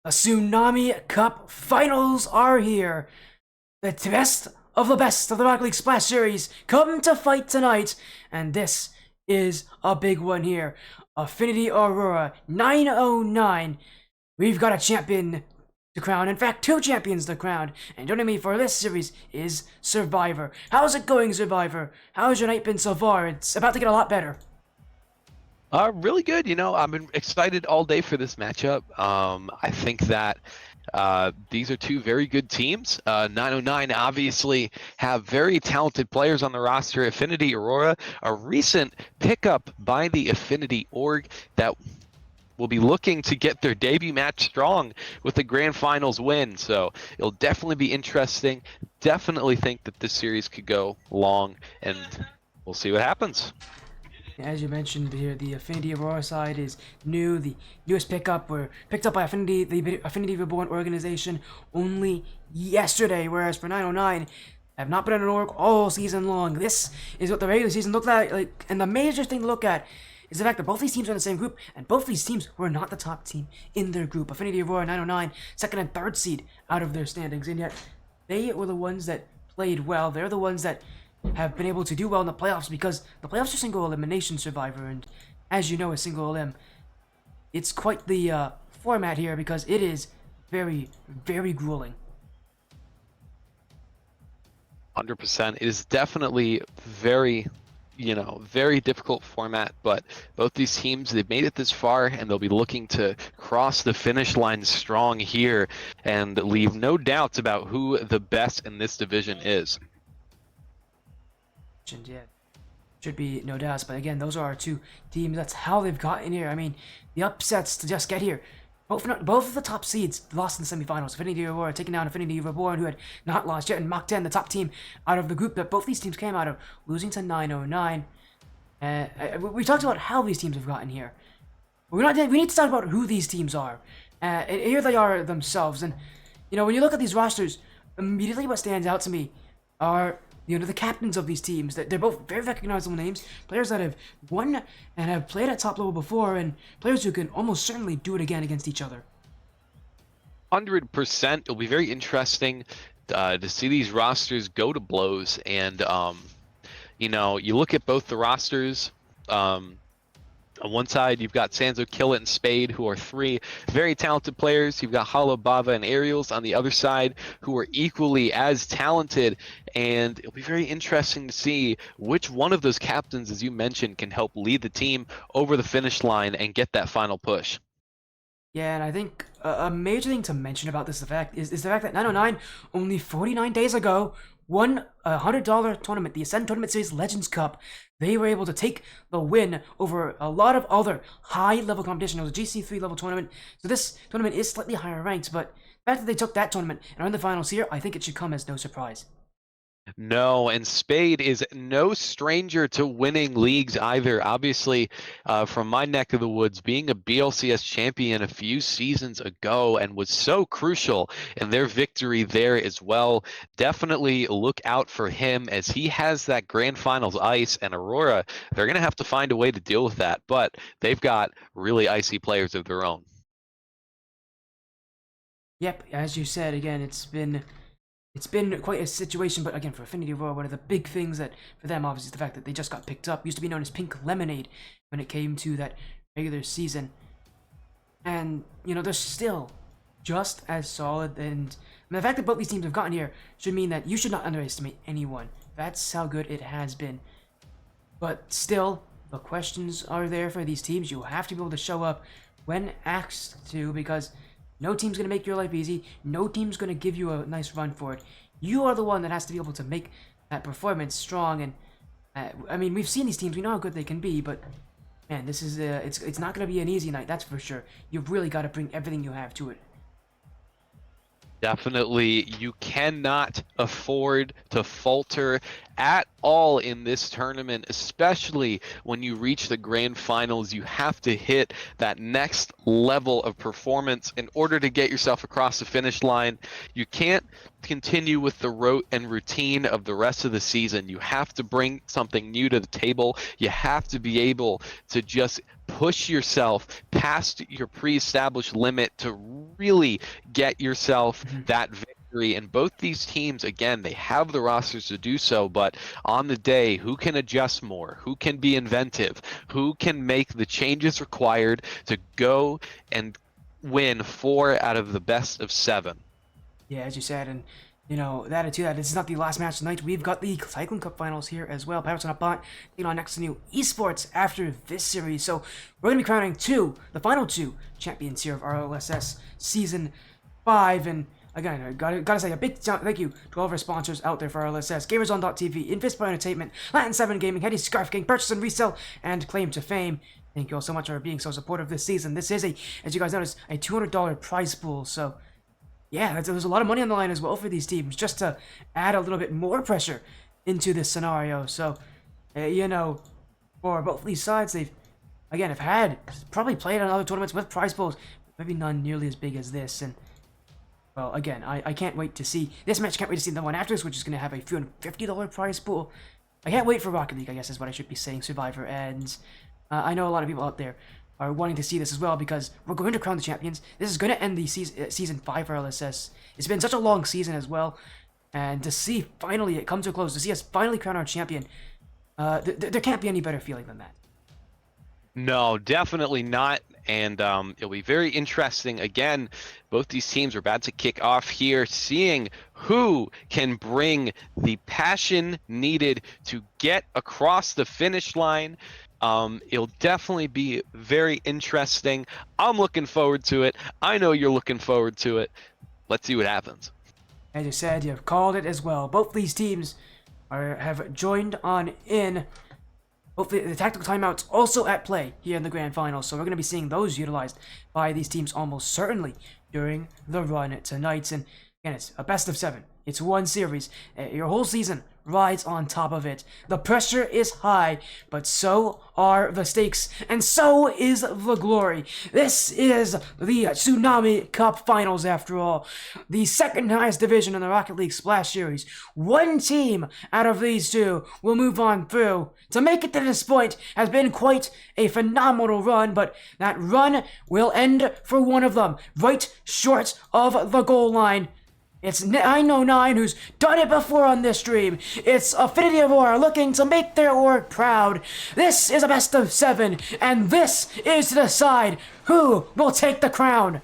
The Tsunami Cup Finals are here. The best of the Rocket League Splash Series come to fight tonight, and this is a big one here. Affinity Aurora 909. We've got a champion to crown. In fact, two champions to crown. And joining me for this series is Survivor. How's it going, Survivor? How's your night been so far? It's about to get a lot better. Really good. I've been excited all day for this matchup. I think that these are two very good teams. 909 obviously have very talented players on the roster. Affinity Aurora, a recent pickup by the Affinity org that will be looking to get their debut match strong with the grand finals win. So it'll definitely be interesting. Definitely think that this series could go long, and we'll see what happens. As you mentioned here, the Affinity Aurora side is new. The newest pickup were picked up by Affinity, the Affinity Reborn organization, only yesterday, whereas for 909, have not been in an org all season long. This is what the regular season looked like, and the major thing to look at is the fact that both these teams are in the same group, and both these teams were not the top team in their group. Affinity Aurora 909, second and third seed out of their standings, and yet they were the ones that played well. They're the ones that have been able to do well in the playoffs because the playoffs are single elimination, Survivor, and as you know, a single elim, it's quite the format here because it is very, very grueling. 100%. It is definitely very difficult format, but both these teams, they've made it this far, and they'll be looking to cross the finish line strong here and leave no doubts about who the best in this division is. And yeah, should be no doubts. But again, those are our two teams. That's how they've gotten here. I mean, the upsets to just get here. Both of the top seeds lost in the semifinals. Affinity Aurora taking down Affinity Reborn, who had not lost yet, and Mach 10, the top team out of the group that both these teams came out of, losing to 909. We talked about how these teams have gotten here. We need to talk about who these teams are. Here they are themselves, and when you look at these rosters, immediately what stands out to me are the captains of these teams. That they're both very recognizable names, players that have won and have played at top level before, and players who can almost certainly do it again against each other. 100%. It'll be very interesting to see these rosters go to blows, and you look at both the rosters. On one side, you've got Sanzo, Killit, and Spade, who are three very talented players. You've got Hollow, Bava, and Aerials on the other side, who are equally as talented. And it'll be very interesting to see which one of those captains, as you mentioned, can help lead the team over the finish line and get that final push. Yeah, and I think a major thing to mention about this is the fact that 909 only 49 days ago won a $100 tournament, the Ascend Tournament Series Legends Cup. They were able to take the win over a lot of other high-level competition. It was a GC3 level tournament, so this tournament is slightly higher ranked, but the fact that they took that tournament and are in the finals here, I think it should come as no surprise. No, and Spade is no stranger to winning leagues either. Obviously, from my neck of the woods, being a BLCS champion a few seasons ago and was so crucial in their victory there as well. Definitely look out for him as he has that grand finals ice, and Aurora, they're going to have to find a way to deal with that, but they've got really icy players of their own. Yep, as you said, again, it's been quite a situation, but again, for Affinity Aurora, one of the big things that, for them, obviously, is the fact that they just got picked up. Used to be known as Pink Lemonade when it came to that regular season. And, they're still just as solid, and the fact that both these teams have gotten here should mean that you should not underestimate anyone. That's how good it has been. But still, the questions are there for these teams. You have to be able to show up when asked to, because no team's going to make your life easy. No team's going to give you a nice run for it. You are the one that has to be able to make that performance strong. And I mean, we've seen these teams. We know how good they can be. But man, this is it's not going to be an easy night. That's for sure. You've really got to bring everything you have to it. Definitely, you cannot afford to falter at all in this tournament, especially when you reach the grand finals. You have to hit that next level of performance in order to get yourself across the finish line. You can't continue with the rote and routine of the rest of the season. You have to bring something new to the table. You have to be able to just push yourself past your pre-established limit to really get yourself that victory. And both these teams, again, they have the rosters to do so, but on the day, who can adjust more? Who can be inventive? Who can make the changes required to go and win 4 out of the best of 7? Yeah, as you said, and you know, that too, that this is not the last match tonight. We've got the Cyclone Cup finals here as well. Pirates on a bot, taking on next to new Esports after this series. So we're gonna be crowning the final two champions here of RLSS Season 5. And again, I gotta say a big thank you to all of our sponsors out there for RLSS: GamersOn.tv, Invisible Entertainment, Latin 7 Gaming, Hetty Scarf King, Purchase and Resell, and Claim to Fame. Thank you all so much for being so supportive this season. This is as you guys noticed, a $200 prize pool. So yeah, there's a lot of money on the line as well for these teams, just to add a little bit more pressure into this scenario. So, you know, for both these sides, they've, again, have probably played on other tournaments with prize pools, maybe none nearly as big as this. And, well, again, I can't wait to see this match. Can't wait to see the one after this, which is going to have a $350 prize pool. I can't wait for Rocket League, I guess is what I should be saying, Survivor. And I know a lot of people out there are wanting to see this as well, because we're going to crown the champions. This is going to end the season 5 for LSS. It's been such a long season as well, and to see finally it come to a close, to see us finally crown our champion, there can't be any better feeling than that. No, definitely not. And it'll be very interesting. Again, both these teams are about to kick off here, seeing who can bring the passion needed to get across the finish line. It'll definitely be very interesting. I'm looking forward to it. I know you're looking forward to it. Let's see what happens. As you said, you've called it as well. Both these teams have joined on in. Hopefully, the tactical timeouts also at play here in the grand finals, so we're going to be seeing those utilized by these teams almost certainly during the run tonight. And again, it's a best of 7. It's one series. Your whole season rides on top of it. The pressure is high, but so are the stakes, and so is the glory. This is the Tsunami Cup Finals, after all. The second highest division in the Rocket League Splash Series. One team out of these two will move on through. To make it to this point has been quite a phenomenal run, but that run will end for one of them, right short of the goal line. It's 909 who's done it before on this stream. It's Affinity Aurora looking to make their org proud. This is a best of 7, and this is to decide who will take the crown.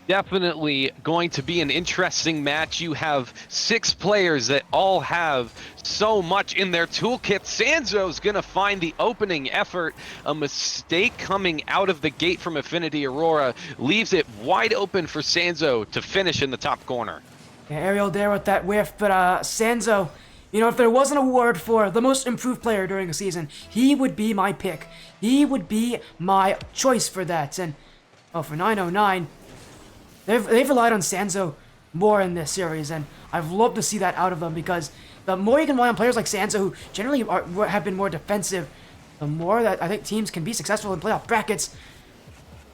Definitely going to be an interesting match. You have 6 players that all have so much in their toolkit. Sanzo's going to find the opening effort. A mistake coming out of the gate from Affinity Aurora leaves it wide open for Sanzo to finish in the top corner. Yeah, Ariel there with that whiff, but Sanzo, you know, if there was an award for the most improved player during the season, he would be my pick. He would be my choice for that. And, oh, for 909... They've relied on Sanzo more in this series, and I've loved to see that out of them, because the more you can rely on players like Sanzo, who generally have been more defensive, the more that I think teams can be successful in playoff brackets.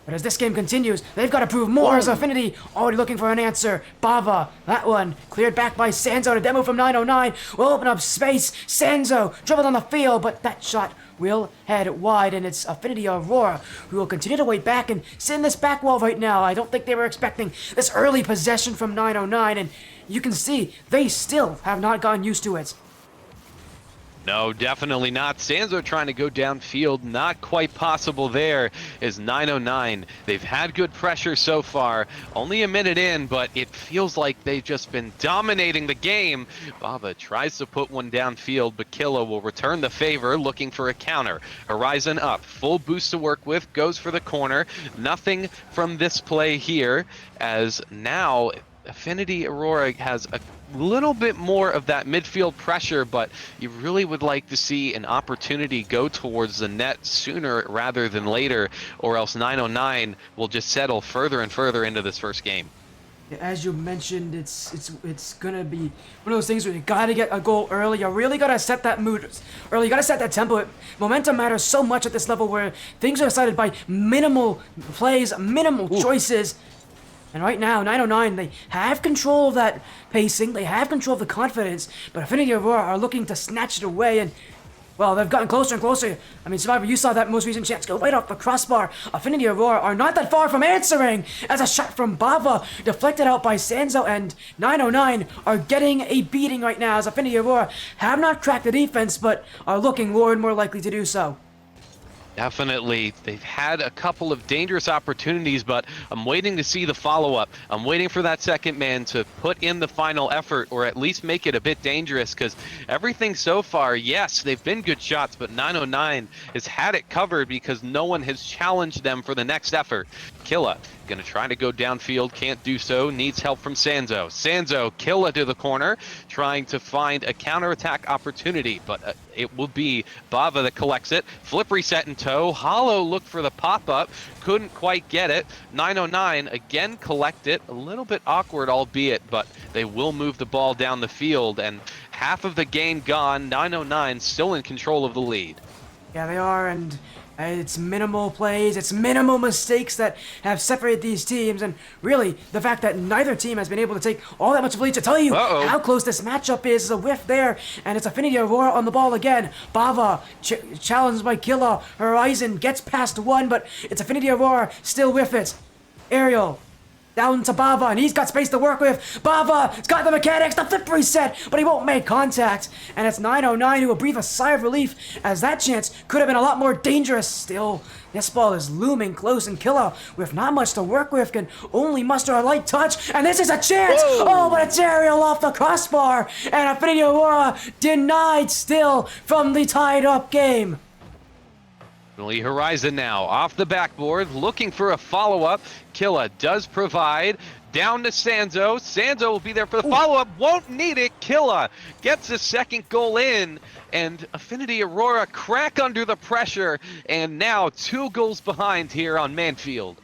But as this game continues, they've got to prove more. As Affinity already looking for an answer. Bava, that one cleared back by Sanzo. To demo from 909 will open up space. Sanzo dribbled on the field, but that shot will head wide, and it's Affinity Aurora who will continue to wait back and sit in this back wall right now. I don't think they were expecting this early possession from 909, and you can see they still have not gotten used to it. No, definitely not. Sanzo trying to go downfield, not quite possible there, is 909. They've had good pressure so far, only a minute in, but it feels like they've just been dominating the game. Bava tries to put one downfield, but Killa will return the favor, looking for a counter. Horizon up, full boost to work with, goes for the corner. Nothing from this play here, as now Affinity Aurora has a little bit more of that midfield pressure, but you really would like to see an opportunity go towards the net sooner rather than later, or else 909 will just settle further and further into this first game. As you mentioned, it's gonna be one of those things where you gotta get a goal early. You really gotta set that mood early. You gotta set that tempo. Momentum matters so much at this level where things are decided by minimal plays, minimal choices. And right now, 909, they have control of that pacing. They have control of the confidence. But Affinity Aurora are looking to snatch it away, and well, they've gotten closer and closer. I mean, Survivor, you saw that most recent chance go right off the crossbar. Affinity Aurora are not that far from answering as a shot from Bava deflected out by Sanzo, and 909 are getting a beating right now as Affinity Aurora have not cracked the defense but are looking more and more likely to do so. Definitely. They've had a couple of dangerous opportunities, but I'm waiting to see the follow-up. I'm waiting for that second man to put in the final effort or at least make it a bit dangerous, because everything so far, yes, they've been good shots, but 909 has had it covered because no one has challenged them for the next effort. Killa gonna try to go downfield, can't do so, needs help from Sanzo. Sanzo, Killa to the corner, trying to find a counterattack opportunity, but it will be Bava that collects it. Flip reset in tow, Hollow looked for the pop-up, couldn't quite get it. 909 again collect it, a little bit awkward albeit, but they will move the ball down the field, and half of the game gone, 909 still in control of the lead. Yeah, they are, and it's minimal plays, it's minimal mistakes that have separated these teams, and really, the fact that neither team has been able to take all that much of a lead to tell you how close this matchup is a whiff there, and it's Affinity Aurora on the ball again. Bava, challenged by Killa, Horizon gets past one, but it's Affinity Aurora still with it. Aerial. Down to Bava, and he's got space to work with. Bava's got the mechanics, the flip reset, but he won't make contact. And it's 909 who will breathe a sigh of relief, as that chance could have been a lot more dangerous. Still, this ball is looming close, and Killa, with not much to work with, can only muster a light touch. And this is a chance! Whoa. Oh, but it's aerial off the crossbar, and Affinity Aurora denied still from the tied-up game. Horizon now off the backboard, looking for a follow-up. Killa does provide. Down to Sanzo. Sanzo will be there for the follow-up. Won't need it. Killa gets a second goal in, and Affinity Aurora crack under the pressure, and now 2 goals behind here on Manfield.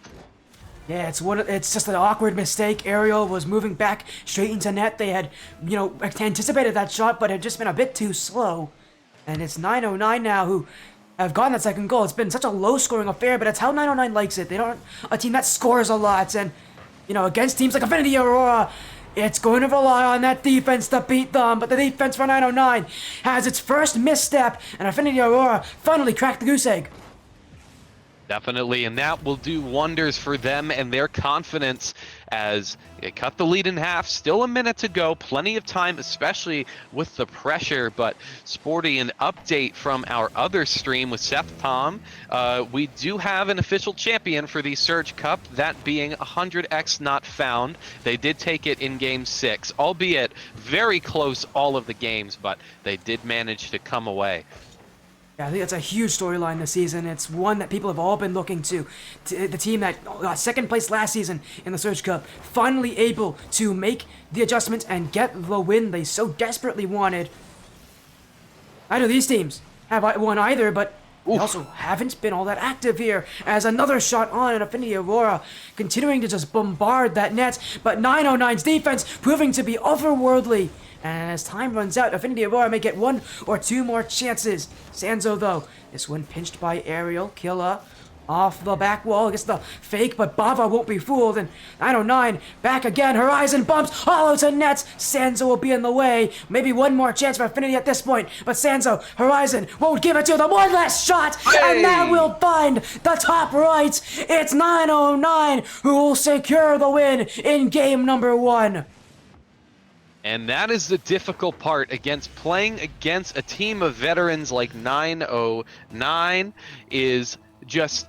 Yeah, it's just an awkward mistake. Ariel was moving back straight into net. They had, anticipated that shot, but had just been a bit too slow. And it's 909 now who have gotten that second goal. It's been such a low-scoring affair, but it's how 909 likes it. They don't a team that scores a lot, and against teams like Affinity Aurora, it's going to rely on that defense to beat them. But the defense for 909 has its first misstep, and Affinity Aurora finally cracked the goose egg. Definitely, and that will do wonders for them and their confidence as they cut the lead in half. Still a minute to go, plenty of time, especially with the pressure. But Sporty, an update from our other stream with Seth Tom. We do have an official champion for the Surge Cup, that being 100X Not Found. They did take it in Game 6, albeit very close all of the games, but they did manage to come away. Yeah, I think that's a huge storyline this season. It's one that people have all been looking to. The team that got second place last season in the Surge Cup, finally able to make the adjustment and get the win they so desperately wanted. Neither of these teams have won either, but they also haven't been all that active here, as another shot on, and Affinity Aurora continuing to just bombard that net, but 909's defense proving to be otherworldly. And as time runs out, Affinity Aurora may get 1 or 2 more chances. Sanzo, though, this one pinched by Ariel. Killa off the back wall, gets the fake, but Bava won't be fooled. And 909 back again. Horizon bumps, hollow to nets. Sanzo will be in the way. Maybe 1 more chance for Affinity at this point. But Sanzo, Horizon won't give it to them. 1 last shot, and that will find the top right. It's 909 who will secure the win in game number 1. And that is the difficult part playing against a team of veterans like 909 is just,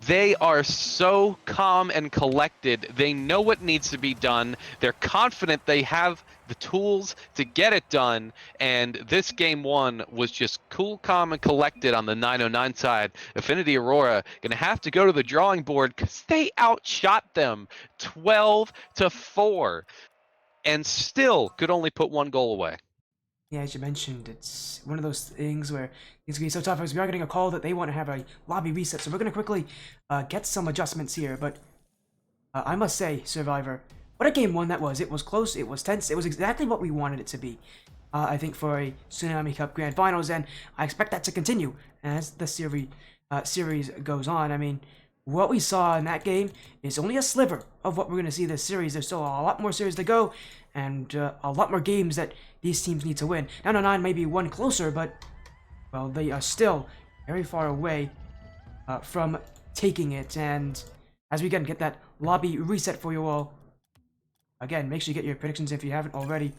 they are so calm and collected. They know what needs to be done. They're confident they have the tools to get it done. And this game 1 was just cool, calm, and collected on the 909 side. Affinity Aurora gonna have to go to the drawing board because they outshot them 12-4. And still could only put 1 goal away. Yeah, as you mentioned, it's one of those things where it's going to be so tough because we are getting a call that they want to have a lobby reset. So we're going to quickly get some adjustments here. But I must say, Survivor, what a game one that was. It was close, it was tense, it was exactly what we wanted it to be. I think for a Tsunami Cup Grand Finals, and I expect that to continue as the series goes on. I mean, what we saw in that game is only a sliver of what we're going to see this series. There's still a lot more series to go, and a lot more games that these teams need to win. 909 may be one closer, but, well, they are still very far away from taking it. And as we again get that lobby reset for you all, again, make sure you get your predictions if you haven't already.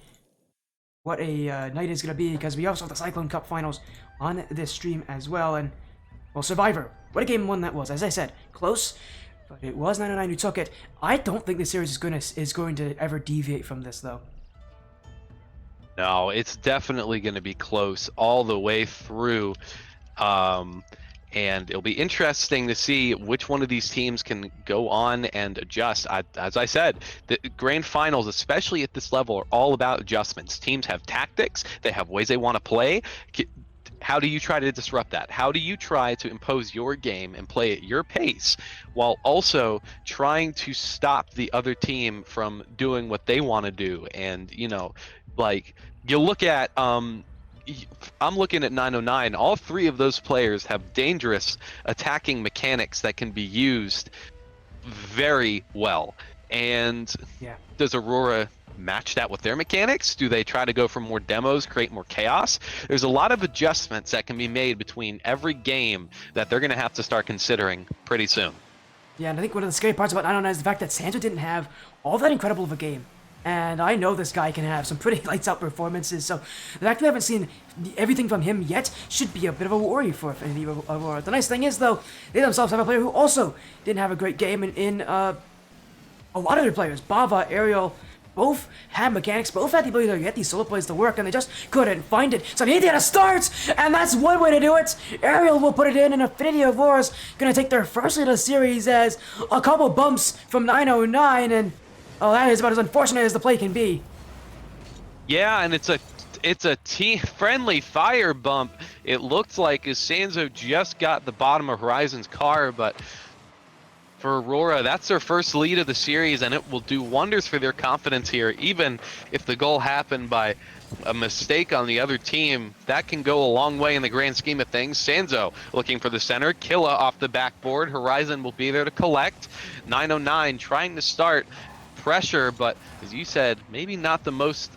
What a night is going to be, because we also have the Cyclone Cup Finals on this stream as well. And, well, Survivor, what a game one that was. As I said, close, but it was 909 who took it. I don't think the series is going to ever deviate from this, though. No, it's definitely going to be close all the way through. And it'll be interesting to see which one of these teams can go on and adjust. As I said, the grand finals, especially at this level, are all about adjustments. Teams have tactics, they have ways they want to play. How do you try to disrupt that? How do you try to impose your game and play at your pace while also trying to stop the other team from doing what they want to do? And, you know, like, you look at I'm looking at 909. All three of those players have dangerous attacking mechanics that can be used very well. And Yeah. does Aurora match that with their mechanics? Do they try to go for more demos, create more chaos? There's a lot of adjustments that can be made between every game that they're going to have to start considering pretty soon. Yeah, and I think one of the scary parts about 909 is the fact that Santo didn't have all that incredible of a game. And I know this guy can have some pretty lights-out performances, so the fact we haven't seen everything from him yet should be a bit of a worry for Affinity Aurora. The nice thing is, though, they themselves have a player who also didn't have a great game in a lot of their players. Bava, Ariel, both had mechanics, both had the ability to get these solo plays to work, and they just couldn't find it. So they had to start, and that's one way to do it. Ariel will put it in, and Affinity Aurora's gonna take their first lead of the series as a couple bumps from 909, and oh, that is about as unfortunate as the play can be. Yeah, and it's a team-friendly fire bump. It looked like as Sanzo just got the bottom of Horizon's car, but for Aurora, that's their first lead of the series, and it will do wonders for their confidence here. Even if the goal happened by a mistake on the other team, that can go a long way in the grand scheme of things. Sanzo looking for the center, Killa off the backboard. Horizon will be there to collect. 909 trying to start pressure, but as you said, maybe not the most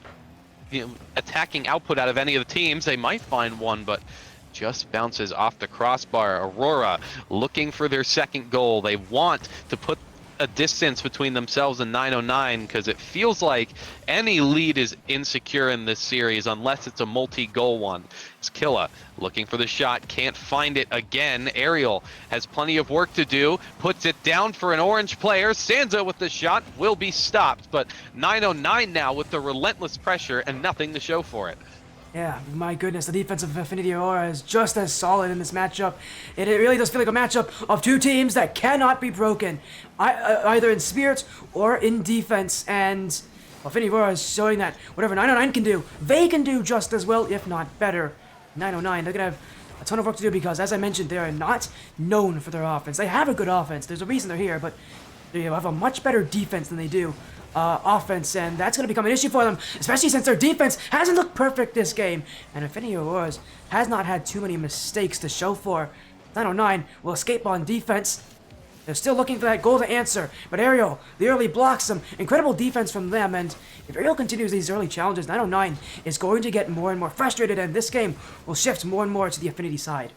attacking output out of any of the teams. They might find one, but just bounces off the crossbar. Aurora looking for their second goal. They want to put a distance between themselves and 909 because it feels like any lead is insecure in this series unless it's a multi-goal one. It's Killa looking for the shot, can't find it again. Ariel has plenty of work to do, puts it down for an orange player. Sanzo with the shot will be stopped, but 909 now with the relentless pressure and nothing to show for it. Yeah, my goodness, the defense of Affinity Aurora is just as solid in this matchup. It really does feel like a matchup of two teams that cannot be broken, either in spirit or in defense. And Affinity Aurora is showing that whatever 909 can do, they can do just as well, if not better. 909, they're going to have a ton of work to do because, as I mentioned, they are not known for their offense. They have a good offense. There's a reason they're here, but they have a much better defense than they do offense, and that's going to become an issue for them, especially since their defense hasn't looked perfect this game, and Affinity Aurora has not had too many mistakes to show for. 909 will escape on defense. They're still looking for that goal to answer, but Ariel, the early blocks, some incredible defense from them, and if Ariel continues these early challenges, 909 is going to get more and more frustrated, and this game will shift more and more to the Affinity side.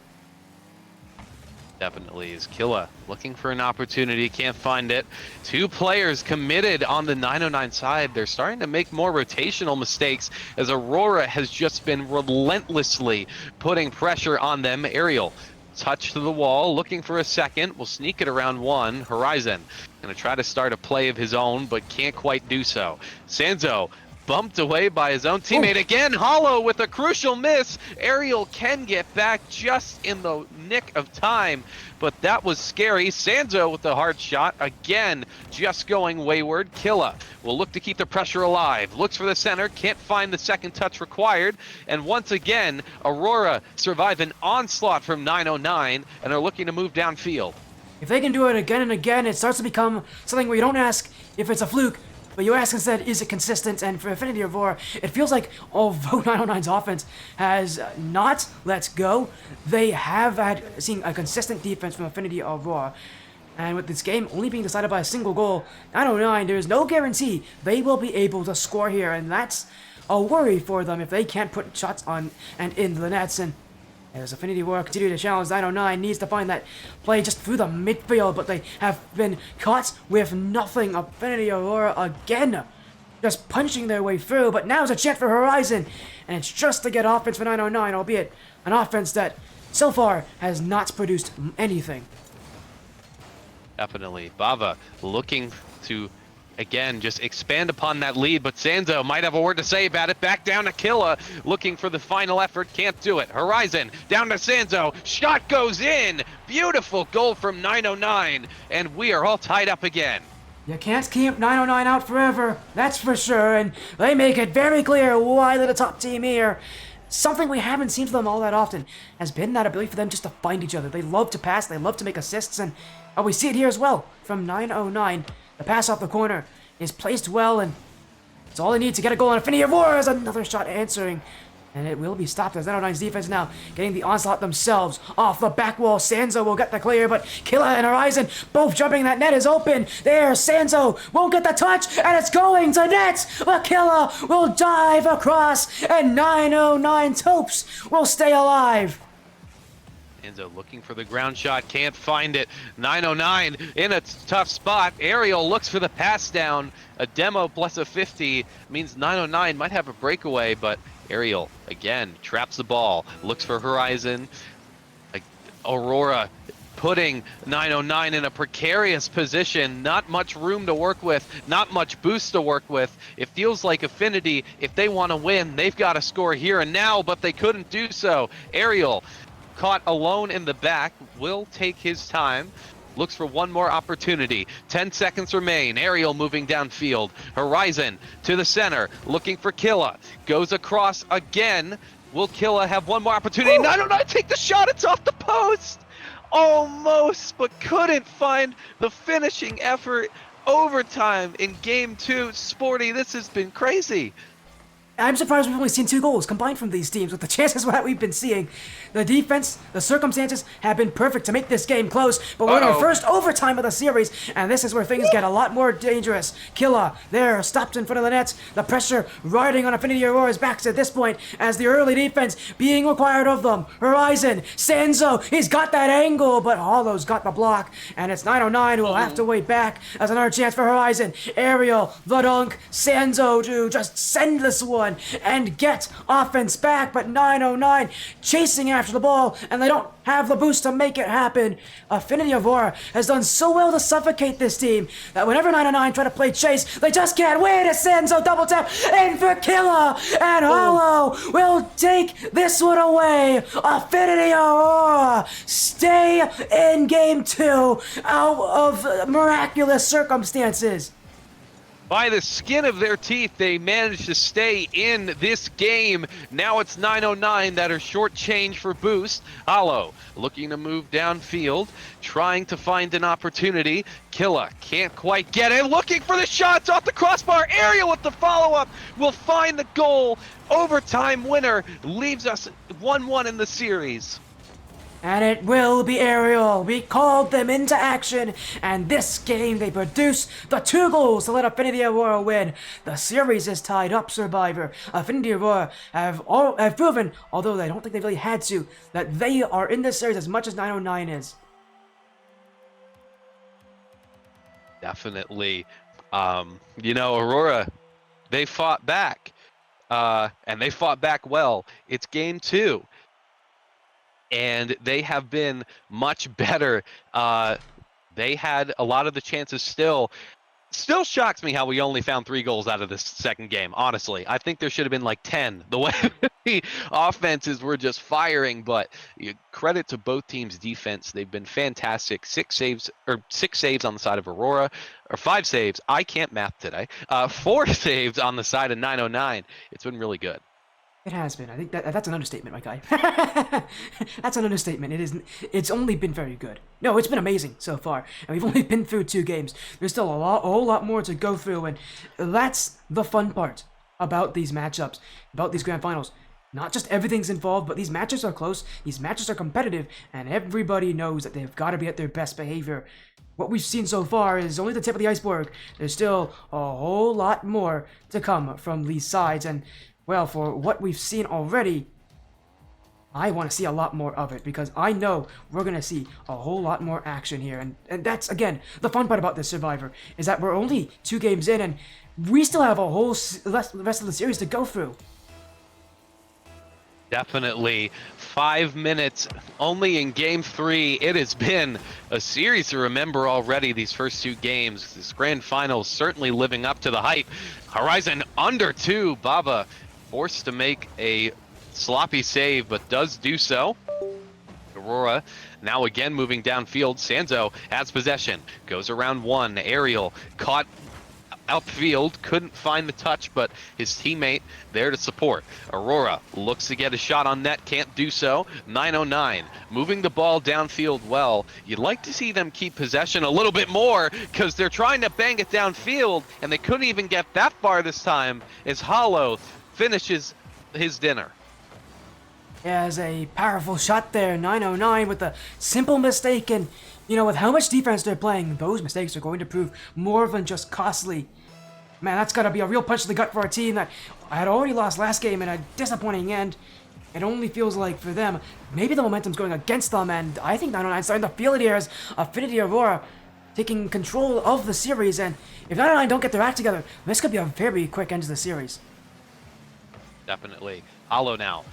Definitely is. Killa looking for an opportunity, can't find it. Two players committed on the 909 side. They're starting to make more rotational mistakes as Aurora has just been relentlessly putting pressure on them. Ariel, touch to the wall, looking for a second. Will sneak it around one. Horizon gonna try to start a play of his own, but can't quite do so. Sanzo bumped away by his own teammate. Oh. Again, Hollow with a crucial miss. Ariel can get back just in the nick of time, but that was scary. Sanzo with the hard shot, again, just going wayward. Killa will look to keep the pressure alive. Looks for the center, can't find the second touch required. And once again, Aurora survive an onslaught from 909 and are looking to move downfield. If they can do it again and again, it starts to become something where you don't ask if it's a fluke, But you ask instead, is it consistent? And for Affinity Aurora, it feels like although 909's offense has not let go, they have had seen a consistent defense from Affinity Aurora. And with this game only being decided by a single goal, 909, there's no guarantee they will be able to score here, and that's a worry for them if they can't put shots on and in the nets. And as Affinity Aurora continue to challenge, 909 needs to find that play just through the midfield, but they have been caught with nothing. Affinity Aurora again, just punching their way through, but now's a chance for Horizon, and it's just to get offense for 909, albeit an offense that so far has not produced anything. Definitely. Bava looking to, again, just expand upon that lead, but Sanzo might have a word to say about it. Back down to Killa, looking for the final effort, can't do it. Horizon, down to Sanzo, shot goes in! Beautiful goal from 909, and we are all tied up again. You can't keep 909 out forever, that's for sure, and they make it very clear why they're the top team here. Something we haven't seen from them all that often has been that ability for them just to find each other. They love to pass, they love to make assists, and we see it here as well from 909. The pass off the corner is placed well, and it's all they need to get a goal on. Affinity Aurora is another shot answering, and it will be stopped as 909's defense now getting the onslaught themselves. Off the back wall, Sanzo will get the clear, but Killa and Horizon both jumping. That net is open. There, Sanzo won't get the touch, and it's going to net. But Killa will dive across, and 909's hopes will stay alive. Enzo looking for the ground shot, can't find it. 909 in a tough spot. Ariel looks for the pass down. A demo plus a 50 means 909 might have a breakaway, but Ariel again traps the ball, looks for Horizon. Aurora putting 909 in a precarious position, not much room to work with, not much boost to work with. It feels like Affinity, if they want to win, they've got to score here and now, but they couldn't do so. Ariel caught alone in the back, will take his time, looks for one more opportunity. 10 seconds remain. Ariel moving downfield. Horizon to the center, looking for Killa. Goes across again. Will Killa have one more opportunity? 909 take the shot, it's off the post! Almost, but couldn't find the finishing effort. Overtime in game 2. Sporty, this has been crazy. I'm surprised we've only seen 2 goals combined from these teams with the chances that we've been seeing. The defense, the circumstances have been perfect to make this game close, but we're in our first overtime of the series, and this is where things get a lot more dangerous. Killa there, stopped in front of the nets. The pressure riding on Affinity Aurora's backs at this point as the early defense being required of them. Horizon, Sanzo, he's got that angle, but Hollow's got the block, and it's 909 who will have to wait back as another chance for Horizon. Ariel, the dunk, Sanzo to just send this one and get offense back, but 909 chasing after the ball, and they don't have the boost to make it happen. Affinity Aurora has done so well to suffocate this team that whenever 909 try to play chase, they just can't win. A Sanzo double tap in for Killa, and Hollow will take this one away. Affinity Aurora stay in game 2 out of miraculous circumstances. By the skin of their teeth, they managed to stay in this game. Now it's 909 that are short change for boost. Hollow looking to move downfield, trying to find an opportunity. Killa can't quite get it. Looking for the shots off the crossbar. Ariel with the follow-up will find the goal. Overtime winner leaves us 1-1 in the series. And it will be Ariel. We called them into action, and this game they produce the 2 goals to let Affinity Aurora win. The series is tied up, Survivor. Affinity Aurora have proven, although I don't think they really had to, that they are in this series as much as 909 is. Definitely. Aurora, they fought back, and they fought back well. It's game 2. And they have been much better. They had a lot of the chances still. Still shocks me how we only found 3 goals out of this second game, honestly. I think there should have been like 10, the way the offenses were just firing, but credit to both teams' defense. They've been fantastic. 6 saves on the side of Aurora, or 5 saves. I can't math today. 4 saves on the side of 909. It's been really good. It has been. I think that's an understatement, my guy. That's an understatement. It isn't. It's only been very good. No, it's been amazing so far, and we've only been through 2 games. There's still a whole lot more to go through, and that's the fun part about these matchups, about these grand finals. Not just everything's involved, but these matches are close. These matches are competitive, and everybody knows that they've got to be at their best behavior. What we've seen so far is only the tip of the iceberg. There's still a whole lot more to come from these sides, and well, for what we've seen already, I want to see a lot more of it, because I know we're going to see a whole lot more action here. And that's, again, the fun part about this Survivor, is that we're only 2 games in, and we still have a whole rest of the series to go through. Definitely. 5 minutes only in game 3. It has been a series to remember already, these first 2 games. This grand final certainly living up to the hype. Horizon under 2. Baba forced to make a sloppy save, but does do so. Aurora now again moving downfield. Sanzo has possession. Goes around 1. Aerial caught upfield, couldn't find the touch, but his teammate there to support. Aurora looks to get a shot on net, can't do so. 909 moving the ball downfield well. You'd like to see them keep possession a little bit more, because they're trying to bang it downfield, and they couldn't even get that far this time as Hollow finishes his dinner. Has a powerful shot there, 909 with a simple mistake, and you know, with how much defense they're playing, those mistakes are going to prove more than just costly. Man, that's gotta be a real punch to the gut for a team that had already lost last game in a disappointing end. It only feels like for them, maybe the momentum's going against them, and I think 909's starting to feel it here as Affinity Aurora taking control of the series, and if 909 don't get their act together, this could be a very quick end to the series. Definitely. Hollow now,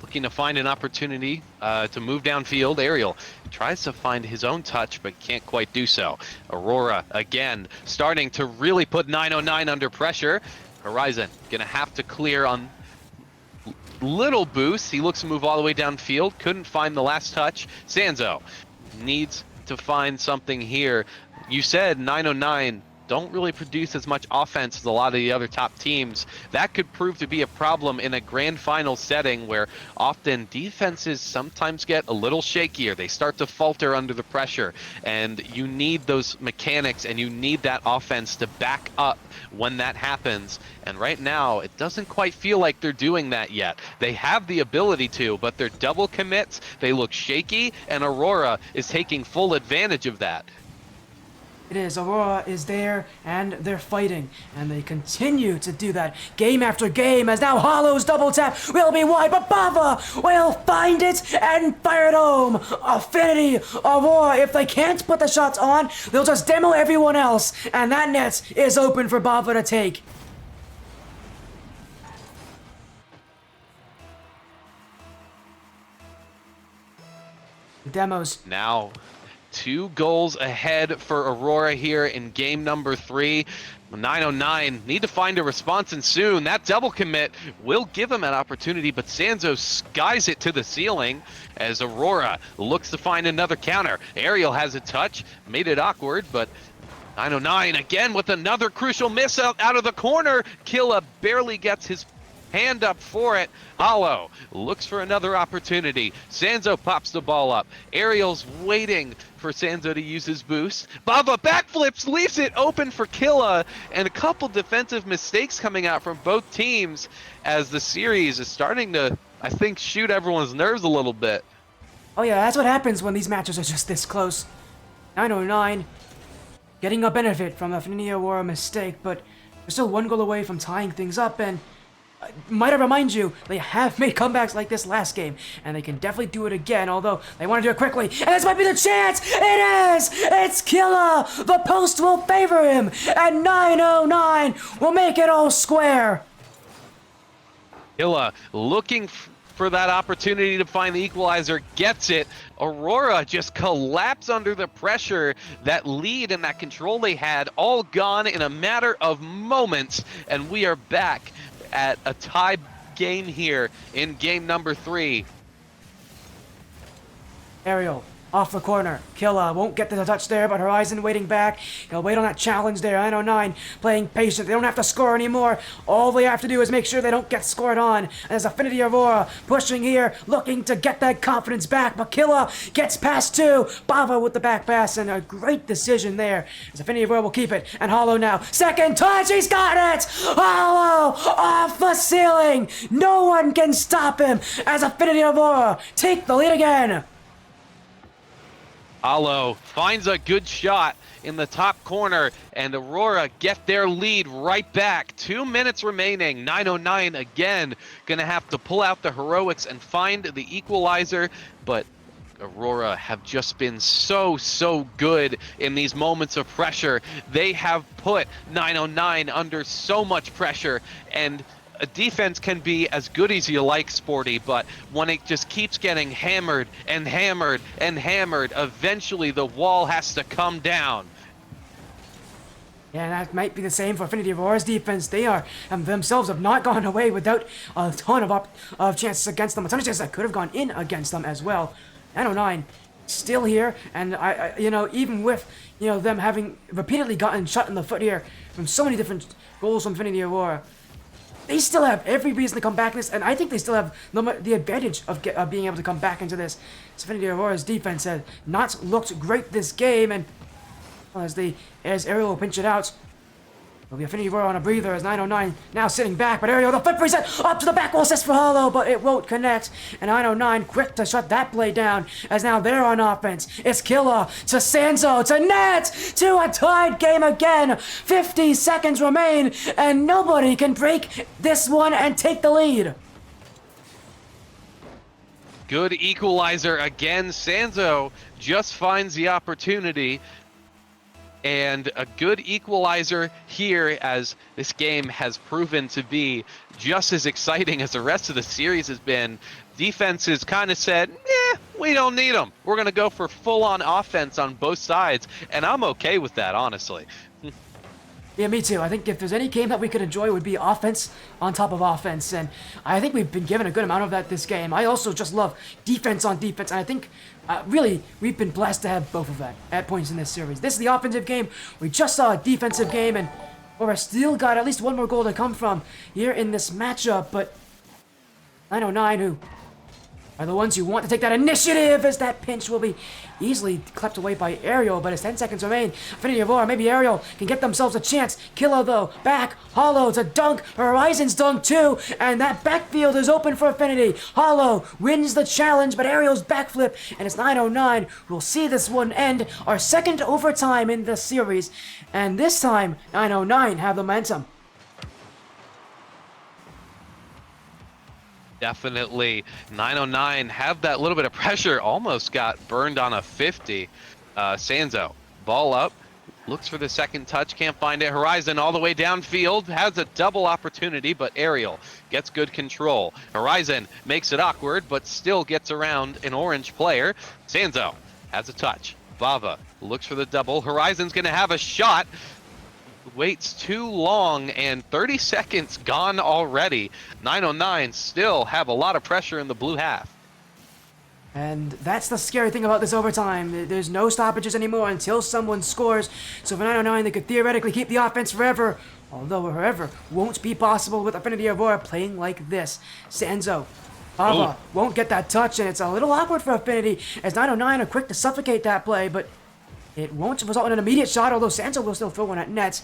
looking to find an opportunity to move downfield. Aerial tries to find his own touch, but can't quite do so. Aurora, again, starting to really put 909 under pressure. Horizon gonna have to clear on little boost. He looks to move all the way downfield. Couldn't find the last touch. Sanzo needs to find something here. You said 909 don't really produce as much offense as a lot of the other top teams. That could prove to be a problem in a grand final setting where often defenses sometimes get a little shakier. They start to falter under the pressure, and you need those mechanics and you need that offense to back up when that happens. And right now, it doesn't quite feel like they're doing that yet. They have the ability to, but they're double commits, they look shaky, and Aurora is taking full advantage of that. It is. Aurora is there, and they're fighting, and they continue to do that game after game, as now Hollow's double tap will be wide, but Bava will find it and fire it home. Affinity, Aurora, if they can't put the shots on, they'll just demo everyone else, and that net is open for Bava to take. The demos. Now 2 goals ahead for Aurora here in game number 3. 909 need to find a response, and soon that double commit will give him an opportunity, but Sanzo skies it to the ceiling as Aurora looks to find another counter. Aerial has a touch, made it awkward, but 909 again with another crucial miss out of the corner. Killa barely gets his hand up for it. Hollow looks for another opportunity. Sanzo pops the ball up. Aerial's waiting for Sanzo to use his boost. Bava backflips, leaves it open for Killa, and a couple defensive mistakes coming out from both teams as the series is starting to, I think, shoot everyone's nerves a little bit. Oh yeah, that's what happens when these matches are just this close. 909 getting a benefit from the Affinity Aurora mistake, but they're still 1 goal away from tying things up, and might I remind you, they have made comebacks like this last game, and they can definitely do it again, although they want to do it quickly, and this might be the chance! It is! It's Killa! The post will favor him, and 909 will make it all square! Killa looking for that opportunity to find the equalizer, gets it. Aurora just collapsed under the pressure. That lead and that control they had all gone in a matter of moments, and we are back at a tie game here in game number 3. Aerial off the corner. Killa won't get the touch there, but Horizon waiting back. He'll wait on that challenge there. 909 playing patient. They don't have to score anymore. All they have to do is make sure they don't get scored on. As Affinity Aurora pushing here, looking to get that confidence back. But Killa gets past two. Bava with the back pass, and a great decision there. As Affinity Aurora will keep it. And Hollow now. Second touch, he's got it! Hollow off the ceiling! No one can stop him as Affinity Aurora take the lead again. Hollow finds a good shot in the top corner, and Aurora get their lead right back. 2 minutes remaining. 909 again gonna have to pull out the heroics and find the equalizer, but Aurora have just been so good in these moments of pressure. They have put 909 under so much pressure, and a defense can be as good as you like, Sporty, but when it just keeps getting hammered and hammered and hammered, eventually the wall has to come down. Yeah, that might be the same for Affinity Aurora's defense. They are themselves have not gone away without a ton of chances against them. A ton of chances that could have gone in against them as well. 909 still here, and I even with them having repeatedly gotten shot in the foot here from so many different goals from Affinity Aurora, they still have every reason to come back in this, and I think they still have the advantage of being able to come back into this. Affinity Aurora's defense has not looked great this game, and as Ariel will pinch it out, it'll be Affinity Aurora on a breather as 909 now sitting back, but Ariel, the flip reset up to the back wall assist for Hollow, but it won't connect, and 909 quick to shut that play down, as now they're on offense. It's Killa to Sanzo to net to a tied game again. 50 seconds remain, and nobody can break this one and take the lead. Good equalizer again. Sanzo just finds the opportunity. And a good equalizer here, as this game has proven to be just as exciting as the rest of the series has been. Defenses kind of said, we don't need them. We're going to go for full-on offense on both sides, and I'm okay with that, honestly. Yeah, me too. I think if there's any game that we could enjoy, it would be offense on top of offense, and I think we've been given a good amount of that this game. I also just love defense on defense, and I think really we've been blessed to have both of that at points in this series. This is the offensive game. We just saw a defensive game, and we've still got at least one more goal to come from here in this matchup, but 909 who are the ones who want to take that initiative, as that pinch will be easily clept away by Ariel, but as 10 seconds remain, Affinity Aurora, maybe Ariel can get themselves a chance. Killa though, back, Hollow to dunk, Horizon's dunk too, and that backfield is open for Affinity. Hollow wins the challenge, but Ariel's backflip, and it's 909 who will see this one end, our second overtime in the series, and this time 909 have the momentum. Definitely. 909 have that little bit of pressure. Almost got burned on a 50. Sanzo, ball up. Looks for the second touch. Can't find it. Horizon all the way downfield. Has a double opportunity, but Ariel gets good control. Horizon makes it awkward, but still gets around an orange player. Sanzo has a touch. Bava looks for the double. Horizon's going to have a shot. Waits too long, and 30 seconds gone already. 909 still have a lot of pressure in the blue half. And that's the scary thing about this overtime. There's no stoppages anymore until someone scores. So for 909, they could theoretically keep the offense forever. Although forever won't be possible with Affinity Aurora playing like this. Sanzo, Bava won't get that touch, and it's a little awkward for Affinity, as 909 are quick to suffocate that play, but it won't result in an immediate shot, although Sanzo will still throw one at net.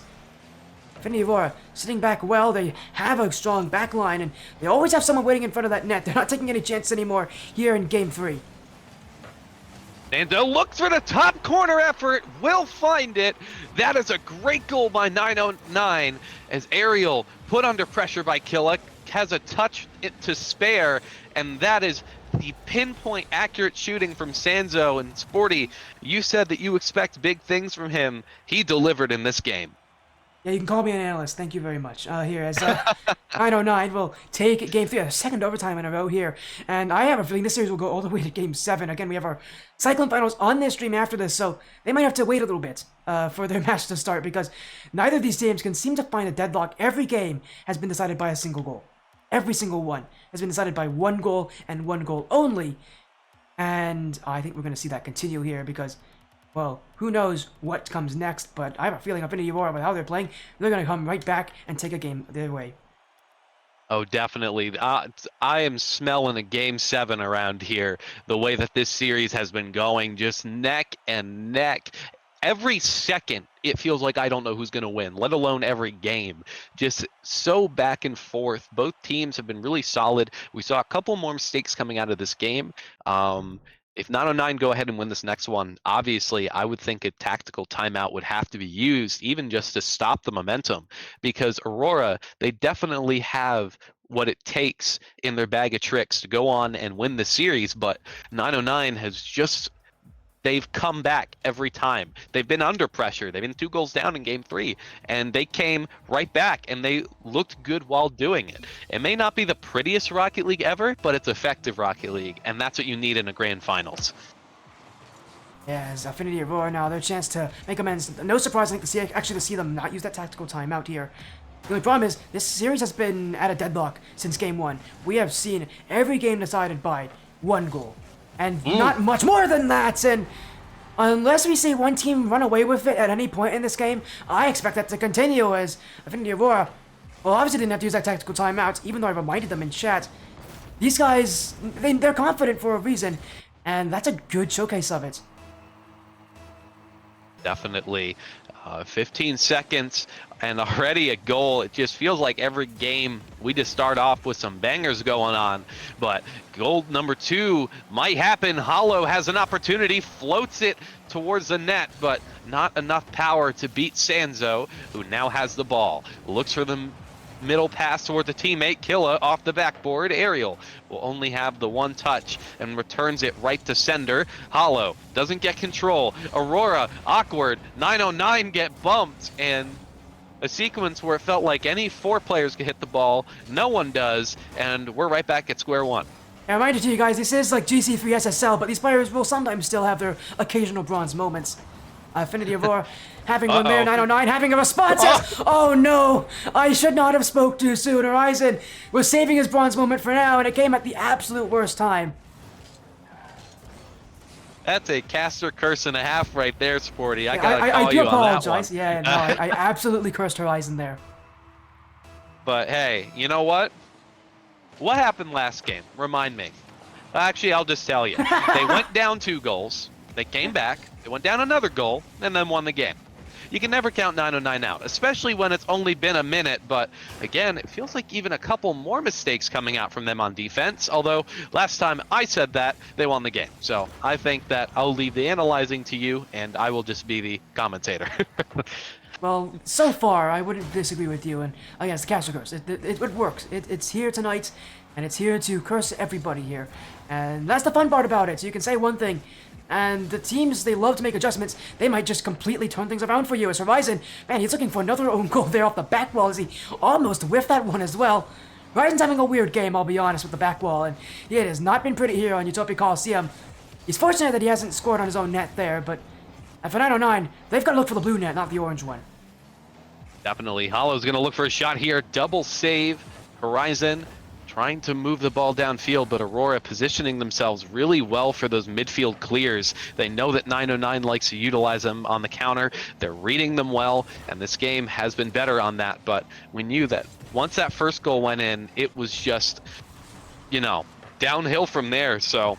Affinity Aurora sitting back well. They have a strong back line, and they always have someone waiting in front of that net. They're not taking any chances anymore here in Game 3. Sanzo looks for the top corner effort. Will find it. That is a great goal by 909, as Ariel, put under pressure by Killa, has a touch to spare, and that is the pinpoint accurate shooting from Sanzo. And Sporty, you said that you expect big things from him. He delivered in this game. Yeah, you can call me an analyst. Thank you very much. Here, as 909 will take Game 3, a second overtime in a row here. And I have a feeling this series will go all the way to Game 7. Again, we have our Cyclone finals on their stream after this, so they might have to wait a little bit for their match to start, because neither of these teams can seem to find a deadlock. Every game has been decided by a single goal. Every single one has been decided by one goal and one goal only. And I think we're going to see that continue here because, well, who knows what comes next, but I have a feeling Affinity Aurora, with how they're playing, they're going to come right back and take a game their way. Oh, definitely. I am smelling a game 7 around here. The way that this series has been going, just neck and neck. Every second, it feels like I don't know who's going to win, let alone every game. Just so back and forth. Both teams have been really solid. We saw a couple more mistakes coming out of this game. If 909 go ahead and win this next one, obviously, I would think a tactical timeout would have to be used, even just to stop the momentum. Because Aurora, they definitely have what it takes in their bag of tricks to go on and win the series, but 909 has just they've come back every time. They've been under pressure. They've been 2 goals down in game 3, and they came right back, and they looked good while doing it. It may not be the prettiest Rocket League ever, but it's effective Rocket League, and that's what you need in a grand finals. Yes, Affinity Aurora now, their chance to make amends. No surprise, I think, to see them not use that tactical timeout here. The only problem is, this series has been at a deadlock since game 1. We have seen every game decided by 1 goal. And not much more than that, and unless we see one team run away with it at any point in this game, I expect that to continue as Affinity Aurora, well, obviously didn't have to use that tactical timeout, even though I reminded them in chat. These guys, they're confident for a reason, and that's a good showcase of it. Definitely. 15 seconds and already a goal. It just feels like every game we just start off with some bangers going on, but goal number 2 might happen. Hollow has an opportunity, floats it towards the net, but not enough power to beat Sanzo, who now has the ball. Looks for the middle pass toward the teammate. Killa off the backboard. Ariel will only have the 1 touch and returns it right to sender. Hollow doesn't get control. Aurora, awkward. 909 get bumped, and a sequence where it felt like any 4 players could hit the ball. No one does, and we're right back at square one. A reminder to you guys, this is like GC3 SSL, but these players will sometimes still have their occasional bronze moments. Affinity Aurora having one there, 909 having a response. Oh no, I should not have spoke too soon. Horizon was saving his bronze moment for now, and it came at the absolute worst time. That's a caster curse and a half right there, Sporty. I do apologize. Yeah, no, I absolutely cursed Horizon there. But hey, you know what? What happened last game? Remind me. Actually, I'll just tell you. They went down 2 goals. They came back. They went down another goal and then won the game. You can never count 909 out, especially when it's only been a minute. But again, it feels like even a couple more mistakes coming out from them on defense. Although last time I said that, they won the game. So I think that I'll leave the analyzing to you, and I will just be the commentator. Well, so far, I wouldn't disagree with you, and again, it's the caster curse. It works. It's here tonight, and it's here to curse everybody here. And that's the fun part about it. So you can say one thing, and the teams, they love to make adjustments. They might just completely turn things around for you. As Horizon, man, he's looking for another own goal there off the back wall as he almost whiffed that one as well. Horizon's having a weird game, I'll be honest, with the back wall, and it has not been pretty here on Utopia Coliseum. He's fortunate that he hasn't scored on his own net there, but for 909, they've got to look for the blue net, not the orange one. Definitely. Hollow's going to look for a shot here. Double save. Horizon trying to move the ball downfield, but Aurora positioning themselves really well for those midfield clears. They know that 909 likes to utilize them on the counter. They're reading them well, and this game has been better on that. But we knew that once that first goal went in, it was just, you know, downhill from there. So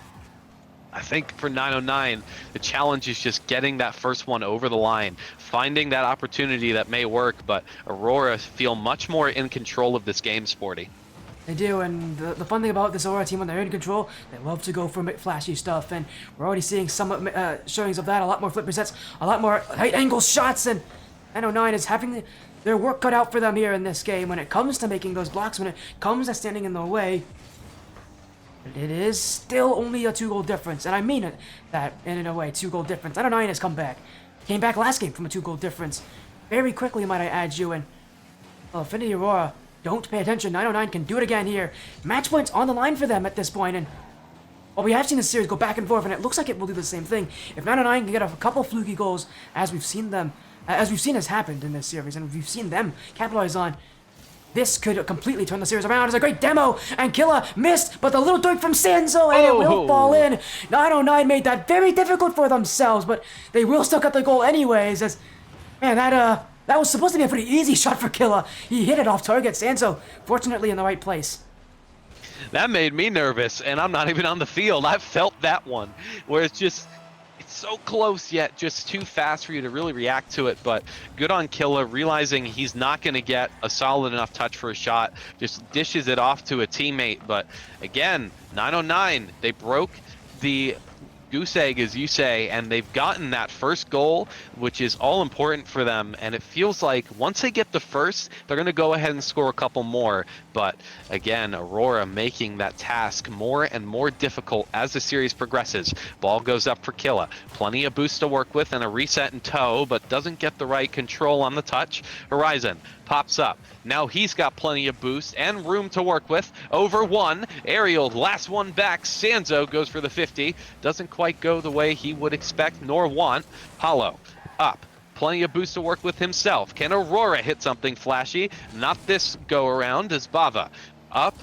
I think for 909, the challenge is just getting that first one over the line, finding that opportunity that may work, but Aurora feel much more in control of this game, Sporty. They do, and the fun thing about this Aurora team, when they're in control, they love to go for flashy stuff, and we're already seeing some showings of that, a lot more flip resets, a lot more height-angle shots, and 909 is having their work cut out for them here in this game when it comes to making those blocks, when it comes to standing in the way. It is still only a 2-goal difference, and I mean it, that in a way, 2-goal difference. 909 has come back. Came back last game from a 2-goal difference. Very quickly, might I add you, and Affinity Aurora, don't pay attention. 909 can do it again here. Match points on the line for them at this point, and well, we have seen this series go back and forth, and it looks like it will do the same thing. If 909 can get a couple fluky goals, as we've seen has happened in this series, and we've seen them capitalize on, This could completely turn the series around. It's a great demo, and Killa missed, but the little doink from Sanzo, and it will fall in. 909 made that very difficult for themselves, but they will still get the goal anyways, as, man, that was supposed to be a pretty easy shot for Killa. He hit it off target. Sanzo, fortunately, in the right place. That made me nervous, and I'm not even on the field. I felt that one, where it's so close yet just too fast for you to really react to it. But good on Killa, realizing he's not going to get a solid enough touch for a shot, just dishes it off to a teammate. But again, 909, they broke the goose egg, as you say, and they've gotten that first goal, which is all important for them. And it feels like once they get the first, they're going to go ahead and score a couple more. But again, Aurora making that task more and more difficult as the series progresses. Ball goes up for Killa. Plenty of boost to work with and a reset in tow, but doesn't get the right control on the touch. Horizon pops up. Now he's got plenty of boost and room to work with. Over one. Aerial, last one back. Sanzo goes for the 50. Doesn't quite go the way he would expect nor want. Hollow, up. Plenty of boost to work with himself. Can Aurora hit something flashy? Not this go around as Bava. Up.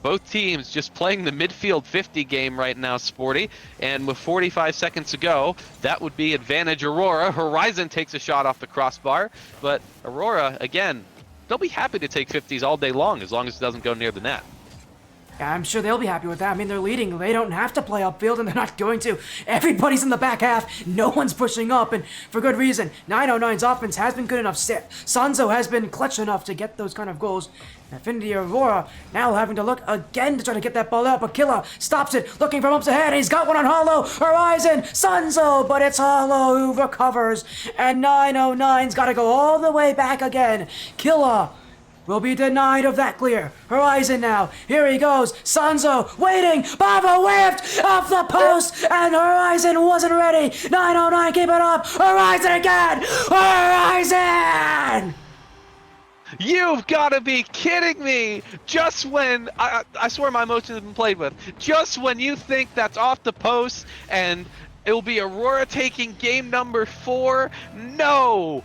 Both teams just playing the midfield 50 game right now, Sporty. And with 45 seconds to go, that would be advantage Aurora. Horizon takes a shot off the crossbar. But Aurora, again, they'll be happy to take 50s all day long as it doesn't go near the net. Yeah, I'm sure they'll be happy with that. I mean, they're leading. They don't have to play upfield, and they're not going to. Everybody's in the back half. No one's pushing up, and for good reason. 909's offense has been good enough. Sanzo has been clutch enough to get those kind of goals. Affinity Aurora now having to look again to try to get that ball out, but Killa stops it, looking for bumps ahead. He's got one on Hollow. Horizon, Sanzo, but it's Hollow who recovers, and 909's got to go all the way back again. Killa will be denied of that clear. Horizon now. Here he goes. Sanzo waiting. Bava whiffed off the post, and Horizon wasn't ready. 909 keep it up. Horizon again. Horizon! You've got to be kidding me! Just when, I swear my emotions have been played with, just when you think that's off the post and it'll be Aurora taking game number 4, no!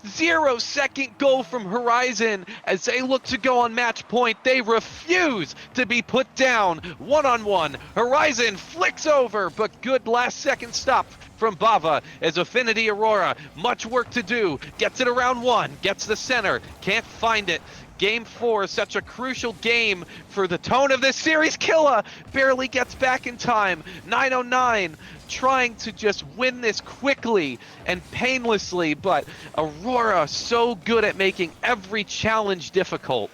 0-second goal from Horizon as they look to go on match point. They refuse to be put down. One-on-one. Horizon flicks over, but good last second stop from Bava as Affinity Aurora. Much work to do. Gets it around one. Gets the center. Can't find it. Game 4 is such a crucial game for the tone of this series. Killa barely gets back in time. 909 trying to just win this quickly and painlessly, but Aurora so good at making every challenge difficult.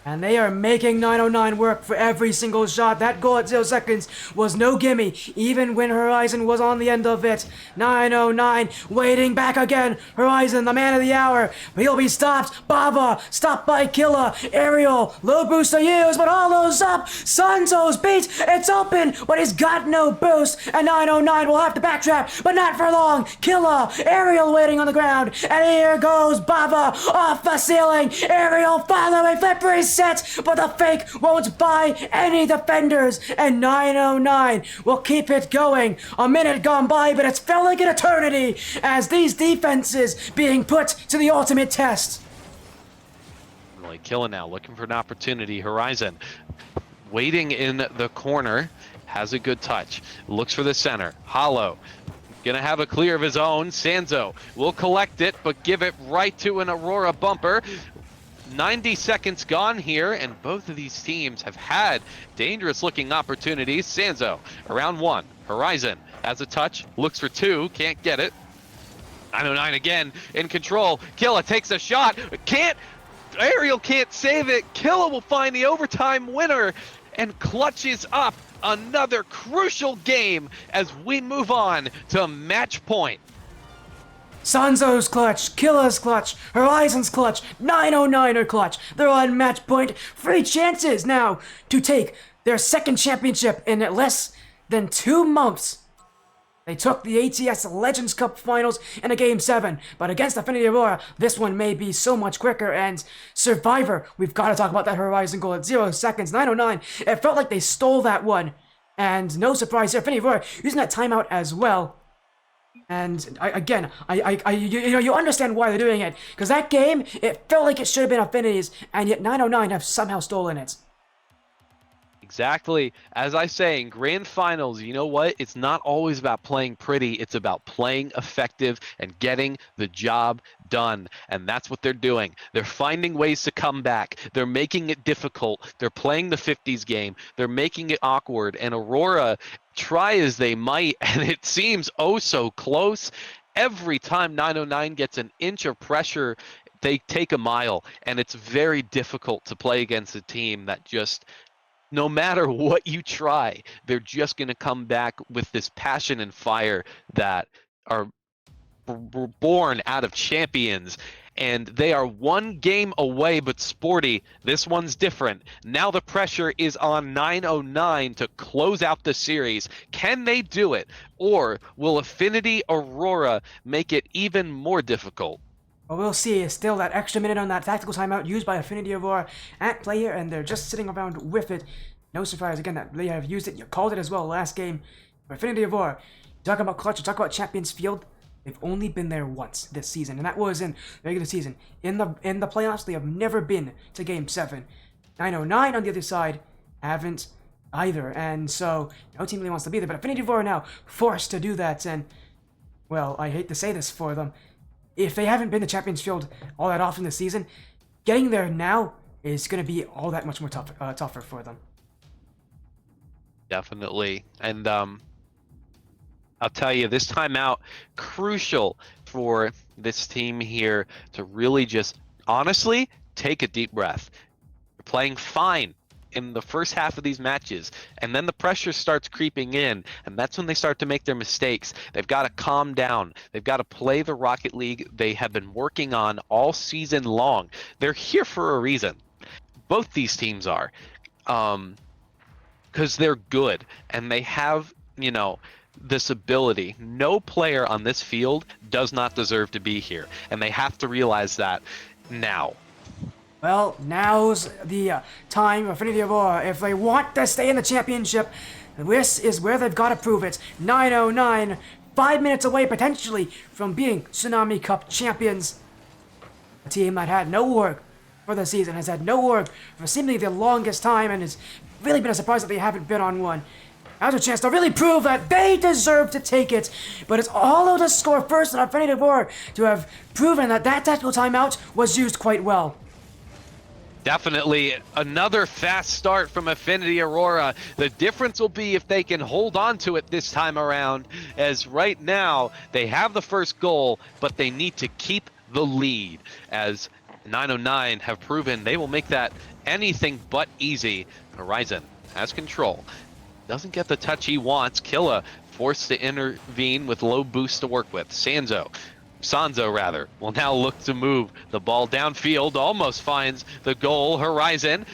And they are making 909 work for every single shot. That goal at 0 seconds was no gimme, even when Horizon was on the end of it. 909 waiting back again. Horizon, the man of the hour. He'll be stopped. Bava, stopped by Killa. Aerial, low boost to use, but all those up. Sanzo's beat. It's open, but he's got no boost. And 909 will have to backtrack, but not for long. Killa, Aerial waiting on the ground. And here goes Bava off the ceiling. Aerial following, flip reset, but the fake won't buy any defenders, and 909 will keep it going. A minute gone by, but it's felt like an eternity as these defenses being put to the ultimate test. Really Killa now looking for an opportunity. Horizon waiting in the corner, has a good touch, looks for the center. Hollow gonna have a clear of his own. Sanzo will collect it, but give it right to an Aurora bumper. 90 seconds gone here, and both of these teams have had dangerous looking opportunities. Sanzo around one. Horizon has a touch, looks for two, can't get it. 909 again in control. Killa takes a shot, can't. Aerial can't save it. Killa will find the overtime winner and clutches up another crucial game as we move on to match point. Sanzo's clutch, Killa's clutch, Horizon's clutch, 909 are clutch. They're on match point. 3 chances now to take their second championship in less than 2 months. They took the ATS Legends Cup Finals in a Game 7, but against Affinity Aurora, this one may be so much quicker. And Survivor, we've got to talk about that Horizon goal at 0 seconds. 909, it felt like they stole that one. And no surprise here, Affinity Aurora using that timeout as well. And you understand why they're doing it, because that game, it felt like it should have been Affinity's, and yet 909 have somehow stolen it. Exactly. As I say, in grand finals, you know what? It's not always about playing pretty. It's about playing effective and getting the job done. And that's what they're doing. They're finding ways to come back. They're making it difficult. They're playing the 50s game. They're making it awkward. And Aurora, try as they might, and it seems oh so close. Every time 909 gets an inch of pressure, they take a mile. And it's very difficult to play against a team that just no matter what you try, they're just going to come back with this passion and fire that are born out of champions. And they are one game away, but Sporty, this one's different. Now the pressure is on 909 to close out the series. Can they do it? Or will Affinity Aurora make it even more difficult? Well, we'll see. It's still that extra minute on that tactical timeout used by Affinity Aurora at play here, and they're just sitting around with it. No surprise, again, that they have used it. You called it as well last game. For Affinity Aurora, you talk about clutch, you talk about Champions Field. They've only been there once this season, and that was in the regular season. In the playoffs, they have never been to Game 7. 909 on the other side haven't either, and so no team really wants to be there. But Affinity Aurora now forced to do that, and, well, I hate to say this for them, if they haven't been to Champions Field all that often this season, getting there now is going to be all that much more tougher for them. Definitely. And I'll tell you, this timeout, crucial for this team here to really just honestly take a deep breath. They're playing fine in the first half of these matches, and then the pressure starts creeping in, and that's when they start to make their mistakes. They've got to calm down. They've got to play the Rocket League they have been working on all season long. They're here for a reason. Both these teams are, because they're good, and they have, you know, this ability. No player on this field does not deserve to be here, and they have to realize that now. Well, now's the time for Affinity Aurora. If they want to stay in the championship, this is where they've got to prove it. 909, 5 minutes away potentially from being Tsunami Cup champions. A team that had no work for the season, has had no work for seemingly the longest time, and has really been a surprise that they haven't been on one. Now's a chance to really prove that they deserve to take it, but it's all out to score first on Affinity Aurora to have proven that that tactical timeout was used quite well. Definitely another fast start from Affinity Aurora. The difference will be if they can hold on to it this time around, as right now they have the first goal, but they need to keep the lead, as 909 have proven they will make that anything but easy. Horizon has control. Doesn't get the touch he wants. Killa forced to intervene with low boost to work with. Sanzo rather, will now look to move the ball downfield, almost finds the goal. Horizon,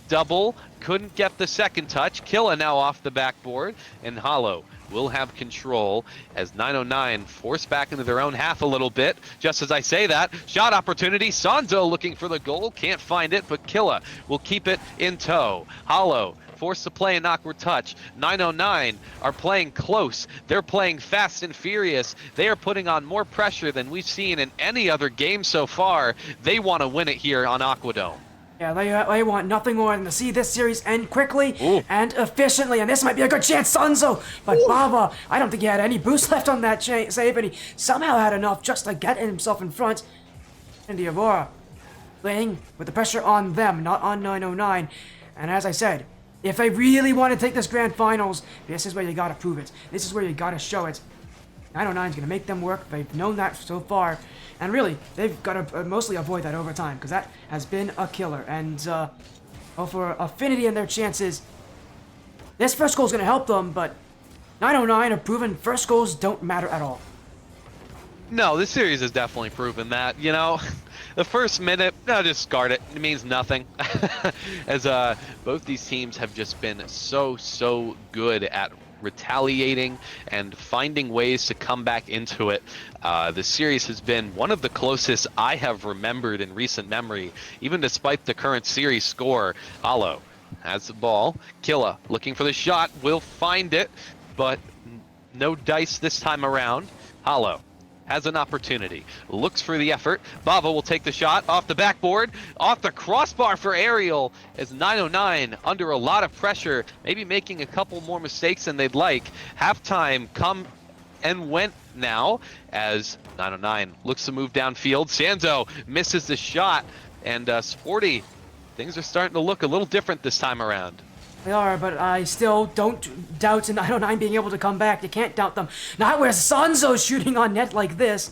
double, couldn't get the second touch. Killa now off the backboard, and Hollow will have control as 909 forced back into their own half a little bit. Just as I say that, shot opportunity. Sanzo looking for the goal, can't find it, but Killa will keep it in tow. Hollow forced to play an awkward touch. 909 are playing close. They're playing fast and furious. They are putting on more pressure than we've seen in any other game so far. They want to win it here on Aquadome. Yeah, they want nothing more than to see this series end quickly Ooh. and efficiently, and this might be a good chance, Sanzo! But Bava, I don't think he had any boost left on that save, and he somehow had enough just to get himself in front. And the Aurora, playing with the pressure on them, not on 909. And as I said, if they really want to take this grand finals, this is where you gotta prove it. This is where you gotta show it. 909 is gonna make them work. They've known that so far. And really, they've got to mostly avoid that overtime, because that has been a killer. And, well, for Affinity and their chances, this first goal is going to help them, but 909 have proven first goals don't matter at all. No, this series has definitely proven that. You know, the first minute, no, discard it. It means nothing. As both these teams have just been so good at retaliating and finding ways to come back into it. The series has been one of the closest I have remembered in recent memory, even despite the current series score. Hollow has the ball. Killa looking for the shot, will find it, but no dice this time around. Hollow has an opportunity, looks for the effort. Bava will take the shot off the backboard, off the crossbar for Aerial, as 909 under a lot of pressure, maybe making a couple more mistakes than they'd like. Halftime come and went now, as 909 looks to move downfield. Sanzo misses the shot, and Sporty, things are starting to look a little different this time around. They are, but I still don't doubt 909 being able to come back. You can't doubt them. Not with Sanzo shooting on net like this.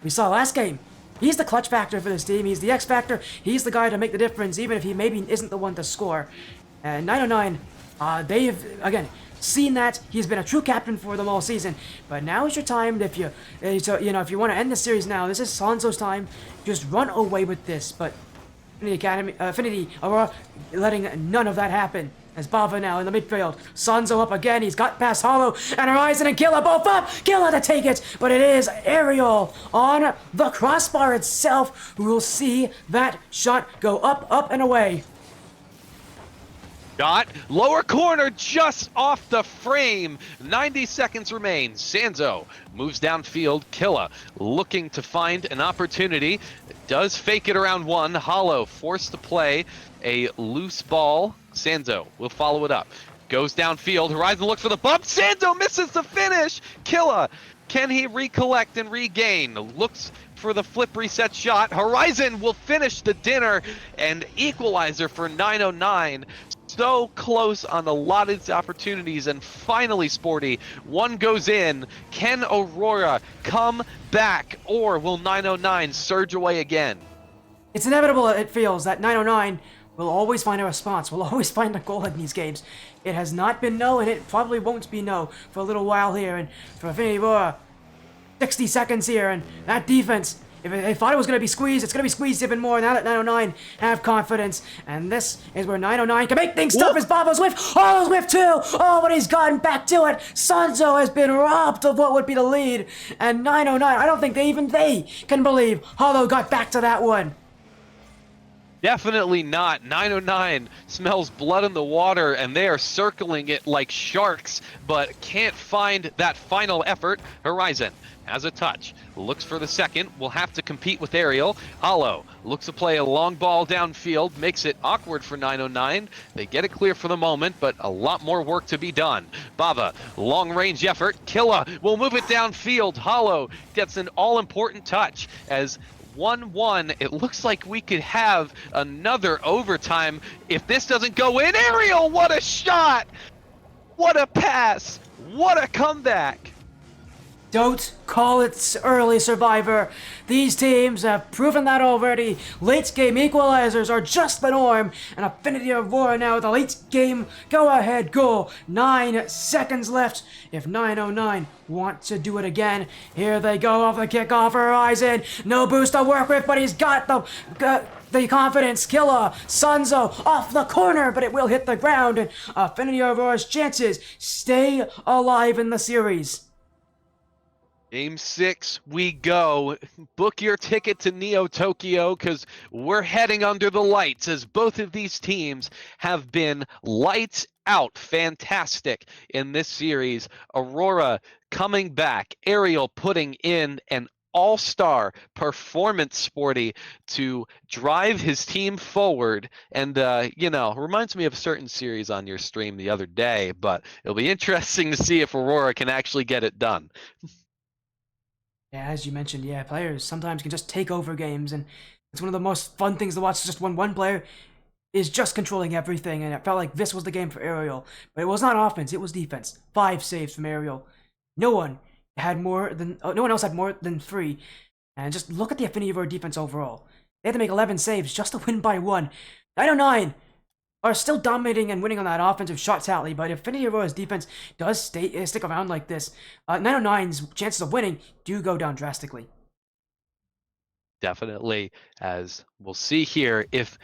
We saw last game. He's the clutch factor for this team. He's the X factor. He's the guy to make the difference, even if he maybe isn't the one to score. And 909, they've, again, seen that. He's been a true captain for them all season. But now is your time. If you if you want to end the series now, this is Sanzo's time. Just run away with this. But Affinity, Aurora, letting none of that happen. As Bava now in the midfield. Sanzo up again. He's got past Hollow and Horizon and Killa both up. Killa to take it. But it is Aerial on the crossbar itself who will see that shot go up, up, and away. Shot, lower corner, just off the frame. 90 seconds remain. Sanzo moves downfield. Killa looking to find an opportunity. Does fake it around one. Hollow forced to play a loose ball. Sanzo will follow it up. Goes downfield. Horizon looks for the bump. Sanzo misses the finish. Killa, can he recollect and regain? Looks for the flip reset shot. Horizon will finish the dinner, and equalizer for 909. So close on a lot of these opportunities, and finally, Sporty, one goes in. Can Aurora come back, or will 909 surge away again? It's inevitable, it feels, that 909 will always find a response. We'll always find a goal in these games. It has not been no, and it probably won't be no for a little while here. And for Affinity Aurora, 60 seconds here, and that defense, if they thought it was going to be squeezed, it's going to be squeezed even more. Now that 909 have confidence, and this is where 909 can make things tough as Bava's whiff. Oh, his whiff too! Oh, but he's gotten back to it. Sanzo has been robbed of what would be the lead, and 909, I don't think they can believe Hollow got back to that one. Definitely not. 909 smells blood in the water, and they are circling it like sharks, but can't find that final effort. Horizon has a touch, looks for the second, will have to compete with Aerial. Hollow looks to play a long ball downfield, makes it awkward for 909. They get it clear for the moment, but a lot more work to be done. Bava, long range effort. Killa will move it downfield. Hollow gets an all-important touch as 1-1. It looks like we could have another overtime if this doesn't go in. Aerial, what a shot! What a pass! What a comeback! Don't call it early, Survivor. These teams have proven that already. Late game equalizers are just the norm, and Affinity Aurora now with a late game go-ahead goal. 9 seconds left. If 909 want to do it again, here they go off the kickoff. Horizon, no boost to work with, but he's got the confidence. Killa, Sanzo off the corner, but it will hit the ground, and Affinity Aurora's chances stay alive in the series. Game 6, we go. Book your ticket to Neo Tokyo, because we're heading under the lights, as both of these teams have been lights out fantastic in this series. Aurora coming back, Aerial putting in an all-star performance, Sporty, to drive his team forward. And reminds me of a certain series on your stream the other day, but it'll be interesting to see if Aurora can actually get it done. Yeah, as you mentioned, yeah, players sometimes can just take over games, and it's one of the most fun things to watch, just when one player is just controlling everything, and it felt like this was the game for Aerial. But it was not offense, it was defense. 5 saves from Aerial. No one else had more than 3. And just look at the Affinity of our defense overall. They had to make 11 saves just to win by 1. 909 are still dominating and winning on that offensive shot tally, but if Affinity Aurora's defense does stick around like this, 909's chances of winning do go down drastically. Definitely, as we'll see here if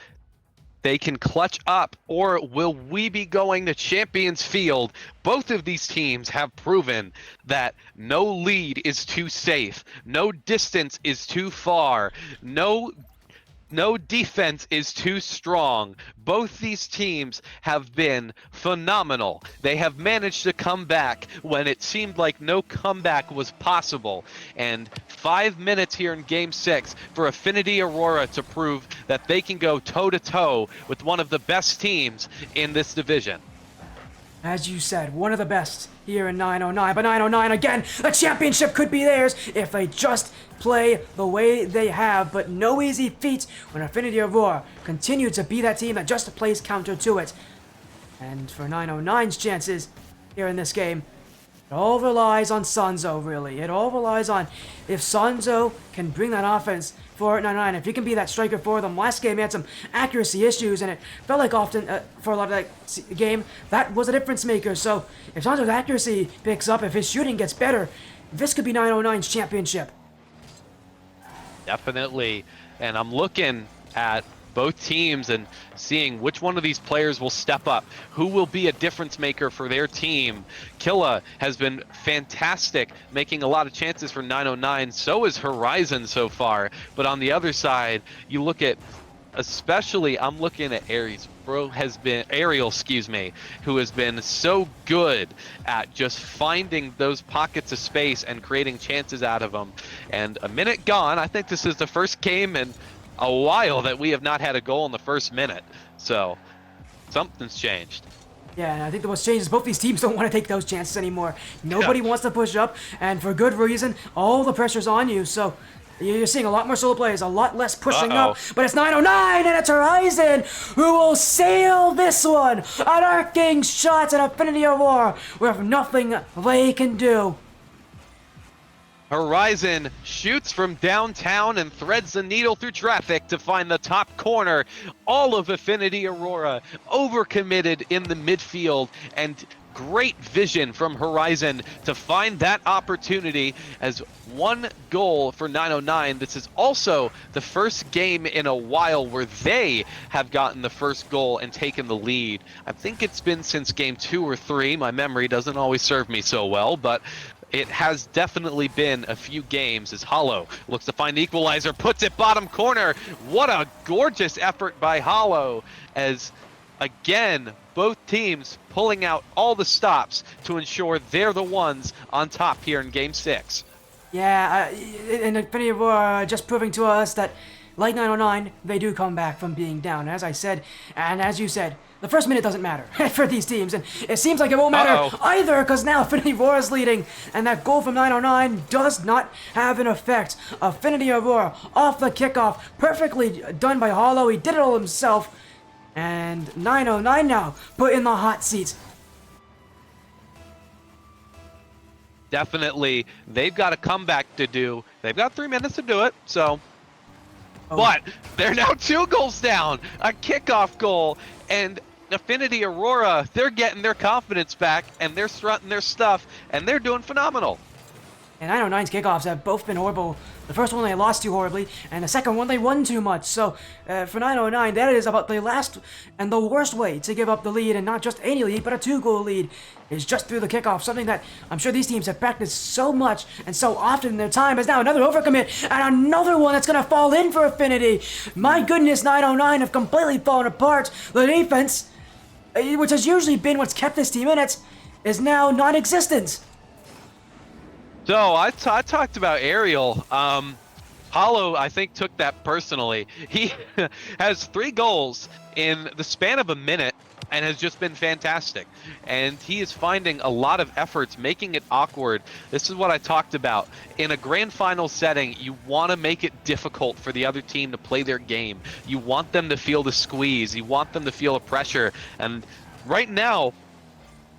they can clutch up, or will we be going to Champions Field? Both of these teams have proven that no lead is too safe, no distance is too far, no No defense is too strong. Both these teams have been phenomenal. They have managed to come back when it seemed like no comeback was possible. And 5 minutes here in Game 6 for Affinity Aurora to prove that they can go toe-to-toe with one of the best teams in this division. As you said, one of the best here in 909, but 909 again, the championship could be theirs if they just play the way they have, but no easy feat when Affinity Aurora continue to be that team that just plays counter to it. And for 909's chances here in this game, it all relies on Sunzo, really. It all relies on if Sunzo can bring that offense for 909. If he can be that striker for them. Last game he had some accuracy issues, and it felt like often for a lot of that game, that was a difference maker. So if Sunzo's accuracy picks up, if his shooting gets better, this could be 909's championship. Definitely. And I'm looking at both teams and seeing which one of these players will step up, who will be a difference maker for their team. Killa has been fantastic, making a lot of chances for 909. So is Horizon so far. But on the other side, you look at, especially I'm looking at Ariel, who has been so good at just finding those pockets of space and creating chances out of them. And a minute gone, I think this is the first game in a while that we have not had a goal in the first minute. So something's changed. Yeah, and I think the most changed is both these teams don't want to take those chances anymore. Nobody wants to push up, and for good reason. All the pressure's on you, so you're seeing a lot more solo players, a lot less pushing up. But it's 909 and it's Horizon who will sail this one. An arcing shot at Affinity Aurora with nothing they can do. Horizon shoots from downtown and threads the needle through traffic to find the top corner. All of Affinity Aurora overcommitted in the midfield, and great vision from Horizon to find that opportunity as one goal for 909. This is also the first game in a while where they have gotten the first goal and taken the lead. I think it's been since game 2 or 3. My memory doesn't always serve me so well, but it has definitely been a few games as Hollow looks to find the equalizer, puts it bottom corner. What a gorgeous effort by Hollow, as again, both teams pulling out all the stops to ensure they're the ones on top here in Game 6. Yeah, and Infinity War just proving to us that, like 909, they do come back from being down. As I said, and as you said, the first minute doesn't matter for these teams, and it seems like it won't matter either, because now Affinity Aurora is leading, and that goal from 909 does not have an effect. Affinity Aurora off the kickoff, perfectly done by Hollow. He did it all himself, and 909 now put in the hot seat. Definitely, they've got a comeback to do. They've got 3 minutes to do it, so. But they're now 2 goals down, a kickoff goal, and Affinity Aurora, they're getting their confidence back, and they're strutting their stuff, and they're doing phenomenal. And 909's kickoffs have both been horrible. The first one they lost too horribly, and the second one they won too much. So for 909, that is about the last and the worst way to give up the lead, and not just any lead, but a 2-goal lead, is just through the kickoff. Something that I'm sure these teams have practiced so much and so often in their time. Is now another overcommit, and another one that's going to fall in for Affinity. My goodness, 909 have completely fallen apart. The defense, which has usually been what's kept this team in it, is now non-existent. So I talked about Ariel. Hollow, I think, took that personally. He has 3 goals in the span of a minute and has just been fantastic. And he is finding a lot of efforts, making it awkward. This is what I talked about. In a grand final setting, you want to make it difficult for the other team to play their game. You want them to feel the squeeze. You want them to feel the pressure. And right now,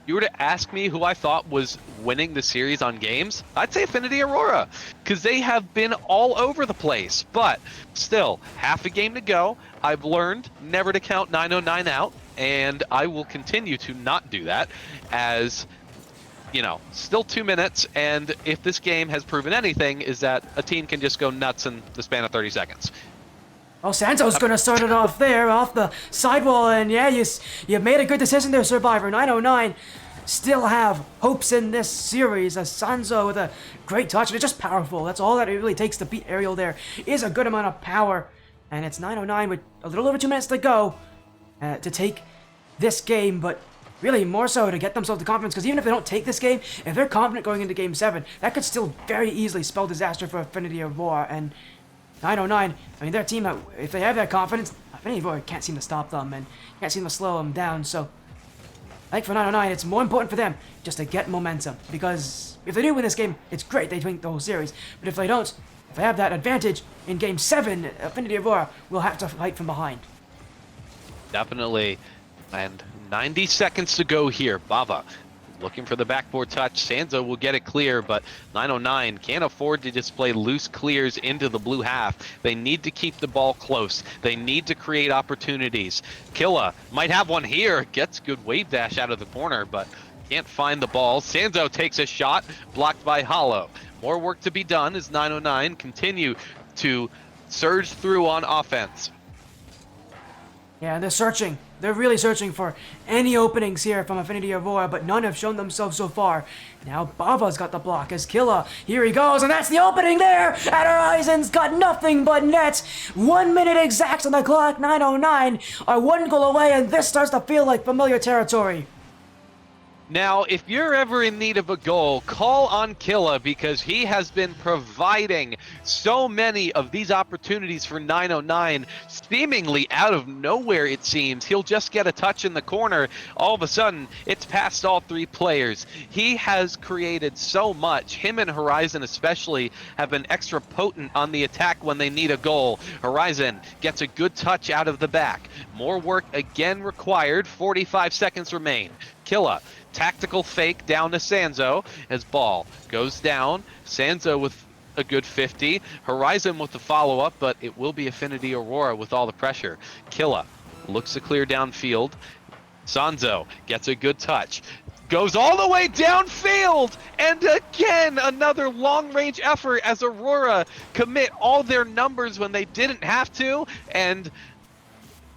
you were to ask me who I thought was winning the series on games, I'd say Affinity Aurora, because they have been all over the place. But still, half a game to go. I've learned never to count 909 out, and I will continue to not do that, as, you know, still 2 minutes, and if this game has proven anything, is that a team can just go nuts in the span of 30 seconds. Well, Santo's going to start it off there, off the sidewall, and yeah, you made a good decision there, Survivor. 909 still have hopes in this series, as Sanzo with a great touch, and it's just powerful. That's all that it really takes to beat Ariel there, is a good amount of power. And it's 9:09 with a little over 2 minutes to go to take this game, but really more so to get themselves the confidence, because even if they don't take this game, if they're confident going into Game 7, that could still very easily spell disaster for Affinity Aurora. And 9:09, I mean, their team, if they have that confidence, Affinity Aurora can't seem to stop them and can't seem to slow them down. So I think for 9:09, it's more important for them just to get momentum, because if they do win this game, it's great, they win the whole series. But if they don't, if they have that advantage in Game 7, Affinity Aurora will have to fight from behind. Definitely. And 90 seconds to go here. Bava looking for the backboard touch. Sanzo will get it clear, but 909 can't afford to just play loose clears into the blue half. They need to keep the ball close. They need to create opportunities. Killa might have one here. Gets good wave dash out of the corner, but can't find the ball. Sanzo takes a shot, blocked by Hollow. More work to be done as 909 continue to surge through on offense. Yeah, they're searching. They're really searching for any openings here from Affinity Aurora, but none have shown themselves so far. Now Bava's got the block as Killa. Here he goes, and that's the opening there! At Horizon's got nothing but net. 1 minute exact on the clock, 9:09 are one goal away, and this starts to feel like familiar territory. Now, if you're ever in need of a goal, call on Killa, because he has been providing so many of these opportunities for 909, seemingly out of nowhere it seems. He'll just get a touch in the corner. All of a sudden, it's past all three players. He has created so much. Him and Horizon especially have been extra potent on the attack when they need a goal. Horizon gets a good touch out of the back. More work again required. 45 seconds remain. Killa, tactical fake down to Sanzo as ball goes down. Sanzo with a good 50. Horizon with the follow-up, but it will be Affinity Aurora with all the pressure. Killa looks to clear downfield. Sanzo gets a good touch. Goes all the way downfield! And again, another long-range effort as Aurora commit all their numbers when they didn't have to. And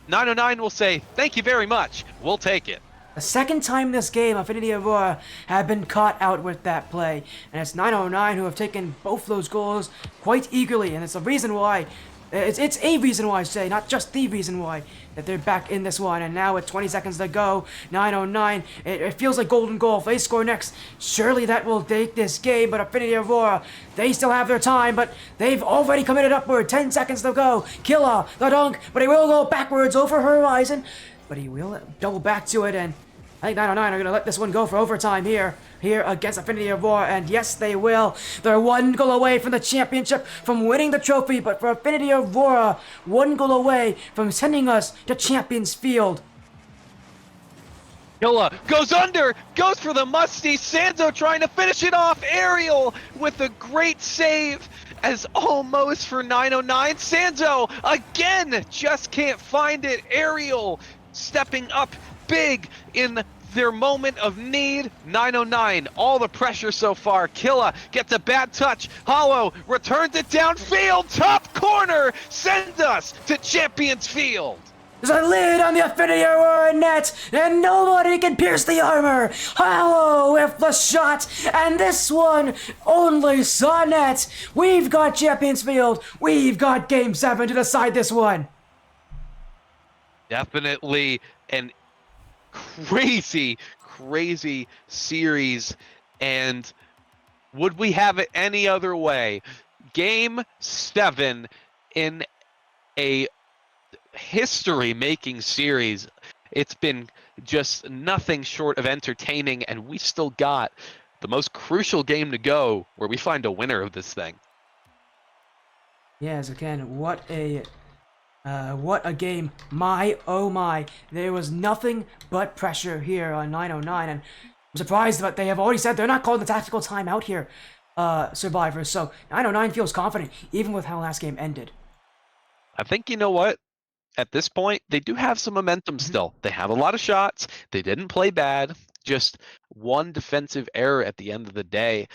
909 will say, thank you very much. We'll take it. The second time this game, Affinity Aurora have been caught out with that play. And it's 909 who have taken both those goals quite eagerly. And it's a reason why, it's a reason why I say, not just the reason why, that they're back in this one. And now with 20 seconds to go, 909, it feels like golden goal. If they score next, surely that will take this game. But Affinity Aurora, they still have their time, but they've already committed upward. 10 seconds to go. Killa, the dunk, but he will go backwards over Horizon. But he will double back to it, and I think 909 are going to let this one go for overtime here against Affinity Aurora, and yes, they will. They're one goal away from the championship, from winning the trophy, but for Affinity Aurora, one goal away from sending us to Champions Field. Killa goes under, goes for the musty. Sanzo trying to finish it off. Ariel with a great save as almost for 909. Sanzo again just can't find it. Ariel stepping up big in their moment of need. 909, all the pressure so far. Killa gets a bad touch. Hollow returns it downfield. Top corner sends us to Champions Field. There's a lid on the Affinity Aurora net, and nobody can pierce the armor. Hollow with the shot, and this one only saw net. We've got Champions Field. We've got Game 7 to decide this one. Definitely an crazy series, and would we have it any other way? Game 7 in a history-making series. It's been just nothing short of entertaining, and we still got the most crucial game to go where we find a winner of this thing. Yes, again, what a game. My, oh my. There was nothing but pressure here on 909, and I'm surprised that they have already said they're not calling the tactical timeout here, Survivors. So 909 feels confident, even with how last game ended. I think, you know what? At this point, they do have some momentum still. They have a lot of shots. They didn't play bad. Just one defensive error at the end of the day.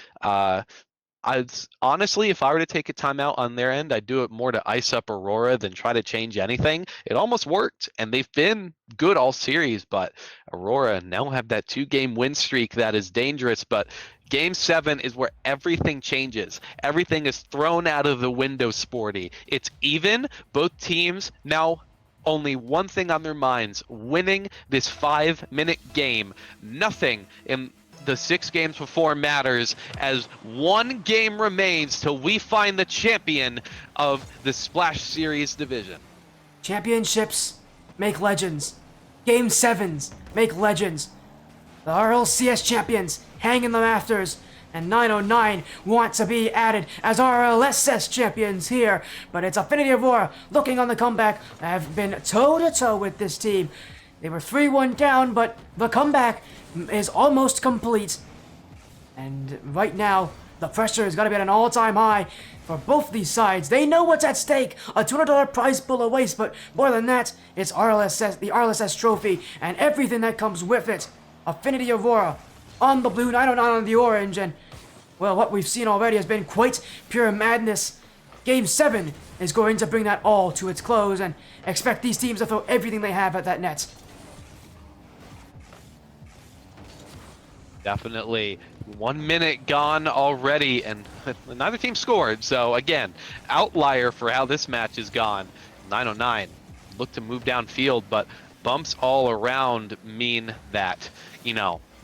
Honestly, if I were to take a timeout on their end, I'd do it more to ice up Aurora than try to change anything. It almost worked, and they've been good all series, but Aurora now have that 2-game win streak that is dangerous. But Game 7 is where everything changes. Everything is thrown out of the window, Sporty. It's even. Both teams now only one thing on their minds: winning this 5-minute game. Nothing in the 6 games before matters, as one game remains till we find the champion of the Splash Series division. Championships make legends. Game 7s make legends. The RLCS champions hang in the rafters, and 909 want to be added as RLSS champions here. But it's Affinity Aurora looking on the comeback. Have been toe-to-toe with this team. They were 3-1 down, but the comeback is almost complete. And right now, the pressure has got to be at an all-time high for both these sides. They know what's at stake. A $200 prize pool awaits, but more than that, it's RLSS, the RLSS trophy, and everything that comes with it. Affinity Aurora on the blue, 909 on the orange, and well, what we've seen already has been quite pure madness. Game 7 is going to bring that all to its close, and expect these teams to throw everything they have at that net. Definitely. 1 minute gone already, and neither team scored. So again, outlier for how this match is gone. 909 look to move downfield, but bumps all around mean that,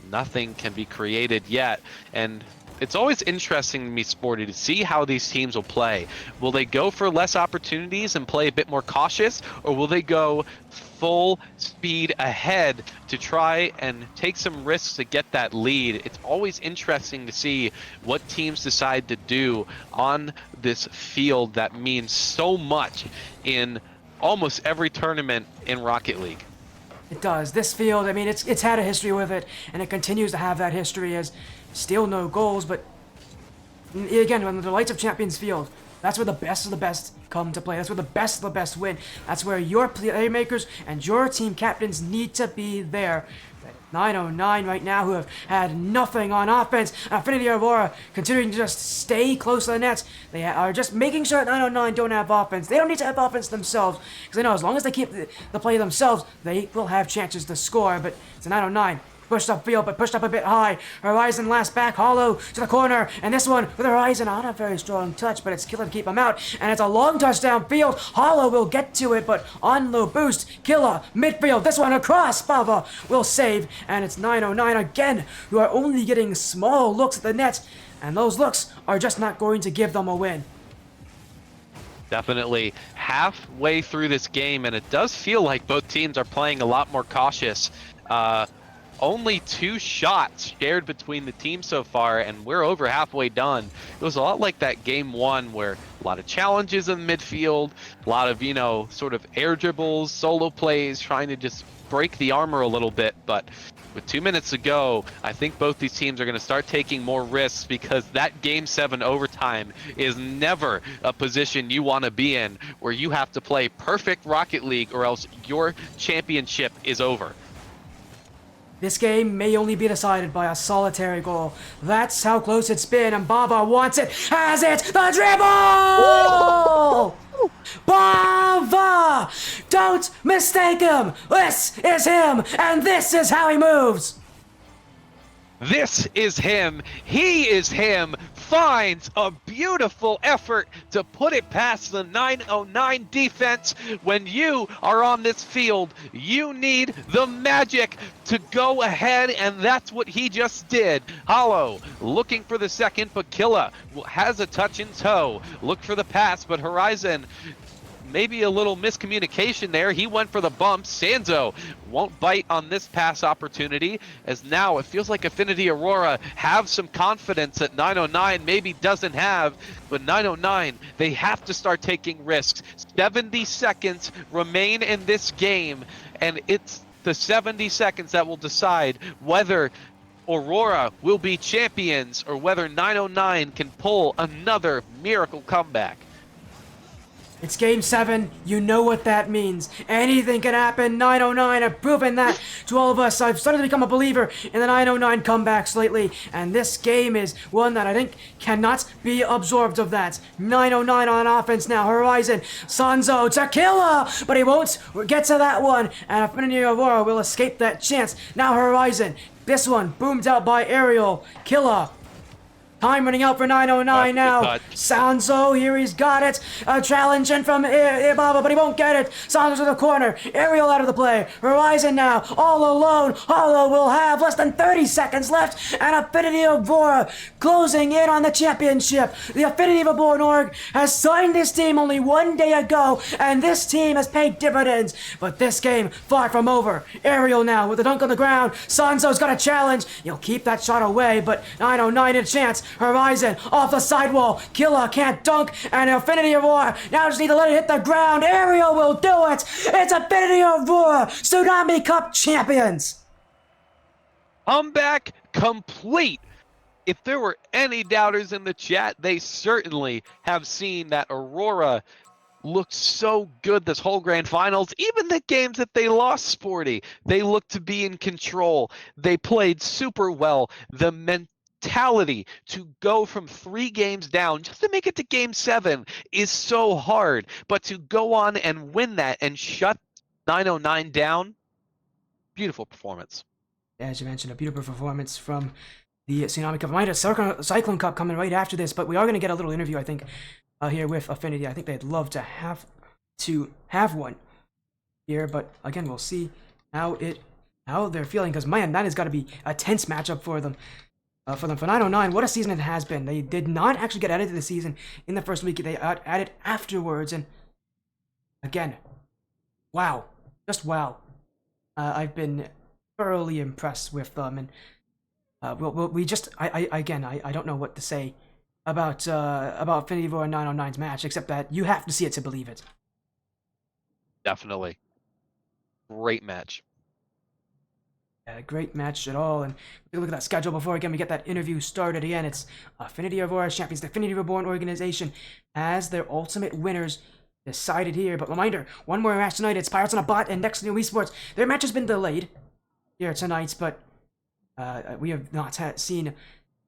nothing can be created yet. And it's always interesting to me, Sporty, to see how these teams will play. Will they go for less opportunities and play a bit more cautious, or will they go full speed ahead to try and take some risks to get that lead? It's always interesting to see what teams decide to do on this field that means so much in almost every tournament in Rocket League. It does. This field, I mean, it's had a history with it, and it continues to have that history as still no goals, but again, when the Lights of Champions field, that's where the best of the best come to play. That's where the best of the best win. That's where your playmakers and your team captains need to be there. 909 right now, who have had nothing on offense. Affinity Aurora continuing to just stay close to the nets. They are just making sure that 909 don't have offense. They don't need to have offense themselves, because they know as long as they keep the play themselves, they will have chances to score. But it's a 909. Pushed upfield, but pushed up a bit high. Horizon last back, Hollow to the corner, and this one with Horizon on a very strong touch, but it's Killa to keep him out, and it's a long touchdown field. Hollow will get to it, but on low boost, Killa, midfield, this one across, Bava will save, and it's 909 again, who are only getting small looks at the net, and those looks are just not going to give them a win. Definitely halfway through this game, and it does feel like both teams are playing a lot more cautious. Only 2 shots shared between the teams so far, and we're over halfway done. It was a lot like that game 1, where a lot of challenges in midfield, a lot of, sort of air dribbles, solo plays, trying to just break the armor a little bit. But with 2 minutes to go, I think both these teams are going to start taking more risks, because that Game 7 overtime is never a position you want to be in, where you have to play perfect Rocket League or else your championship is over. This game may only be decided by a solitary goal. That's how close it's been, and Bava wants it, has it, the dribble! Bava! Don't mistake him! This is him, and this is how he moves! This is him. He is him. Finds a beautiful effort to put it past the 909 defense. When you are on this field, you need the magic to go ahead, and that's what he just did. Hollow looking for the second, but Killa has a touch in toe. Look for the pass, but Horizon, maybe a little miscommunication there. He went for the bump. Sanzo won't bite on this pass opportunity, as now it feels like Affinity Aurora have some confidence that 909 maybe doesn't have. But 909, they have to start taking risks. 70 seconds remain in this game, and it's the 70 seconds that will decide whether Aurora will be champions or whether 909 can pull another miracle comeback. It's Game 7, you know what that means. Anything can happen. 909 have proven that to all of us. I've started to become a believer in the 909 comebacks lately, and this game is one that I think cannot be absorbed of that. 909 on offense now. Horizon, Sanzo to Killa, but he won't get to that one, and Affinity Aurora will escape that chance. Now Horizon, this one boomed out by Ariel. Killa Time running out for 909 now. touch. Sanzo, here he's got it. A challenge in from Ibaba, but he won't get it. Sanzo's in the corner. Aerial out of the play. Horizon now, all alone. Hollow will have less than 30 seconds left. And Affinity Aurora closing in on the championship. The Affinity of Aurora org has signed this team only one day ago, and this team has paid dividends. But this game, far from over. Aerial now with the dunk on the ground. Sanzo's got a challenge. He'll keep that shot away, but 909 in a chance. Horizon off the sidewall. Killa can't dunk, and Affinity Aurora now just need to let it hit the ground. Aerial will do it. It's Affinity Aurora, Tsunami Cup champions. Comeback complete. If there were any doubters in the chat, they certainly have seen that Aurora looked so good this whole grand finals. Even the games that they lost, Sporty, they looked to be in control. They played super well. The mentality to go from 3 games down just to make it to game 7 is so hard, but to go on and win that and shut 909 down, beautiful performance. As you mentioned, a beautiful performance from the Tsunami Cup. I might have Cyclone Cup coming right after this, but we are going to get a little interview, I think, here with Affinity. I think they'd love to have one here, but again, we'll see how they're feeling, because man, that has got to be a tense matchup for them. For 909, what a season it has been. They did not actually get added to the season in the first week. They got added afterwards, and again, wow, just wow. I've been thoroughly impressed with them, and I don't know what to say about Affinity Aurora and 909's match, except that you have to see it to believe it. Definitely. Great match. Yeah, great match at all. And if you look at that schedule before again we get that interview started again, it's Affinity Aurora champions. The Affinity Reborn organization as their ultimate winners decided here. But reminder, one more match tonight. It's Pirates on a Bot and Next New Esports. Their match has been delayed here tonight, but we have not seen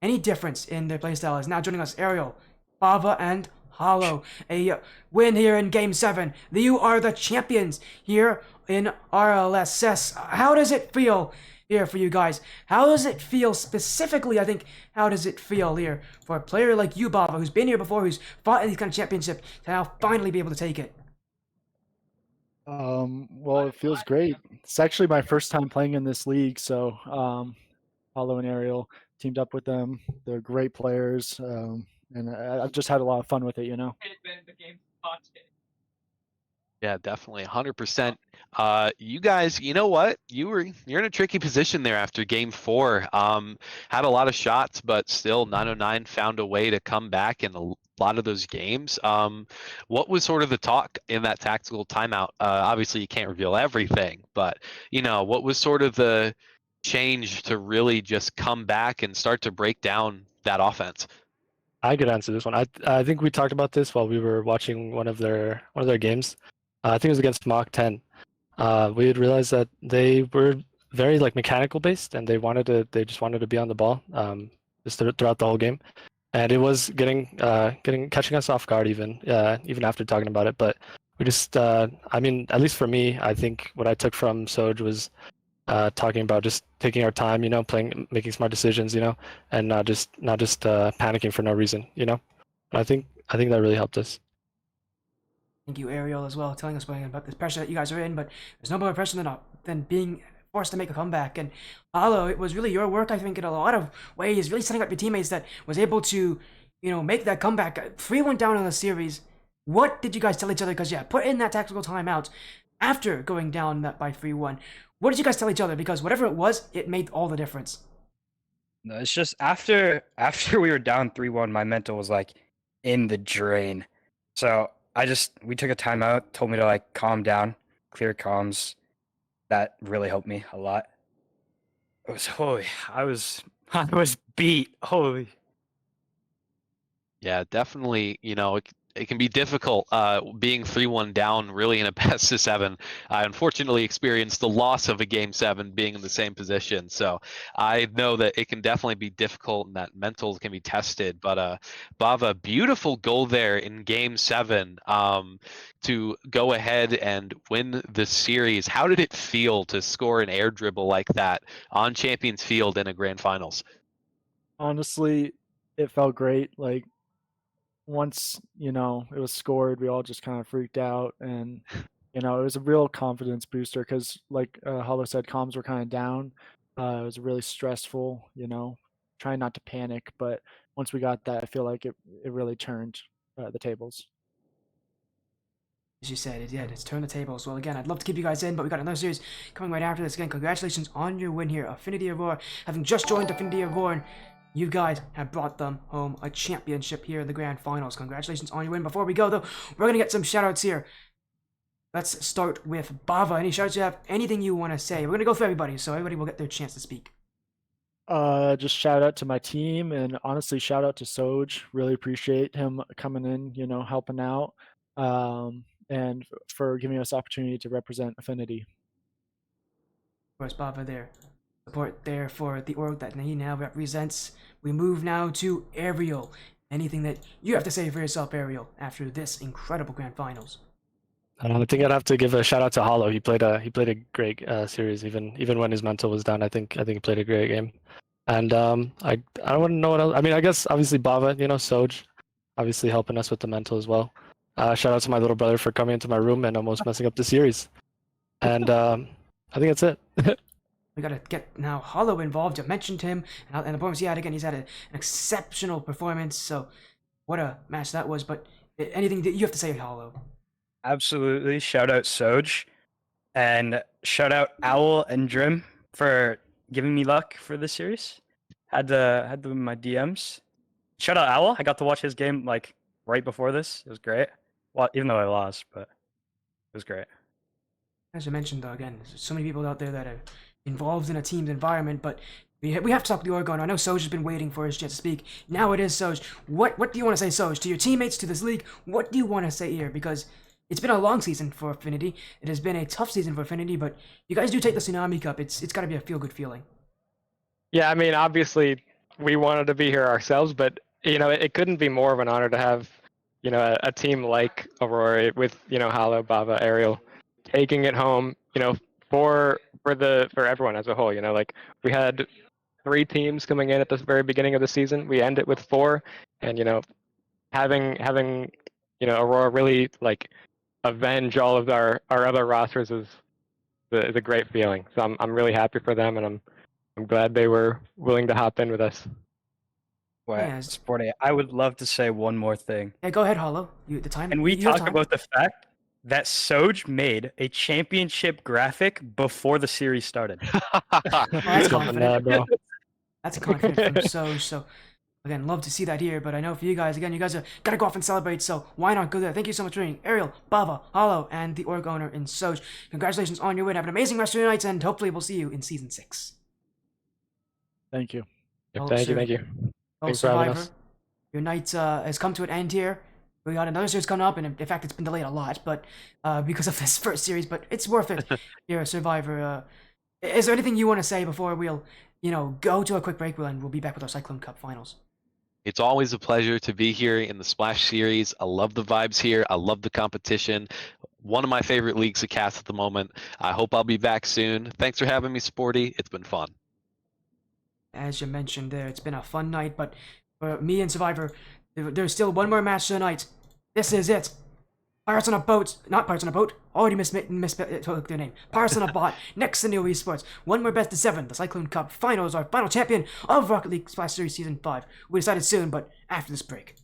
any difference in their playstyle. Is now joining us Ariel, Bava, and Hollow. A win here in Game 7. You are the champions here in RLSS. How does it feel here for you guys? How does it feel specifically, I think, how does it feel here for a player like you, Bava, who's been here before, who's fought in these kind of championships, to now finally be able to take it? Well, it feels great. It's actually my first time playing in this league, so Hollow and Ariel teamed up with them. They're great players, and I've just had a lot of fun with it, you know. Yeah, definitely, 100%. You guys, you know what? You're in a tricky position there after game 4. Had a lot of shots, but still 909 found a way to come back in a lot of those games. What was sort of the talk in that tactical timeout? Obviously, you can't reveal everything, but you know, what was sort of the change to really just come back and start to break down that offense? I could answer this one. I think we talked about this while we were watching one of their games. I think it was against Mach 10. We had realized that they were very like mechanical based, and they just wanted to be on the ball just throughout the whole game, and it was catching us off guard even after talking about it. But we just I mean, at least for me, I think what I took from Soj was talking about just taking our time, you know, making smart decisions, you know, and not just panicking for no reason, you know. And I think that really helped us. Thank you, Ariel, as well, telling us about this pressure that you guys are in, but there's no more pressure than being forced to make a comeback. And Hollow, it was really your work, I think, in a lot of ways, really setting up your teammates that was able to, you know, make that comeback. 3-1 down in the series. What did you guys tell each other? Because, yeah, put in that tactical timeout after going down by 3-1. What did you guys tell each other? Because whatever it was, it made all the difference. No, it's just after we were down 3-1, my mental was like in the drain. So we took a timeout, told me to like calm down, clear comms. That really helped me a lot. It was I was beat. Holy. Yeah, definitely. You know, it can be difficult being 3-1 down really in a best of 7. I unfortunately experienced the loss of a game 7 being in the same position. So I know that it can definitely be difficult and that mental can be tested. But Bava, beautiful goal there in game 7 to go ahead and win the series. How did it feel to score an air dribble like that on Champions Field in a grand finals? Honestly, it felt great. Like once it was scored, we all just kind of freaked out, and it was a real confidence booster because, like Hollow said, comms were kind of down. It was really stressful, trying not to panic. But once we got that, I feel like it really turned the tables. As you said, it's turn the tables. Well, again, I'd love to keep you guys in, but we got another series coming right after this. Again, congratulations on your win here, Affinity Aurora. Having just joined Affinity Aurora, you guys have brought them home a championship here in the grand finals. Congratulations on your win. Before we go, though, we're going to get some shoutouts here. Let's start with Bava. Any shoutouts you have? Anything you want to say? We're going to go through everybody, so everybody will get their chance to speak. Just shout out to my team, and honestly, shout out to Soj. Really appreciate him coming in, helping out, and for giving us opportunity to represent Affinity. Of course, Bava there. Support there for the org that he now represents. We move now to Ariel. Anything that you have to say for yourself, Ariel, after this incredible grand finals? I think I'd have to give a shout out to Hollow. He played a great series, even when his mental was down. I think he played a great game. And I don't want to know what else. I mean, I guess obviously Bava, Soj, obviously helping us with the mental as well. Shout out to my little brother for coming into my room and almost messing up the series. And I think that's it. We gotta get now Hollow involved. You mentioned him, and the performance he had again. He's had an exceptional performance. So, what a match that was. But anything that you have to say, Hollow? Absolutely. Shout out Soj. And shout out Owl and Drim for giving me luck for this series. Had them in my DMs. Shout out Owl. I got to watch his game like right before this. It was great. Well, even though I lost, but it was great. As you mentioned, though, again, there's so many people out there that are involved in a team's environment, but we have to talk to the Oregon. I know Soj has been waiting for his chance to speak. Now it is Soj. What do you want to say, Soj, to your teammates, to this league? What do you want to say here? Because it's been a long season for Affinity. It has been a tough season for Affinity, but you guys do take the Tsunami Cup. It's got to be a feel-good feeling. Yeah, I mean, obviously, we wanted to be here ourselves, but it couldn't be more of an honor to have, a team like Aurora with, Hollow, Bava, Ariel, taking it home, for everyone as a whole. Like we had 3 teams coming in at the very beginning of the season. We end it with 4, and having Aurora really like avenge all of our other rosters is a great feeling. So I'm really happy for them, and I'm glad they were willing to hop in with us. Wait, Yeah, Sporty, I would love to say one more thing. Yeah, go ahead, Hollow. The time. And we you have talk time. about the fact that Soj made a championship graphic before the series started. That's confident. bro. That's confident from Soj. So again, love to see that here. But I know for you guys, again, you guys are gotta go off and celebrate. So why not go there? Thank you so much for joining Ariel, Bava, Hollow, and the org owner in Soj. Congratulations on your win. Have an amazing rest of your nights, and hopefully we'll see you in season 6. Thank you. Well, Thank you. Well, Thanks for having Survivor, us. your night has come to an end here. We got another series coming up, and in fact, it's been delayed a lot, but because of this first series. But it's worth it. Here, Survivor. Is there anything you want to say before we'll, go to a quick break? And we'll be back with our Cyclone Cup finals. It's always a pleasure to be here in the Splash series. I love the vibes here. I love the competition. One of my favorite leagues to cast at the moment. I hope I'll be back soon. Thanks for having me, Sporty. It's been fun. As you mentioned there, it's been a fun night, but for me and Survivor, there's still one more match tonight. This is it. Pirates on a boat, not Pirates on a boat, already took their name. Pirates on a bot, next to New Esports. One more best of 7, the Cyclone Cup Finals, our final champion of Rocket League Splash Series Season 5. We decided soon, but after this break.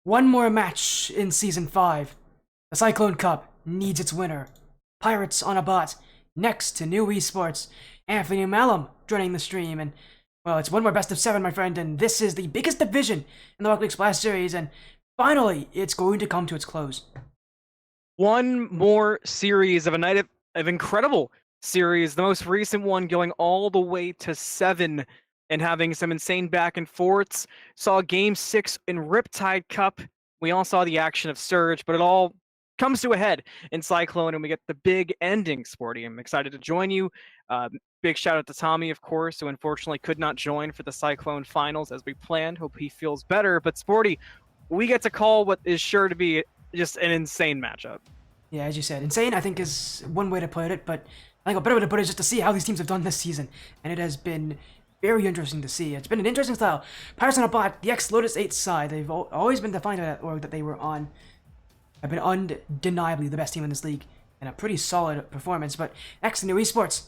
One more match in Season 5. The Cyclone Cup needs its winner. Pirates on a bot, next to new Esports. AnthonyMalum joining the stream, and, well, it's one more best of 7, my friend, and this is the biggest division in the Rocket League Splash Series, and finally, it's going to come to its close. One more series of a night of incredible series, the most recent one going all the way to 7 and having some insane back and forths. Saw Game 6 in Riptide Cup. We all saw the action of Surge, but it all comes to a head in Cyclone, and we get the big ending, Sporty. I'm excited to join you. Big shout out to Tommy, of course, who unfortunately could not join for the Cyclone finals as we planned. Hope he feels better. But Sporty, we get to call what is sure to be just an insane matchup. Yeah, as you said, insane, I think, is one way to put it, but I think a better way to put it is just to see how these teams have done this season, and it has been very interesting to see. It's been an interesting style. Pirates on a bot, the ex-Lotus 8 side, they've always been defined by that org that they were on, have been undeniably the best team in this league, and a pretty solid performance, but X New Esports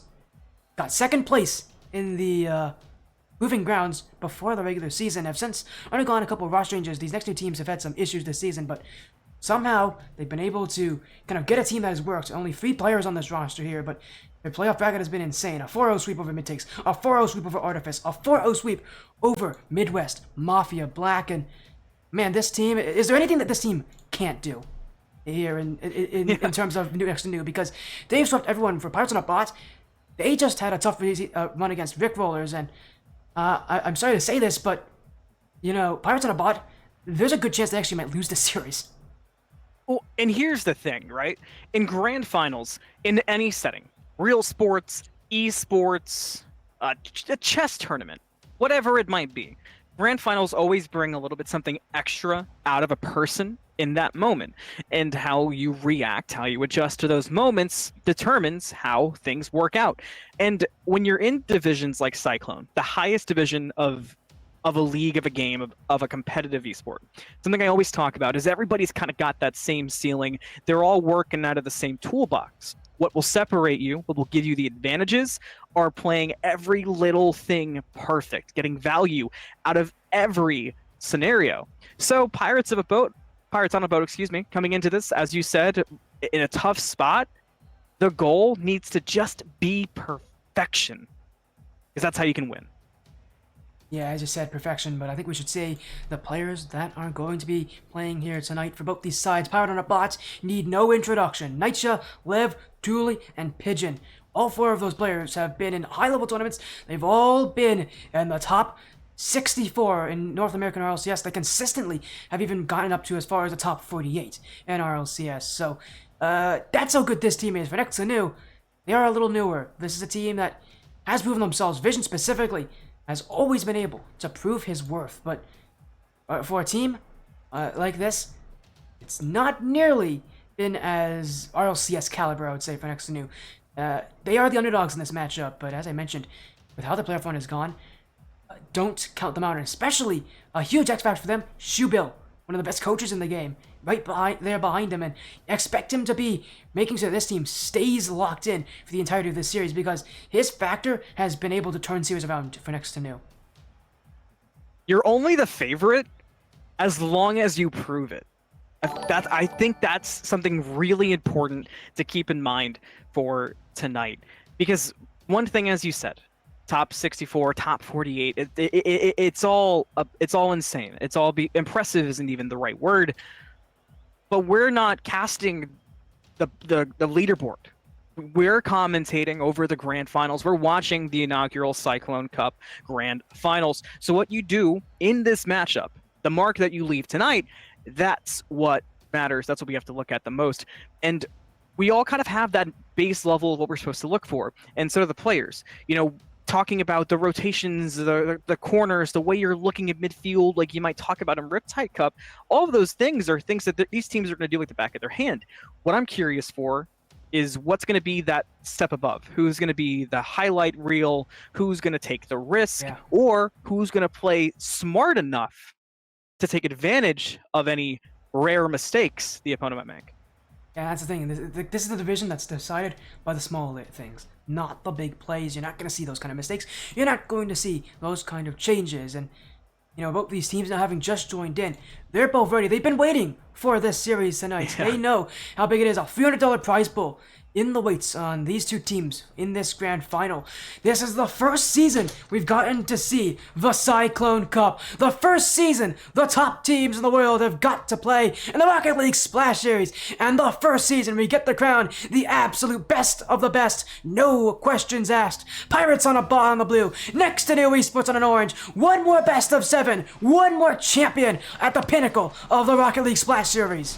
got second place in the Moving Grounds before the regular season, have since undergone a couple of roster changes. These next two teams have had some issues this season, but somehow they've been able to kind of get a team that has worked. Only 3 players on this roster here, but their playoff bracket has been insane. A 4-0 sweep over Midtakes, a 4-0 sweep over Artifice, a 4-0 sweep over Midwest, Mafia, Black, and man, this team, is there anything that this team can't do here in terms of next to new? Because they've swept everyone. For Pirates on a bot, they just had a tough run against Rick Rollers, and I'm sorry to say this, but, you know, Pirates on a bot, there's a good chance they actually might lose this series. Well, and here's the thing, right? In grand finals, in any setting, real sports, esports, a chess tournament, whatever it might be, grand finals always bring a little bit something extra out of a person in that moment. And how you react, how you adjust to those moments determines how things work out. And when you're in divisions like Cyclone, the highest division of a league, of a game, of a competitive esport, something I always talk about is everybody's kind of got that same ceiling. They're all working out of the same toolbox. What will separate you, what will give you the advantages, are playing every little thing perfect, getting value out of every scenario. So Pirates on a boat, excuse me, coming into this, as you said, in a tough spot, the goal needs to just be perfection, because that's how you can win. Yeah, as you said, perfection, but I think we should say the players that are going to be playing here tonight for both these sides. Pirate on a bot need no introduction. Nightsha, Lev, Dooley, and Pigeon. All 4 of those players have been in high-level tournaments. They've all been in the top 64 in North American RLCS. They consistently have even gotten up to as far as the top 48 in RLCS. So that's how good this team is. For next to new, they are a little newer. This is a team that has proven themselves. Vision specifically has always been able to prove his worth, but for a team like this, it's not nearly been as RLCS caliber, I would say, for next to new. They are the underdogs in this matchup, but as I mentioned, with how the playoff run has gone, don't count them out, and especially a huge X factor for them, Shubil, one of the best coaches in the game, right behind him, and expect him to be making sure this team stays locked in for the entirety of this series, because his factor has been able to turn series around for next to new. You're only the favorite as long as you prove it. I think that's something really important to keep in mind for tonight, because one thing, as you said, top 64, top 48, it's all insane. It's all impressive isn't even the right word, but we're not casting the leaderboard. We're commentating over the grand finals. We're watching the inaugural Cyclone Cup grand finals. So what you do in this matchup, the mark that you leave tonight, that's what matters. That's what we have to look at the most. And we all kind of have that base level of what we're supposed to look for. And so do the players. You know, talking about the rotations, the corners, the way you're looking at midfield, like you might talk about in Riptide Cup, all of those things are things that these teams are going to do like the back of their hand. What I'm curious for is what's going to be that step above. Who's going to be the highlight reel? Who's going to take the risk? Yeah. Or who's going to play smart enough to take advantage of any rare mistakes the opponent might make? Yeah, that's the thing. This is the division that's decided by the small things, not the big plays. You're not going to see those kind of mistakes. You're not going to see those kind of changes. And, you know, both these teams now having just joined in, they're both ready. They've been waiting for this series tonight. Yeah. They know how big it is. A $300 prize pool in the weights on these two teams in this grand final. This is the first season we've gotten to see the Cyclone Cup. The first season the top teams in the world have got to play in the Rocket League Splash Series. And the first season we get the crown, the absolute best of the best. No questions asked. Pirates on a bot on the blue. Next to New Esports on an orange. One more best of 7. One more champion at the pinnacle of the Rocket League Splash Series.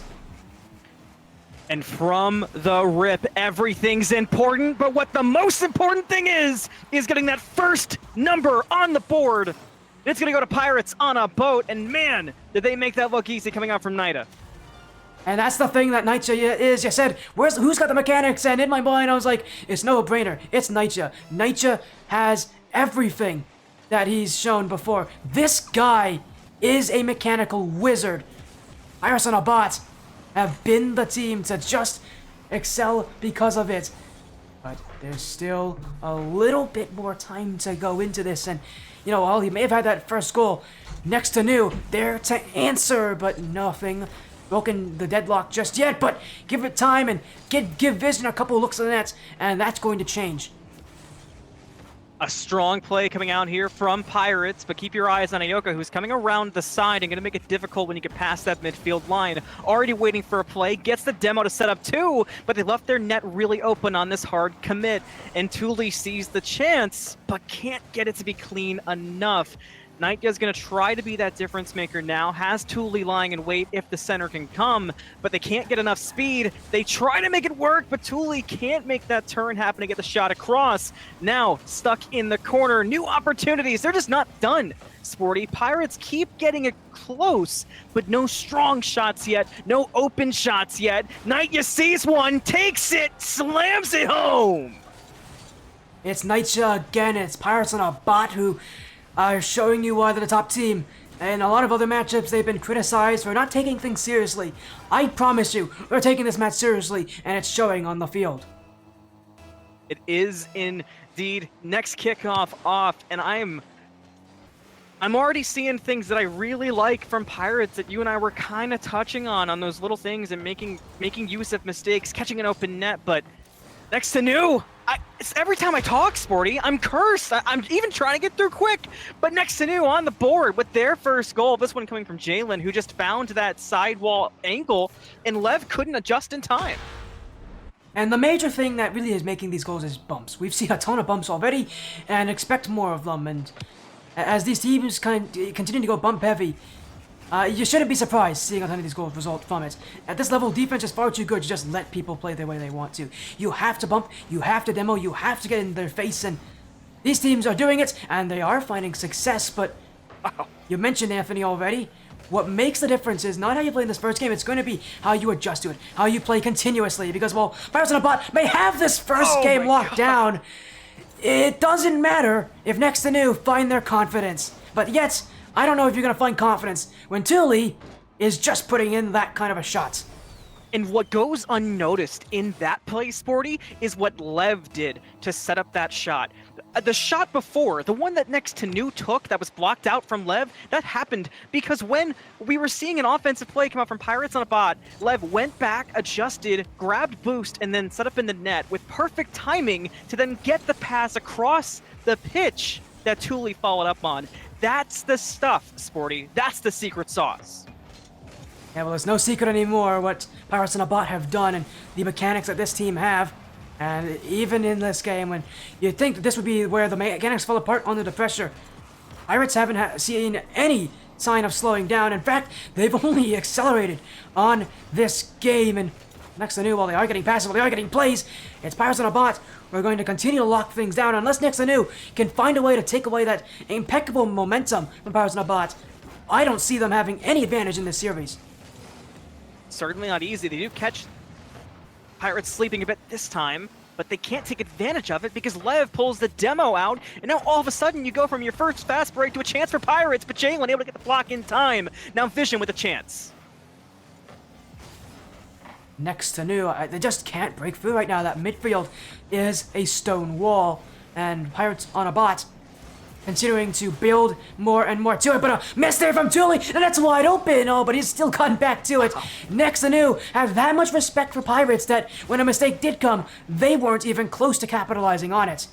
And from the rip, everything's important, but what the most important thing is getting that first number on the board. It's gonna go to Pirates on a boat, and man, did they make that look easy coming out from Nida. And that's the thing that Nitya is. You said, who's got the mechanics? And in my mind, I was like, it's no brainer. It's Nitya. Nitya has everything that he's shown before. This guy is a mechanical wizard. Iris and a bot have been the team to just excel because of it. But there's still a little bit more time to go into this. And, you know, while he may have had that first goal next to New, there to answer, but nothing broken the deadlock just yet. But give it time and give Vision a couple looks at the net, and that's going to change. A strong play coming out here from Pirates, but keep your eyes on Ayoka, who's coming around the side and going to make it difficult when you get past that midfield line. Already waiting for a play, gets the demo to set up 2, but they left their net really open on this hard commit. And Thule sees the chance, but can't get it to be clean enough. Nightga's going to try to be that difference maker now, has Thule lying in wait if the center can come, but they can't get enough speed. They try to make it work, but Thule can't make that turn happen to get the shot across. Now, stuck in the corner, new opportunities, they're just not done. Sporty, Pirates keep getting it close, but no strong shots yet, no open shots yet. Nightya sees one, takes it, slams it home! It's Nitya again, it's Pirates on a bot who are showing you why they're the top team. And a lot of other matchups, they've been criticized for not taking things seriously. I promise you, they're taking this match seriously, and it's showing on the field. It is indeed next kickoff off, and I'm already seeing things that I really like from Pirates that you and I were kind of touching on those little things and making use of mistakes, catching an open net, but next to New, every time I talk, Sporty, I'm cursed. I'm even trying to get through quick. But next to New on the board with their first goal, this one coming from Jalen, who just found that sidewall angle, and Lev couldn't adjust in time. And the major thing that really is making these goals is bumps. We've seen a ton of bumps already, and expect more of them. And as these teams continue to go bump heavy, you shouldn't be surprised seeing a ton of these goals result from it. At this level, defense is far too good to just let people play the way they want to. You have to bump, you have to demo, you have to get in their face, and these teams are doing it, and they are finding success, but you mentioned Anthony already. What makes the difference is not how you play in this first game, it's going to be how you adjust to it, how you play continuously, because while Pirates on a Bot may have this first game locked down, it doesn't matter if next to New find their confidence. But yet, I don't know if you're going to find confidence when Thule is just putting in that kind of a shot. And what goes unnoticed in that play, Sporty, is what Lev did to set up that shot. The shot before, the one that next to New took that was blocked out from Lev, that happened because when we were seeing an offensive play come out from Pirates on a bot, Lev went back, adjusted, grabbed boost, and then set up in the net with perfect timing to then get the pass across the pitch that Thule followed up on. That's the stuff, Sporty. That's the secret sauce. Yeah, well, it's no secret anymore what Pirates on a Bot have done and the mechanics that this team have. And even in this game, when you'd think that this would be where the mechanics fall apart under the pressure, Pirates haven't seen any sign of slowing down. In fact, they've only accelerated on this game. And next to New, while they are getting passes, while they are getting plays, it's Pirates on a Bot. We're going to continue to lock things down unless next to New can find a way to take away that impeccable momentum from Pirates on a Bot. I don't see them having any advantage in this series. Certainly not easy. They do catch Pirates sleeping a bit this time, but they can't take advantage of it because Lev pulls the demo out, and now all of a sudden you go from your first fast break to a chance for Pirates, but Jalen able to get the block in time. Now Vision with a chance. Next to New, they just can't break through right now. That midfield is a stone wall, and Pirates on a Bot continuing to build more and more to it, but a miss there from Thule, and that's wide open. Oh, but he's still gotten back to it. Next, Anu have that much respect for Pirates that when a mistake did come, they weren't even close to capitalizing on it.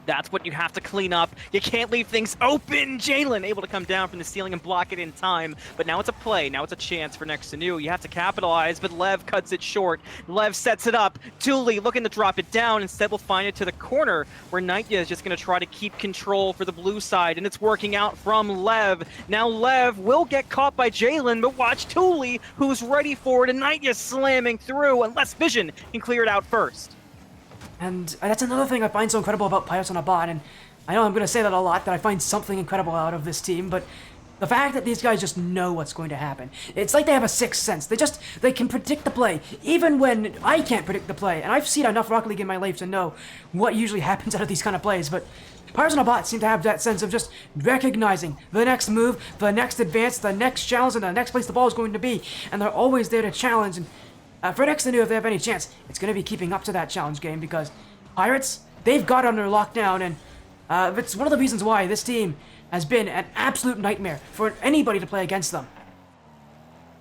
That's what you have to clean up. You can't leave things open. Jalen able to come down from the ceiling and block it in time. But now it's a play. Now it's a chance for next to new. You have to capitalize, but Lev cuts it short. Lev sets it up. Thule looking to drop it down. Instead, we'll find it to the corner where Nightya is just going to try to keep control for the blue side. And it's working out from Lev. Now Lev will get caught by Jalen, but watch Thule, who's ready for it. And Nightya slamming through unless Vision can clear it out first. And that's another thing I find so incredible about Pirates on a Bot, and I know I'm going to say that a lot, that I find something incredible out of this team, but the fact that these guys just know what's going to happen. It's like they have a sixth sense. They can predict the play, even when I can't predict the play, and I've seen enough Rocket League in my life to know what usually happens out of these kind of plays, but Pirates on a Bot seem to have that sense of just recognizing the next move, the next advance, the next challenge, and the next place the ball is going to be, and they're always there to challenge. And for next to new, if they have any chance, it's going to be keeping up to that challenge game because Pirates, they've got under lockdown, and it's one of the reasons why this team has been an absolute nightmare for anybody to play against them.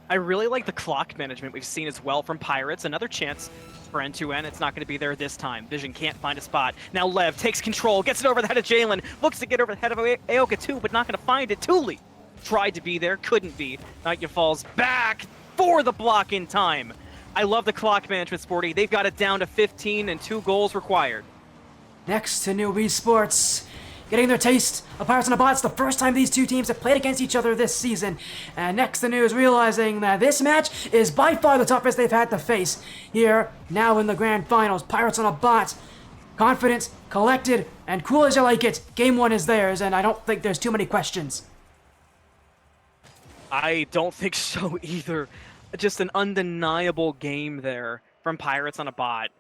I really like the clock management we've seen as well from Pirates. Another chance for N2N. It's not going to be there this time. Vision can't find a spot. Now Lev takes control, gets it over the head of Jalen, looks to get over the head of Aoka too, but not going to find it. Thule tried to be there, couldn't be. Nightya falls back for the block in time. I love the clock management, Sporty. They've got it down to 15 and 2 goals required. Next to new Esports, getting their taste of Pirates on a Bot. It's the first time these two teams have played against each other this season. And next to new is realizing that this match is by far the toughest they've had to face. Here, now in the grand finals, Pirates on a Bot. Confident, collected, and cool as you like it. Game 1 is theirs, and I don't think there's too many questions. I don't think so either. Just an undeniable game there from Pirates on a Bot.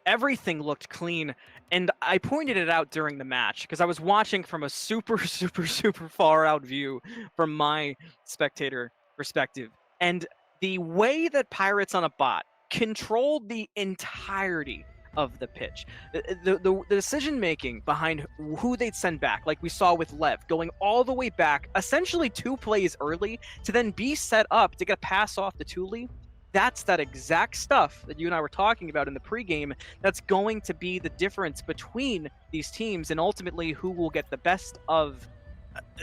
Everything looked clean, and I pointed it out during the match because I was watching from a super far out view from my spectator perspective. And the way that Pirates on a Bot controlled the entirety of the pitch, the decision making behind who they'd send back, like we saw with Lev, going all the way back, essentially 2 plays early to then be set up to get a pass off to Thule. That's that exact stuff that you and I were talking about in the pregame that's going to be the difference between these teams and ultimately who will get the best of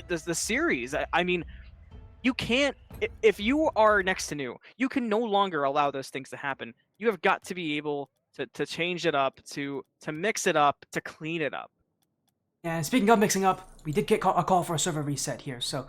the series. I mean, you can't, if you are next to new, you can no longer allow those things to happen. You have got to be able to change it up, to mix it up, to clean it up. And speaking of mixing up, we did get a call for a server reset here, so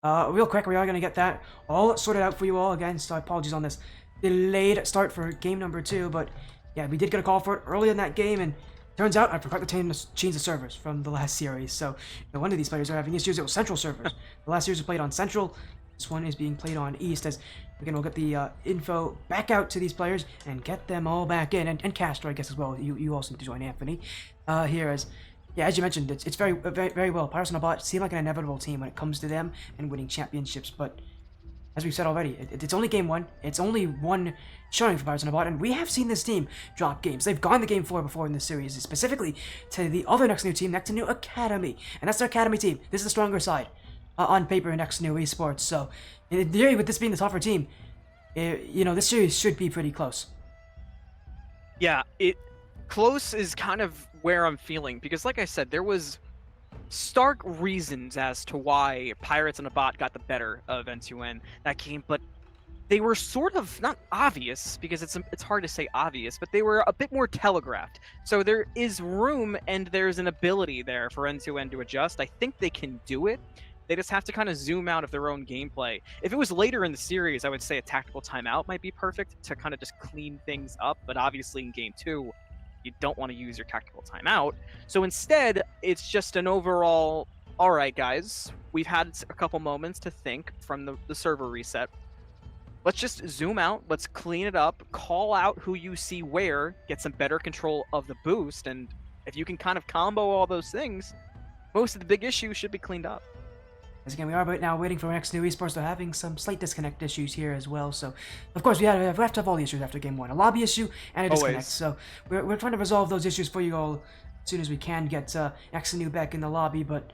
real quick, we are going to get that all sorted out for you all again, so apologies on this delayed start for game number 2, but yeah, we did get a call for it early in that game, and turns out I forgot to change the servers from the last series, so one of these players are having issues. It was Central servers. The last series we played on Central, this one is being played on East, as again we'll get the info back out to these players and get them all back in, and Castro I guess as well. You also need to join Anthony here, as yeah, as you mentioned, it's very well. Pirates on a Bot seem like an inevitable team when it comes to them and winning championships, but as we've said already, it's only game 1. It's only one showing for Pirates on a Bot, and we have seen this team drop games. They've gone to game 4 before in this series, specifically to the other next new team, next to new Academy, and that's their Academy team. This is the stronger side on paper next to new Esports. So in theory, with this being the tougher team, this series should be pretty close. Yeah, close is kind of where I'm feeling, because like I said, there was stark reasons as to why Pirates on a Bot got the better of N2N that game, but they were sort of not obvious, because it's hard to say obvious, but they were a bit more telegraphed. So there is room and there's an ability there for N2N to adjust. I think they can do it. They just have to kind of zoom out of their own gameplay. If it was later in the series, I would say a tactical timeout might be perfect to kind of just clean things up, but obviously in game 2, you don't want to use your tactical timeout. So instead, it's just an overall, all right, guys, we've had a couple moments to think from the server reset. Let's just zoom out, let's clean it up, call out who you see where, get some better control of the boost, and if you can kind of combo all those things, most of the big issues should be cleaned up. As again, we are right now waiting for our next new Esports. They're having some slight disconnect issues here as well. So, of course, we have to have all the issues after game 1. A lobby issue and a disconnect. Always. So, we're trying to resolve those issues for you all as soon as we can get Exanu back in the lobby. But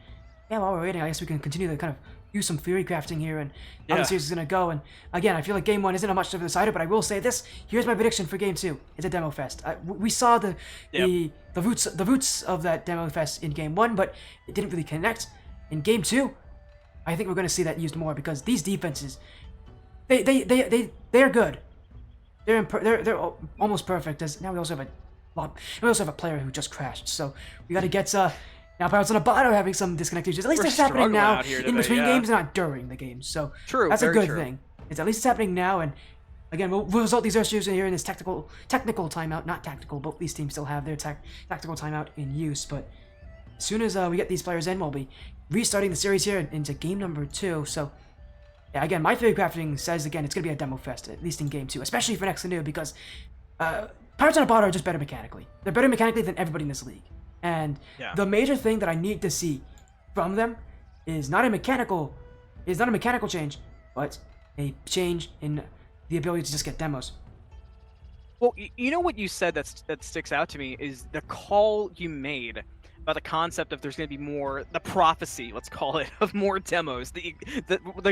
yeah, while we're waiting, I guess we can continue to kind of do some theory crafting here and how the series is going to go. And again, I feel like Game 1 isn't a much of a decider, but I will say this. Here's my prediction for Game 2. It's a demo fest. We saw the roots of that demo fest in Game 1, but it didn't really connect. In Game 2, I think we're going to see that used more because these defenses, they're good. They're almost perfect. As now we also have a player who just crashed. So we got to get now Pirates on a bot are having some disconnect issues. At least it's happening now in between games, not during the games. So that's a good thing. At least it's happening now. And again, we'll result these issues in here in this technical timeout. Not tactical. Both these teams still have their tactical timeout in use. But as soon as we get these players in, we'll be restarting the series here into game number 2. So yeah, again, my theory crafting says again it's gonna be a demo fest, at least in game 2, especially for next to new because Pirates on a bot are just better mechanically. They're better mechanically than everybody in this league. And the major thing that I need to see from them is not a mechanical change, but a change in the ability to just get demos. Well, you know what you said that sticks out to me is the call you made about the concept of there's going to be more, the prophecy, let's call it, of more demos, the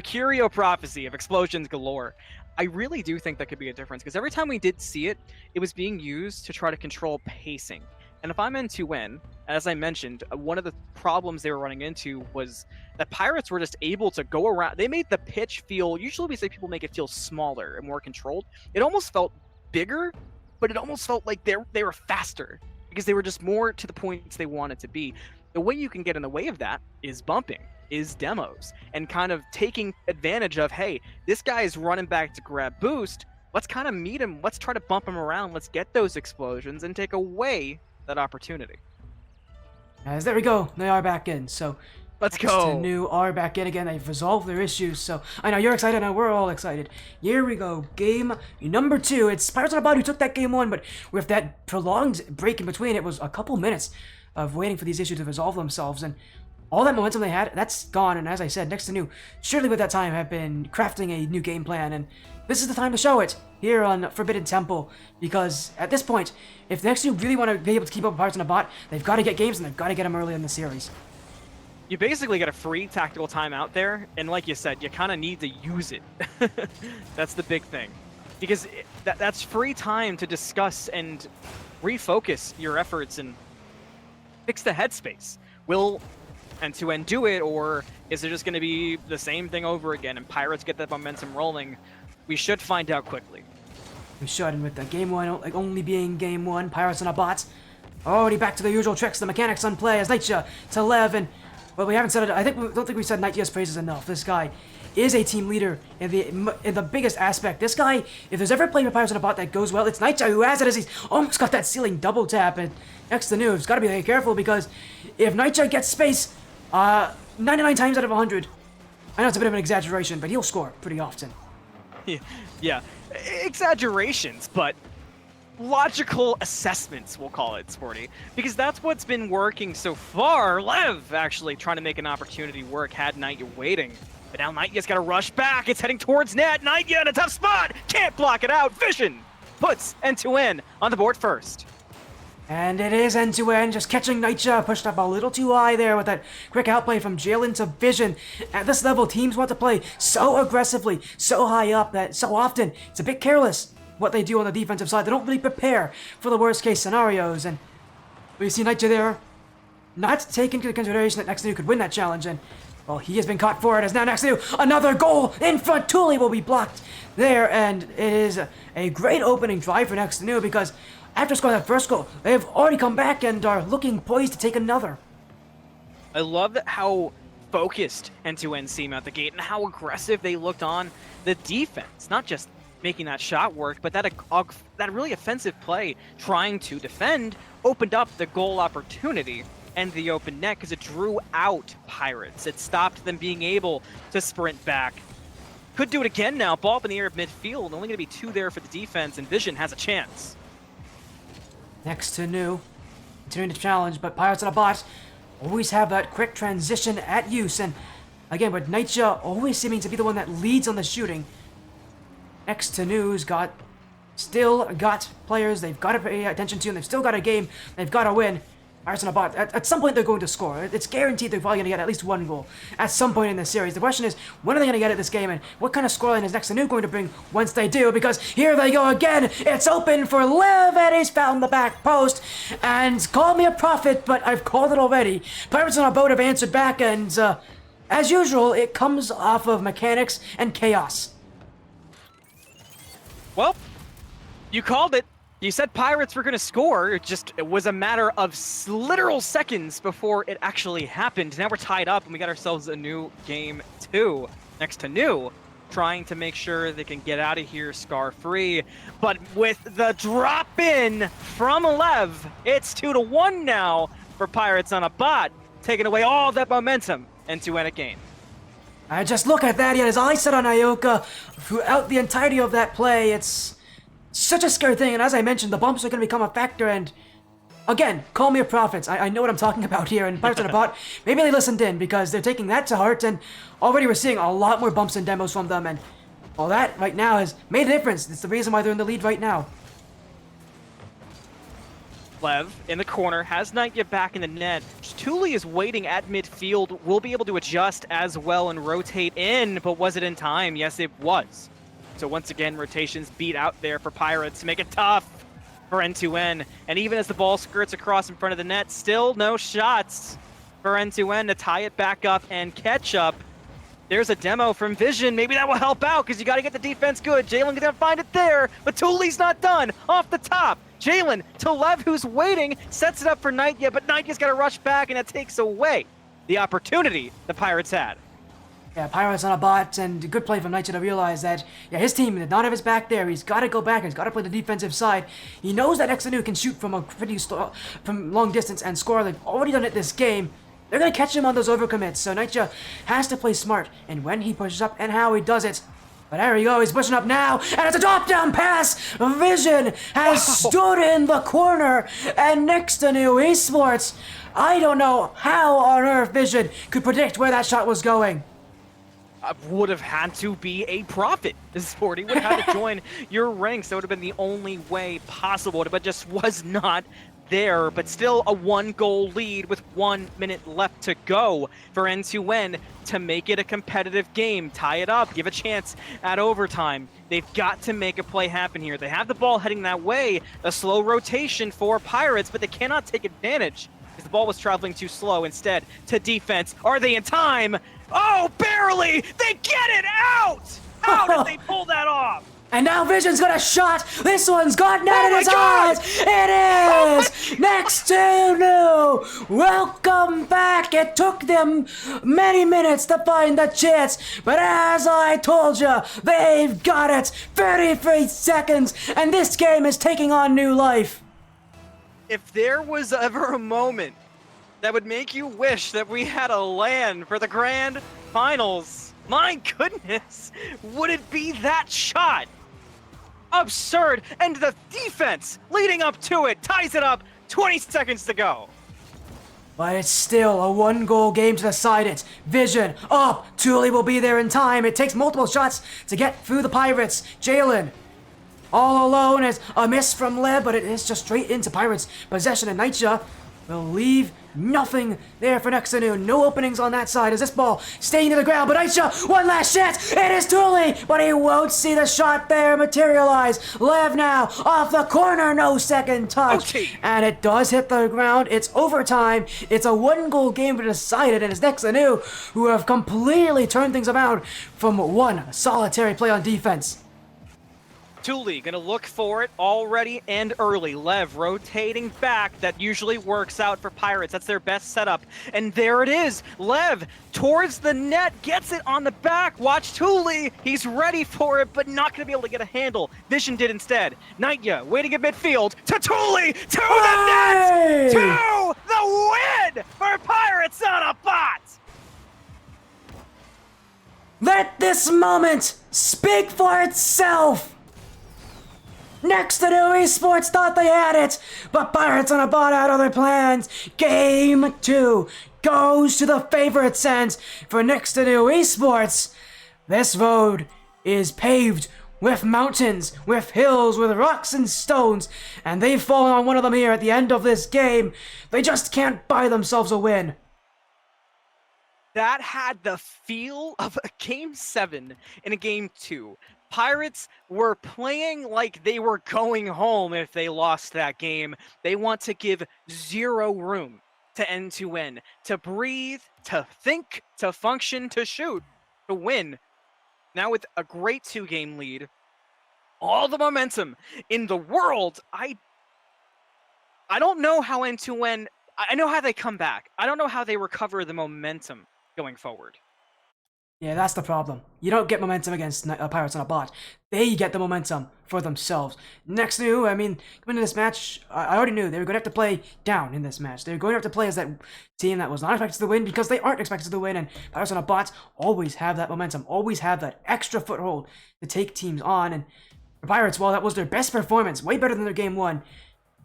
Curio prophecy of explosions galore. I really do think that could be a difference because every time we did see it, it was being used to try to control pacing. And if I'm N2N, as I mentioned, one of the problems they were running into was that Pirates were just able to go around. They made the pitch feel, usually we say people make it feel smaller and more controlled. It almost felt bigger, but it almost felt like they were faster because they were just more to the points they wanted to be. The way you can get in the way of that is bumping, is demos, and kind of taking advantage of, hey, this guy is running back to grab boost. Let's kind of meet him. Let's try to bump him around. Let's get those explosions and take away that opportunity. As there we go, they are back in. So let's go. New are back in again. They've resolved their issues. So I know you're excited, and we're all excited. Here we go, game number 2. It's Pirates on a Bot who took that game 1, but with that prolonged break in between, it was a couple minutes of waiting for these issues to resolve themselves, and all that momentum they had, that's gone. And as I said, next to new, surely with that time have been crafting a new game plan, and this is the time to show it here on Forbidden Temple, because at this point, if the next two really want to be able to keep up with Pirates on a Bot, they've got to get games, and they've got to get them early in the series. You basically get a free tactical time out there, and like you said, you kind of need to use it. That's the big thing, because that's free time to discuss and refocus your efforts and fix the headspace. Will N2N do it, or is it just going to be the same thing over again and Pirates get that momentum rolling? We should find out quickly. We should, and with the game 1 like only being game 1, Pirates on a Bot already back to the usual tricks, the mechanics on play as Nightja to Lev, and well, we haven't said it. Don't think we said Nightja's praises enough. This guy is a team leader in the biggest aspect. This guy, if there's ever playing with Pirates on a Bot that goes well, it's Nightja who has it, as he's almost got that ceiling double tap. And next to Noob, got to be careful because if Nightja gets space, 99 times out of 100, I know it's a bit of an exaggeration, but he'll score pretty often. Yeah, exaggerations, but logical assessments, we'll call it, Sporty, because that's what's been working so far. Lev actually trying to make an opportunity work, had Nightja waiting, but now Nightja's got to rush back. It's heading towards net. Nightja in a tough spot, can't block it out. Vision puts N2N on the board first. And it is N2N just catching Nightja, pushed up a little too high there with that quick outplay from Jalen to Vision. At this level, teams want to play so aggressively, so high up that so often it's a bit careless what they do on the defensive side. They don't really prepare for the worst case scenarios. And we see Nightja there, not taking into consideration that next to you could win that challenge. And well, he has been caught for it as now next to you, another goal in front. Thule will be blocked there, and it is a great opening drive for next to new because after scoring that first goal, they have already come back and are looking poised to take another. I love how focused N2N seem out the gate and how aggressive they looked on the defense. Not just making that shot work, but that really offensive play, trying to defend, opened up the goal opportunity and the open net because it drew out Pirates. It stopped them being able to sprint back. Could do it again now. Ball up in the air at midfield. Only going to be 2 there for the defense, and Vision has a chance. Next to new, continuing to challenge, but Pirates on a Bot always have that quick transition at use, and again, with Nightja always seeming to be the one that leads on the shooting. Next to new's still got players they've got to pay attention to, and they've still got a game they've got to win. Pirates on a bot. At some point, they're going to score. It's guaranteed they're probably going to get at least one goal at some point in this series. The question is, when are they going to get at this game, and what kind of scoreline is Next to New going to bring once they do? Because here they go again. It's open for Lev, and he's found the back post. And call me a prophet, but I've called it already. Pirates on a boat have answered back, and as usual, it comes off of mechanics and chaos. Well, you called it. You said Pirates were going to score. It was a matter of literal seconds before it actually happened. Now we're tied up, and we got ourselves a new game 2 next to New, trying to make sure they can get out of here scar-free. But with the drop-in from Lev, it's 2-1 now for Pirates on a bot, taking away all that momentum into win a game. I just look at that, yet as I said on Ioka, throughout the entirety of that play, it's such a scary thing, and as I mentioned, the bumps are going to become a factor, and again, call me a prophet. I know what I'm talking about here, and Pirates on a Bot, maybe they listened in, because they're taking that to heart, and already we're seeing a lot more bumps and demos from them, and all that right now has made a difference. It's the reason why they're in the lead right now. Lev in the corner has Nightya back in the net. Thule is waiting at midfield, will be able to adjust as well and rotate in, but was it in time? Yes, it was. So once again, rotations beat out there for Pirates to make it tough for N2N. And even as the ball skirts across in front of the net, still no shots for N2N to tie it back up and catch up. There's a demo from Vision. Maybe that will help out because you got to get the defense good. Jalen gonna find it there, but Thule's not done. Off the top, Jalen to Lev, who's waiting, sets it up for Nightya, but Nightya's got to rush back, and it takes away the opportunity the Pirates had. Yeah, Pirates on a bot, and a good play from Nightya to realize that, yeah, his team did not have his back there. He's got to go back. He's got to play the defensive side. He knows that Xanu can shoot from a from long distance and score. They've already done it this game. They're going to catch him on those overcommits, so Nightya has to play smart, and when he pushes up and how he does it. But there we go, he's pushing up now, and it's a drop-down pass! Vision has stood in the corner, and next to New Esports, I don't know how on earth Vision could predict where that shot was going. Would have had to be a prophet. Sporty would have had to join your ranks. That would have been the only way possible, but just was not there. But still a 1-goal lead with 1 minute left to go for N2N to make it a competitive game. Tie it up, give a chance at overtime. They've got to make a play happen here. They have the ball heading that way. A slow rotation for Pirates, but they cannot take advantage because the ball was traveling too slow. Instead, to defense. Are they in time? Oh, barely! They get it out! How did they pull that off? And now Vision's got a shot. This one's gotten out of his eyes. It is next to New. Welcome back. It took them many minutes to find the chance, but as I told you, they've got it. 33 seconds, and this game is taking on new life. If there was ever a moment that would make you wish that we had a LAN for the grand finals, my goodness, would it be that shot? Absurd, and the defense leading up to it ties it up. 20 seconds to go. But it's still a 1-goal game to decide it. Vision up. Thule will be there in time. It takes multiple shots to get through the Pirates. Jalen all alone as a miss from Lev, but it is just straight into Pirates possession, and Nightya will leave nothing there for Nexanu. No openings on that side as this ball staying to the ground, but Nightya, one last chance. It is Thule, but he won't see the shot there materialize. Lev now off the corner, no second touch. And it does hit the ground. It's overtime. It's a 1-goal game to decide it, and it's Nexanu who have completely turned things around from one solitary play on defense. Thule gonna look for it already and early. Lev rotating back. That usually works out for Pirates. That's their best setup. And there it is. Lev towards the net, gets it on the back. Watch Thule. He's ready for it, but not gonna be able to get a handle. Vision did instead. Nightya waiting at midfield to Thule, to the net, to the win for Pirates on a bot. Let this moment speak for itself. Next to New Esports thought they had it, but Pirates on a bot had other plans. Game 2 goes to the favorites, and for Next to New Esports, this road is paved with mountains, with hills, with rocks and stones, and they've fallen on one of them here at the end of this game. They just can't buy themselves a win. That had the feel of a Game 7 in a Game 2. Pirates were playing like they were going home if they lost that game. They want to give zero room to N2N, to breathe, to think, to function, to shoot, to win. Now with a great 2-game lead, all the momentum in the world, I don't know how N2N, I know how they come back. I don't know how they recover the momentum going forward. Yeah, that's the problem. You don't get momentum against Pirates on a bot. They get the momentum for themselves. Next new, I mean, coming into this match, I already knew they were going to have to play down in this match. They were going to have to play as that team that was not expected to win because they aren't expected to win, and Pirates on a bot always have that momentum, always have that extra foothold to take teams on, and for Pirates, well, that was their best performance, way better than their Game 1.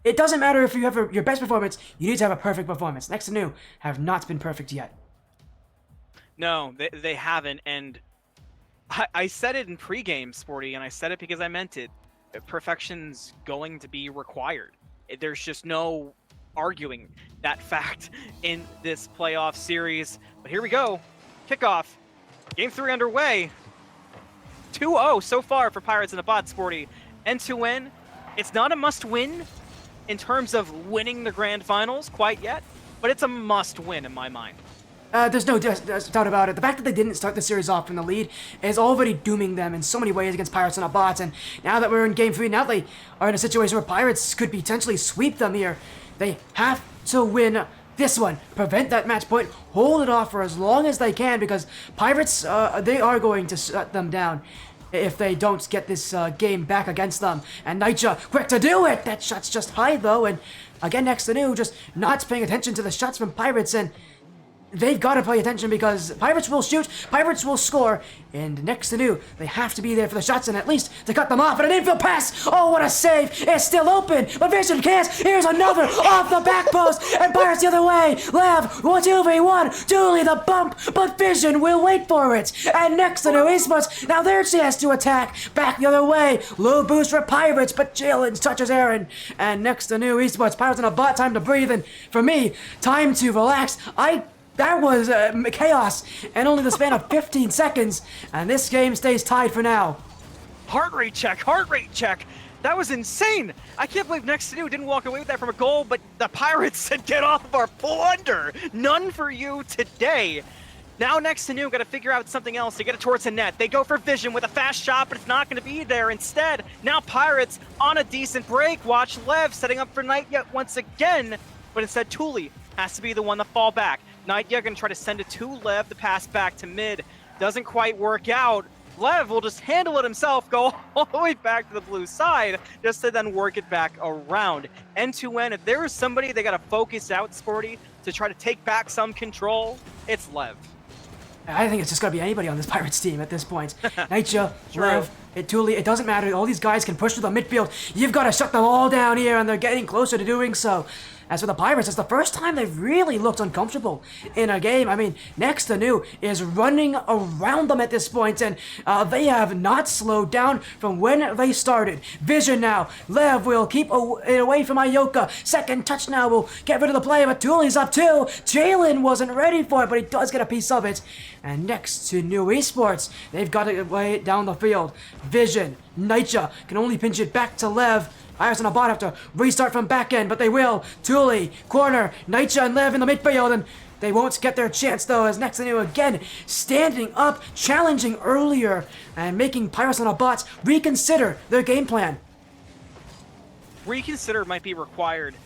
It doesn't matter if you have your best performance, you need to have a perfect performance. Next to new have not been perfect yet. No, they haven't, and I said it in pregame, Sporty, and I said it because I meant it. Perfection's going to be required. There's just no arguing that fact in this playoff series. But here we go. Kickoff. Game 3 underway. 2-0 so far for Pirates and the bot, Sporty. N2N, it's not a must-win in terms of winning the grand finals quite yet, but it's a must-win in my mind. There's no doubt about it. The fact that they didn't start the series off in the lead is already dooming them in so many ways against Pirates and bots. And now that we're in Game 3, now they are in a situation where Pirates could potentially sweep them here. They have to win this one, prevent that match point, hold it off for as long as they can, because Pirates, they are going to shut them down if they don't get this game back against them. And Nitya, quick to do it! That shot's just high though, and again next to new, just not paying attention to the shots from Pirates, and they've got to pay attention because Pirates will shoot, Pirates will score, and next to new, they have to be there for the shots and at least to cut them off. And an infield pass! Oh, what a save! It's still open, but Vision can't. Here's another off the back post, and Pirates the other way. Lev, 2v1, Dooley the bump, but Vision will wait for it. And next to new, Esports, now their chance to attack. Back the other way, low boost for Pirates, but Jalen touches Aaron. And next to new, Esports, Pirates on a bot, time to breathe, and for me, time to relax. That was chaos, and only the span of 15 seconds, and this game stays tied for now. Heart rate check, heart rate check. That was insane. I can't believe Next to New didn't walk away with that from a goal, but the Pirates said, get off of our plunder. None for you today. Now Next to New got to figure out something else to get it towards the net. They go for Vision with a fast shot, but it's not going to be there. Instead, now Pirates on a decent break. Watch Lev setting up for Night yet once again, but instead Thule has to be the one to fall back. Nightya gonna try to send it to Lev, the pass back to mid. Doesn't quite work out. Lev will just handle it himself, go all the way back to the blue side, just to then work it back around. N2N, if there is somebody they gotta focus out, Sporty, to try to take back some control, it's Lev. I think it's just gonna be anybody on this Pirates team at this point. Nitya, Lev, Thule, it doesn't matter. All these guys can push to the midfield. You've got to shut them all down here, and they're getting closer to doing so. As for the Pirates, it's the first time they've really looked uncomfortable in a game. I mean, Next to New is running around them at this point, and they have not slowed down from when they started. Vision now. Lev will keep it away from Ioka. Second touch now will get rid of the play, but Thule's up too. Jalen wasn't ready for it, but he does get a piece of it. And Next to New Esports, they've got to lay it down the field. Vision, Nitya can only pinch it back to Lev. Pirates on a bot have to restart from back end, but they will. Thule, corner, Nitya and Lev in the midfield, and they won't get their chance though, as Next to New again standing up, challenging earlier, and making Pirates on a bot reconsider their game plan. Reconsider might be required.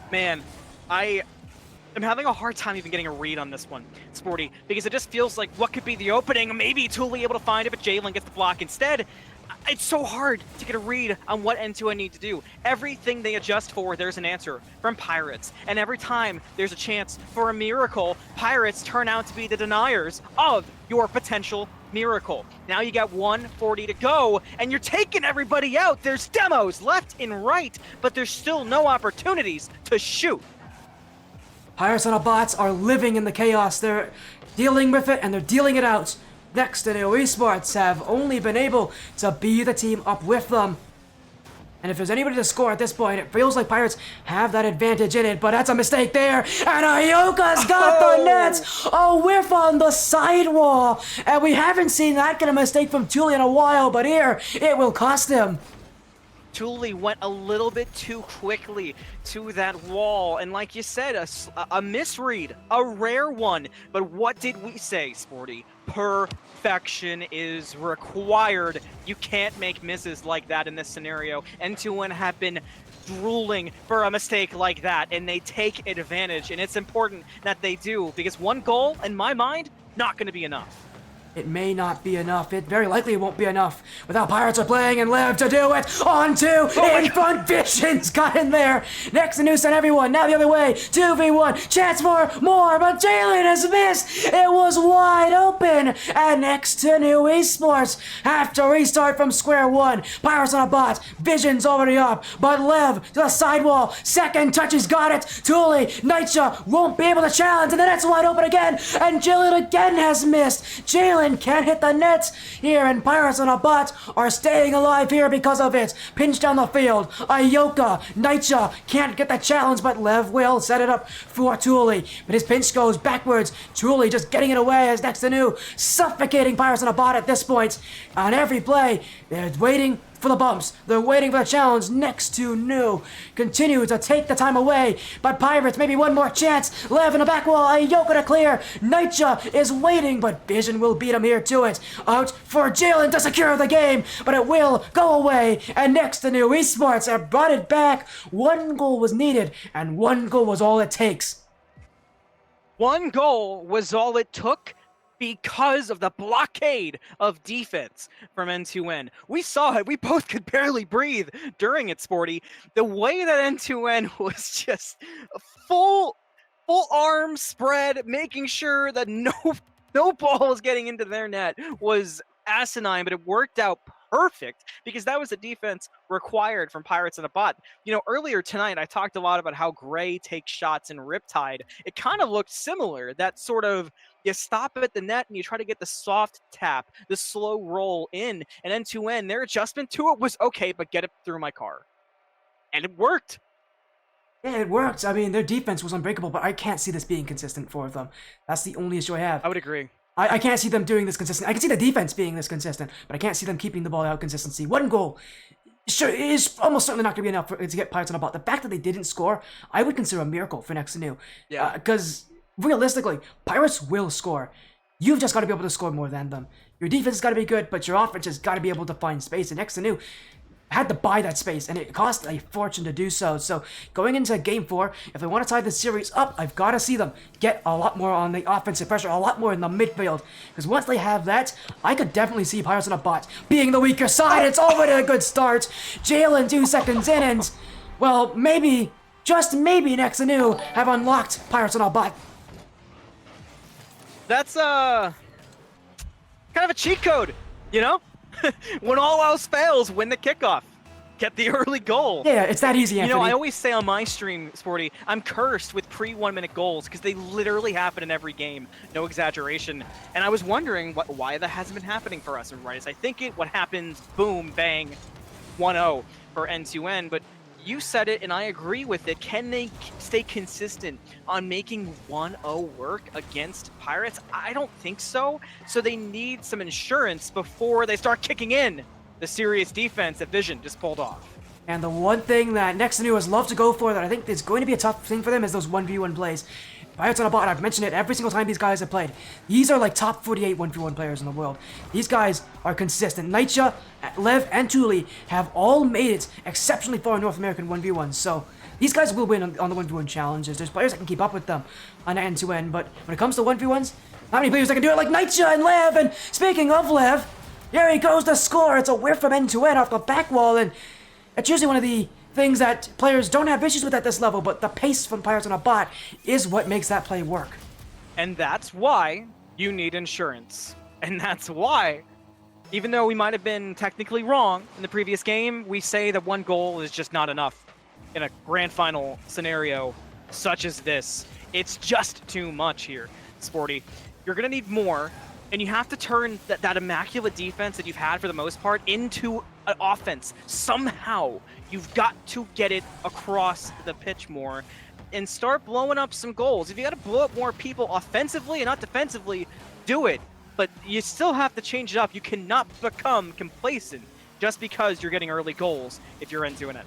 Man, I'm having a hard time even getting a read on this one, Sporty, because it just feels like what could be the opening. Maybe Thule able to find it, but Jalen gets the block instead. It's so hard to get a read on what N2N need to do. Everything they adjust for, there's an answer from Pirates. And every time there's a chance for a miracle, Pirates turn out to be the deniers of your potential miracle. Now you got 1:40 to go, and you're taking everybody out. There's demos left and right, but there's still no opportunities to shoot. Pirates on a bots are living in the chaos. They're dealing with it, and they're dealing it out. next to New Esports have only been able to be the team up with them. And if there's anybody to score at this point, it feels like Pirates have that advantage in it, but that's a mistake there. And Ioka's got the nets! A whiff on the sidewall! And we haven't seen that kind of mistake from Thule in a while, but here, it will cost him. Thule went a little bit too quickly to that wall, and like you said, a misread, a rare one. But what did we say, Sporty? Perfection is required. You can't make misses like that in this scenario. N2N have been drooling for a mistake like that, and they take advantage, and it's important that they do, because one goal, in my mind, not going to be enough. It may not be enough. It very likely won't be enough without Pirates are playing and Lev to do it. On two, in front, Vision's got in there. Next to Noose and everyone. Now the other way. 2v1. Chance for more, but Jalen has missed. It was wide open. And next to New Esports have to restart from square one. Pirates on a bot. Vision's already up, but Lev to the sidewall. Second touch, he's got it. Thule, Nightja won't be able to challenge, and then it's wide open again. And Jalen again has missed. Jalen can't hit the nets here, and Pirates on a bot are staying alive here because of it. Pinch down the field. Ioka, Nightja can't get the challenge, but Lev will set it up for Thule. But his pinch goes backwards. Thule just getting it away as next to New, suffocating Pirates on a bot at this point. On every play, they're waiting for the bumps. They're waiting for the challenge next to New. Continue to take the time away, but Pirates maybe one more chance. Lev in the back wall, Ioka to clear. Nightja is waiting, but Vision will beat him here to it. Out for Jalen to secure the game, but it will go away. And next to New Esports have brought it back. One goal was needed, and one goal was all it takes. One goal was all it took because of the blockade of defense from N2N. We saw it. We both could barely breathe during it, Sporty. The way that N2N was just full arm spread, making sure that no ball was getting into their net was asinine, but it worked out perfect because that was the defense required from Pirates and a bot. You know, earlier tonight, I talked a lot about how Gray takes shots in Riptide. It kind of looked similar. That sort of, you stop at the net and you try to get the soft tap, the slow roll in, and N2N, their adjustment to it was, okay, but get it through my car. And it worked. Yeah, it worked. I mean, their defense was unbreakable, but I can't see this being consistent for them. That's the only issue I have. I would agree. I can't see them doing this consistent. I can see the defense being this consistent, but I can't see them keeping the ball out consistency. One goal sure is almost certainly not going to be enough to get Pirates on a bot. The fact that they didn't score, I would consider a miracle for next to New. Yeah. Because realistically, Pirates will score. You've just got to be able to score more than them. Your defense has got to be good, but your offense has got to be able to find space. And next to New had to buy that space, and it cost a fortune to do so. So going into Game 4, if they want to tie the series up, I've got to see them get a lot more on the offensive pressure, a lot more in the midfield. Because once they have that, I could definitely see Pirates on a bot being the weaker side. It's already a good start. Jalen 2 seconds in, and, well, maybe, just maybe next to New have unlocked Pirates on a bot. That's kind of a cheat code, you know? When all else fails, win the kickoff. Get the early goal. Yeah, it's that easy, Anthony. You know, I always say on my stream, Sporty, I'm cursed with pre-1 minute goals because they literally happen in every game. No exaggeration. And I was wondering why that hasn't been happening for us. And right as I think it, what happens, boom, bang, 1-0 for N2N. But you said it, and I agree with it. Can they stay consistent on making 1-0 work against Pirates? I don't think so. So they need some insurance before they start kicking in the serious defense that Vision just pulled off. And the one thing that next to New has loved to go for that I think is going to be a tough thing for them is those 1v1 plays. Pirates on a bot, I've mentioned it every single time these guys have played. These are like top 48 1v1 players in the world. These guys are consistent. Nightja, Lev, and Thule have all made it exceptionally far in North American 1v1s. So these guys will win on the 1v1 challenges. There's players that can keep up with them on end-to-end. But when it comes to 1v1s, not many players that can do it like Nightja and Lev. And speaking of Lev, here he goes to score. It's a whiff from end-to-end off the back wall. And it's usually one of the things that players don't have issues with at this level, but the pace from Pirates on a bot is what makes that play work. And that's why you need insurance. And that's why, even though we might have been technically wrong in the previous game, we say that one goal is just not enough in a grand final scenario such as this. It's just too much here, Sporty. You're going to need more, and you have to turn that immaculate defense that you've had for the most part into an offense. Somehow, you've got to get it across the pitch more and start blowing up some goals. If you got to blow up more people offensively and not defensively, do it. But you still have to change it up. You cannot become complacent just because you're getting early goals if you're into it.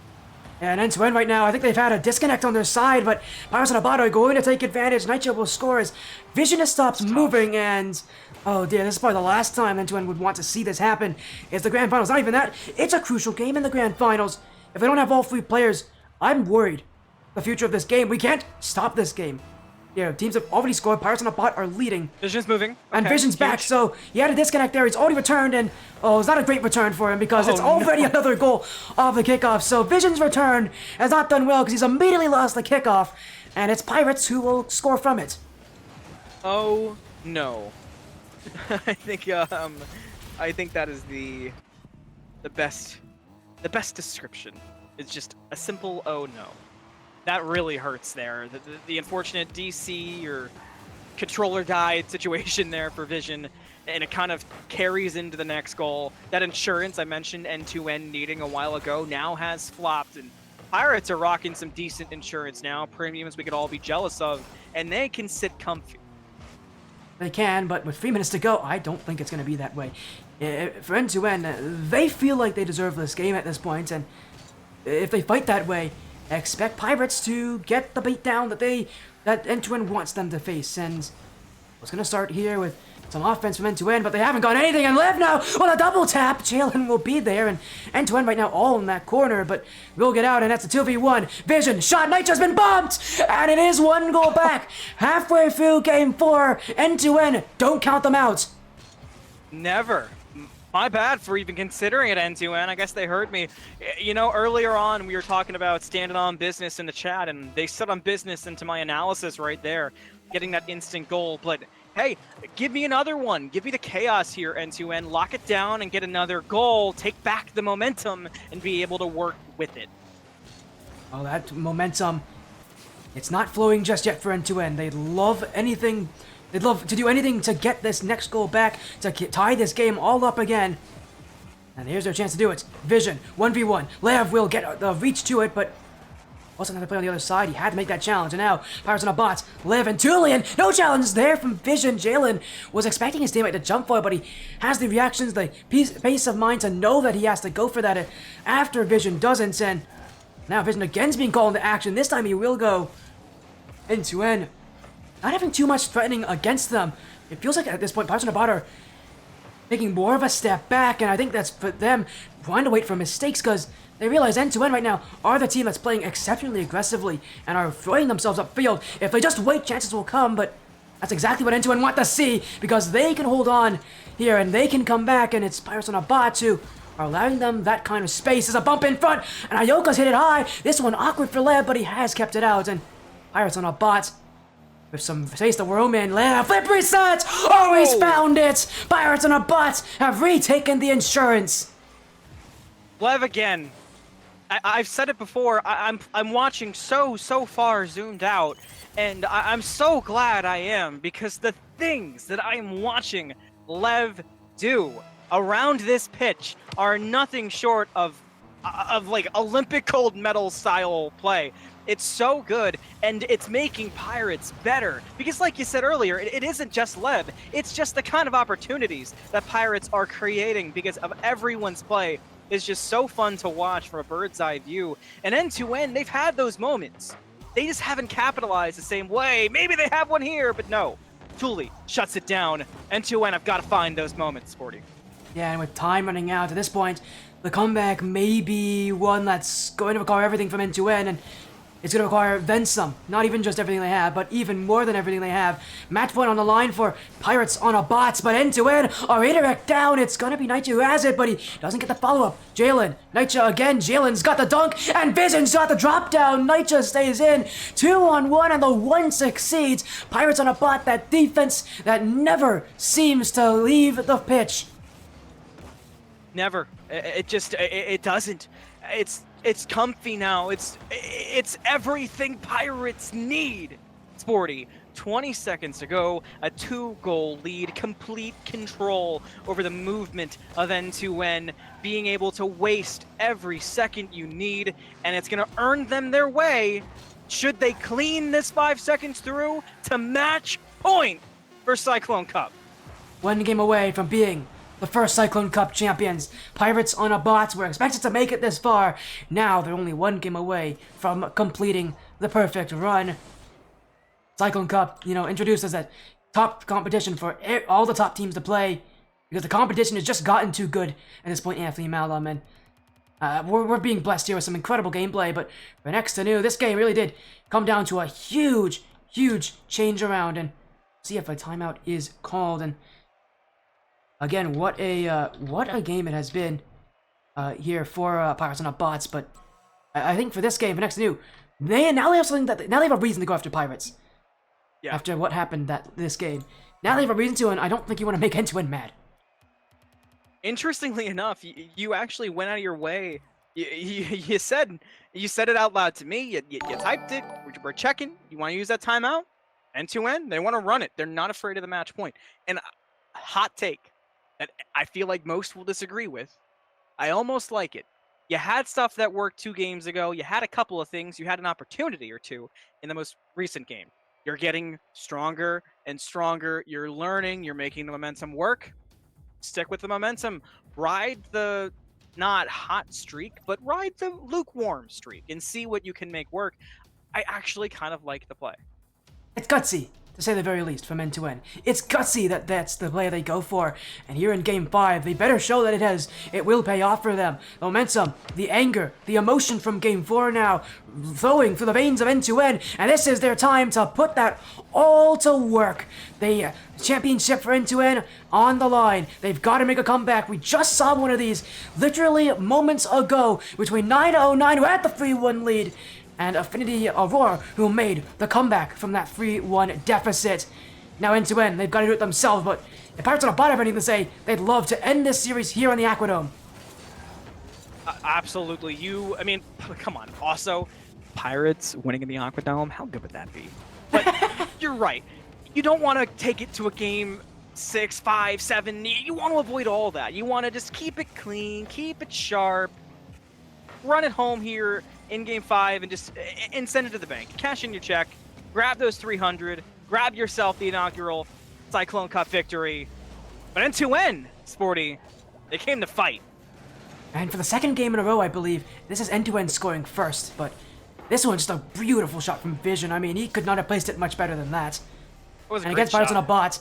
And end to end right now, I think they've had a disconnect on their side, but Pirates and Abato are going to take advantage. Nitro will score as Vision just stops moving, and oh dear, this is probably the last time end to end would want to see this happen. It's the grand finals. Not even that, it's a crucial game in the grand finals. If they don't have all 3 players, I'm worried. The future of this game, we can't stop this game. Yeah, teams have already scored. Pirates on a bot are leading. Vision's moving. And Okay, Vision's huge. back, so he had a disconnect there. He's already returned, and oh, it's not a great return for him because it's already another goal off the kickoff. So Vision's return has not done well because he's immediately lost the kickoff, and it's Pirates who will score from it. Oh no. I think that is the best description. It's just a simple oh no. That really hurts there. The unfortunate DC or controller died situation there for Vision, and it kind of carries into the next goal. That insurance I mentioned end-to-end needing a while ago now has flopped, and Pirates are rocking some decent insurance now, premiums we could all be jealous of, and they can sit comfy. They can, but with 3 minutes to go, I don't think it's going to be that way. For end-to-end, they feel like they deserve this game at this point, and if they fight that way, expect Pirates to get the beatdown that end-to-end wants them to face. And I was going to start here with some offense from end-to-end, but they haven't got anything. And Lev now on a double tap. Jalen will be there, and end-to-end right now all in that corner, but we'll get out, and that's a 2v1. Vision, shot, Nitro's been bumped, and it is 1 goal back. Halfway through game 4, end-to-end, don't count them out. Never. My bad for even considering it end-to-end. I guess they heard me. You know, earlier on, we were talking about standing on business in the chat, and they stood on business into my analysis right there, getting that instant goal. But, hey, give me another one. Give me the chaos here, end-to-end. Lock it down and get another goal. Take back the momentum and be able to work with it. Oh, that momentum, it's not flowing just yet for end-to-end. They'd love anything... They'd love to do anything to get this next goal back, to tie this game all up again. And here's their chance to do it. Vision, 1v1. Lev will get the reach to it, but wasn't another play on the other side. He had to make that challenge. And now, Pirates on a bot. Lev and Tulian. No challenge there from Vision. Jalen was expecting his teammate to jump for it, but he has the reactions, the peace of mind to know that he has to go for that after Vision doesn't. And now Vision again's being called into action. This time he will go into end. Not having too much threatening against them. It feels like at this point, Pirates on a bot are taking more of a step back, and I think that's for them trying to wait for mistakes because they realize end-to-end right now are the team that's playing exceptionally aggressively and are throwing themselves upfield. If they just wait, chances will come, but that's exactly what end-to-end want to see because they can hold on here and they can come back, and it's Pirates on a bot who are allowing them that kind of space. There's a bump in front, and Ayoka's hit it high. This one awkward for Lev, but he has kept it out, and Pirates on a bot with some face the Roman Lev. Flip reset! Always found it! Pirates on a bot have retaken the insurance. Lev again. I've said it before. I'm watching so far zoomed out, and I'm so glad I am because the things that I'm watching Lev do around this pitch are nothing short of like Olympic gold medal style play. It's so good, and it's making Pirates better. Because like you said earlier, it isn't just Lev. It's just the kind of opportunities that Pirates are creating because of everyone's play is just so fun to watch from a bird's eye view. And end-to-end, they've had those moments. They just haven't capitalized the same way. Maybe they have one here, but no. Thule shuts it down. End-to-end, I've got to find those moments, Sporty. Yeah, and with time running out at this point, the comeback may be one that's going to require everything from end-to-end, and it's going to require then some. Not even just everything they have, but even more than everything they have. Match point on the line for Pirates on a bots, but end-to-end, a redirect down. It's going to be Nitya who has it, but he doesn't get the follow-up. Jalen, Nitya again. Jalen's got the dunk, and Vision's got the drop down. Nitya stays in. 2-on-1, and the 1 succeeds. Pirates on a bot, that defense that never seems to leave the pitch. Never. It doesn't. It's comfy now. It's everything Pirates need, Sporty, 20 seconds to go, a 2-goal lead, complete control over the movement of N2N, being able to waste every second you need, and it's going to earn them their way, should they clean this 5 seconds through, to match point for Cyclone Cup. 1 game away from being the first Cyclone Cup champions. Pirates on a bot were expected to make it this far. Now they're only 1 game away from completing the perfect run. Cyclone Cup, introduced as a top competition for all the top teams to play, because the competition has just gotten too good at this point, AnthonyMalum, and we're being blessed here with some incredible gameplay, but for next to new, this game really did come down to a huge change around, and see if a timeout is called. And again, what a game it has been here for Pirates on a bots. But I think for this game, for next to new, now they have a reason to go after Pirates. Yeah. After what happened this game, now they have a reason to, and I don't think you want to make N2N mad. Interestingly enough, you actually went out of your way. You said it out loud to me. You typed it. We're checking. You want to use that timeout? N2N, they want to run it. They're not afraid of the match point. And hot take that I feel like most will disagree with. I almost like it. You had stuff that worked 2 games ago. You had a couple of things. You had an opportunity or two in the most recent game. You're getting stronger and stronger. You're learning. You're making the momentum work. Stick with the momentum. Ride the not hot streak, but ride the lukewarm streak and see what you can make work. I actually kind of like the play. It's gutsy, to say the very least, from N2N. It's gutsy that that's the play they go for. And here in Game 5, they better show that it will pay off for them. The momentum, the anger, the emotion from Game 4 now, flowing through the veins of N2N. And this is their time to put that all to work. The championship for N2N on the line. They've got to make a comeback. We just saw one of these literally moments ago between 909, who had the 3-1 lead, and Affinity Aurora, who made the comeback from that 3-1 deficit. Now N2N, they've got to do it themselves, but if Pirates on a bot have anything to say, they'd love to end this series here on the Aquadome. Absolutely. Come on. Also, Pirates winning in the Aquadome, how good would that be? But you're right. You don't want to take it to a game 6, 5, 7. You want to avoid all that. You want to just keep it clean, keep it sharp, run it home here in Game 5 and send it to the bank. Cash in your check, grab those 300, grab yourself the inaugural Cyclone Cup victory. But N2N, Sporty, they came to fight. And for the 2nd game in a row, I believe, this is N2N scoring first, but this one's just a beautiful shot from Vision. I mean, he could not have placed it much better than that. It was a and great against Pirates shot. on a bot,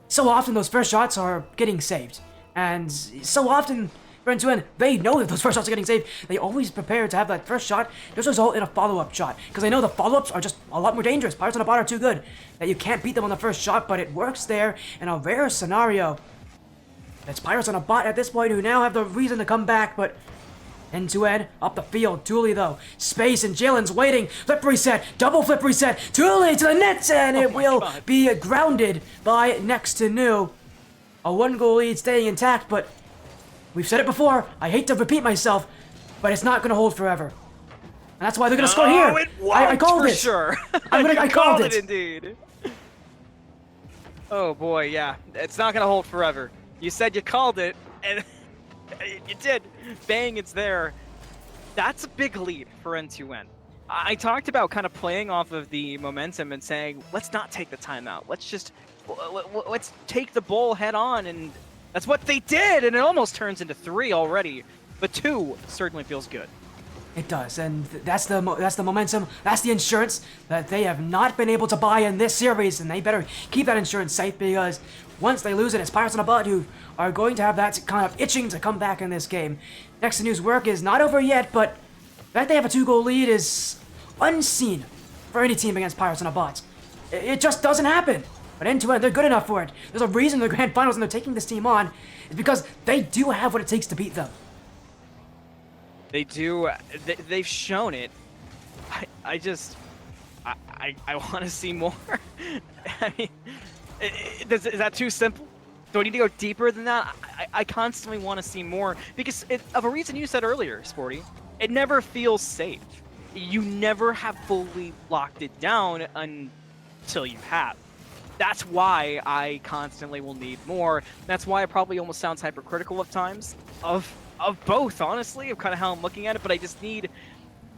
so often those first shots are getting saved. And so often, for N2N, they know that those first shots are getting saved. They always prepare to have that first shot just result in a follow-up shot, because they know the follow-ups are just a lot more dangerous. Pirates on a bot are too good that you can't beat them on the first shot, but it works there in a rare scenario. It's Pirates on a bot at this point who now have the reason to come back, but N2N up the field. Dooley though, space, and Jalen's waiting. Flip reset, double flip reset. Dooley to the nets, and it will be grounded by next to new. A 1-goal lead staying intact, but we've said it before. I hate to repeat myself, but it's not going to hold forever. And that's why they're going to score here. It won't, I called for it. Sure. I called it. Indeed. Oh boy, yeah. It's not going to hold forever. You said you called it, and you did. Bang, it's there. That's a big lead for N2N. I talked about kind of playing off of the momentum and saying, let's not take the timeout. Let's take the ball head on, and that's what they did, and it almost turns into 3 already. But 2 certainly feels good. It does, and that's the momentum, that's the insurance that they have not been able to buy in this series, and they better keep that insurance safe, because once they lose it, it's Pirates on a bot who are going to have that kind of itching to come back in this game. Next to New's work is not over yet, but the fact they have a 2-goal lead is unseen for any team against Pirates on a bot. It just doesn't happen. But N2N, they're good enough for it. There's a reason the grand finals and they're taking this team on. It's because they do have what it takes to beat them. They do. They've shown it. I want to see more. I mean, is that too simple? Do I need to go deeper than that? I constantly want to see more, because of a reason you said earlier, Sporty. It never feels safe. You never have fully locked it down till you have. That's why I constantly will need more. That's why it probably almost sounds hypercritical at times of both, honestly, of kind of how I'm looking at it, but I just need